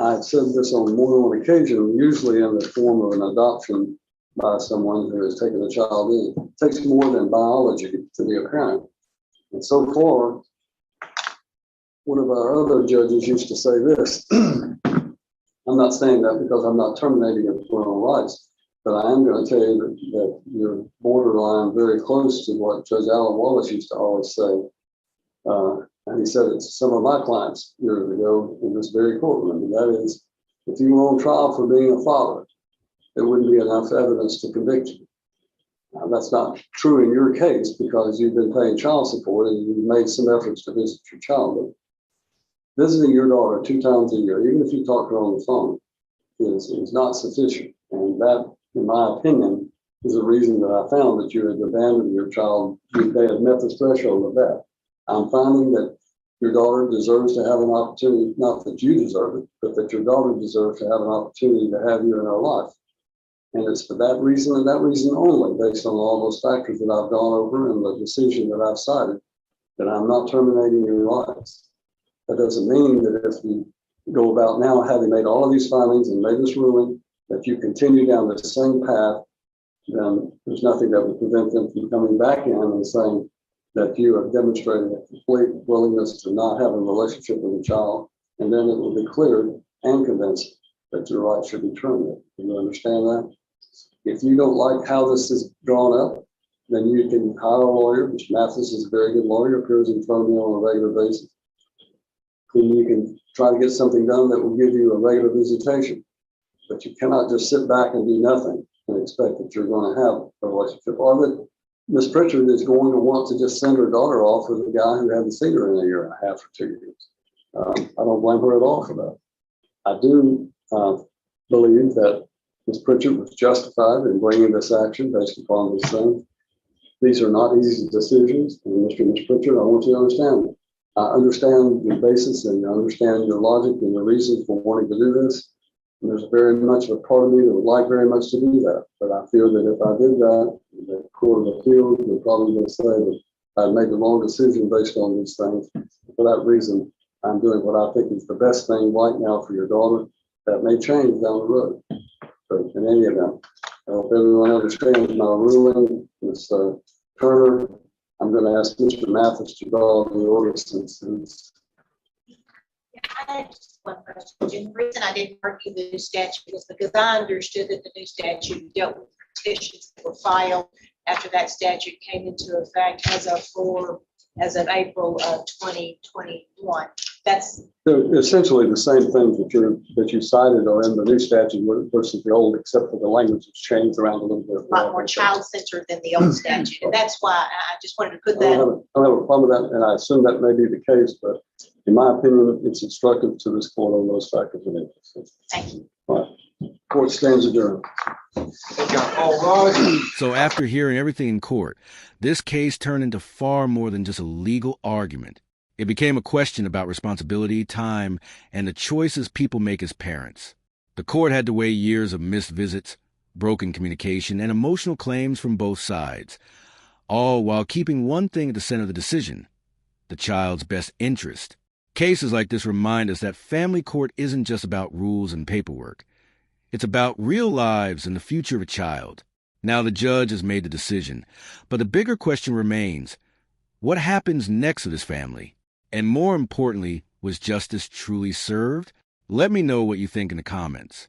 I've said this on more than one occasion, usually in the form of an adoption by someone who has taken a child in. It takes more than biology to be a parent. And so far, one of our other judges used to say this. I'm not saying that because I'm not terminating your parental rights, but I am going to tell you that you're borderline very close to what Judge Alan Wallace used to always say. And he said it to some of my clients years ago in this very courtroom. And that is, if you were on trial for being a father, there wouldn't be enough evidence to convict you. Now, that's not true in your case because you've been paying child support and you've made some efforts to visit your child. But visiting your daughter 2 times a year, even if you talk to her on the phone, is not sufficient. And that, in my opinion, is the reason that I found that you had abandoned your child. They had met the threshold of that. I'm finding that your daughter deserves to have an opportunity, not that you deserve it, but that your daughter deserves to have an opportunity to have you in her life. And it's for that reason and that reason only, based on all those factors that I've gone over and the decision that I've cited, that I'm not terminating your rights. That doesn't mean that if you go about now having made all of these findings and made this ruling, that you continue down the same path, then there's nothing that would prevent them from coming back in and saying that you have demonstrated a complete willingness to not have a relationship with the child, and then it will be cleared and convinced that your rights should be terminated. Do you understand that? If you don't like how this is drawn up, then you can hire a lawyer. Mr. Mathis is a very good lawyer, appears in front of me on a regular basis. And you can try to get something done that will give you a regular visitation. But you cannot just sit back and do nothing and expect that you're going to have a relationship. Or that Ms. Pritchard is going to want to just send her daughter off with a guy who hadn't seen her in a year and a half or 2 years. I don't blame her at all for that. I do believe that Ms. Pritchard was justified in bringing this action based upon these things. These are not easy decisions. And Mr. and Ms. Pritchard, I want you to understand that. I understand your basis and I understand your logic and your reasons for wanting to do this. And there's very much a part of me that would like very much to do that. But I feel that if I did that, the Court of Appeals would probably say that I made the wrong decision based on these things. For that reason, I'm doing what I think is the best thing right now for your daughter. That may change down the road. But in any event, I hope everyone understands my ruling. Ms. Turner, I'm going to ask Mr. Mathis to draw the order since it's. I had just one question. The reason I didn't argue the new statute was because I understood that the new statute dealt with petitions that were filed after that statute came into effect as of April of 2021. That's, They're essentially the same things that you cited are in the new statute versus the old, except for the language has changed around a little bit. a lot more child-centered than the old statute, and that's why I just wanted to put I don't that. have a problem with that, and I assume that may be the case, but in my opinion, it's instructive to this court on those factors and interests. Thank you. Court stands adjourned. So after hearing everything in court, this case turned into far more than just a legal argument. It became a question about responsibility, time, and the choices people make as parents. The court had to weigh years of missed visits, broken communication, and emotional claims from both sides, all while keeping one thing at the center of the decision: the child's best interest. Cases like this remind us that family court isn't just about rules and paperwork. It's about real lives and the future of a child. Now the judge has made the decision, but the bigger question remains: what happens next with this family? And more importantly, was justice truly served? Let me know what you think in the comments.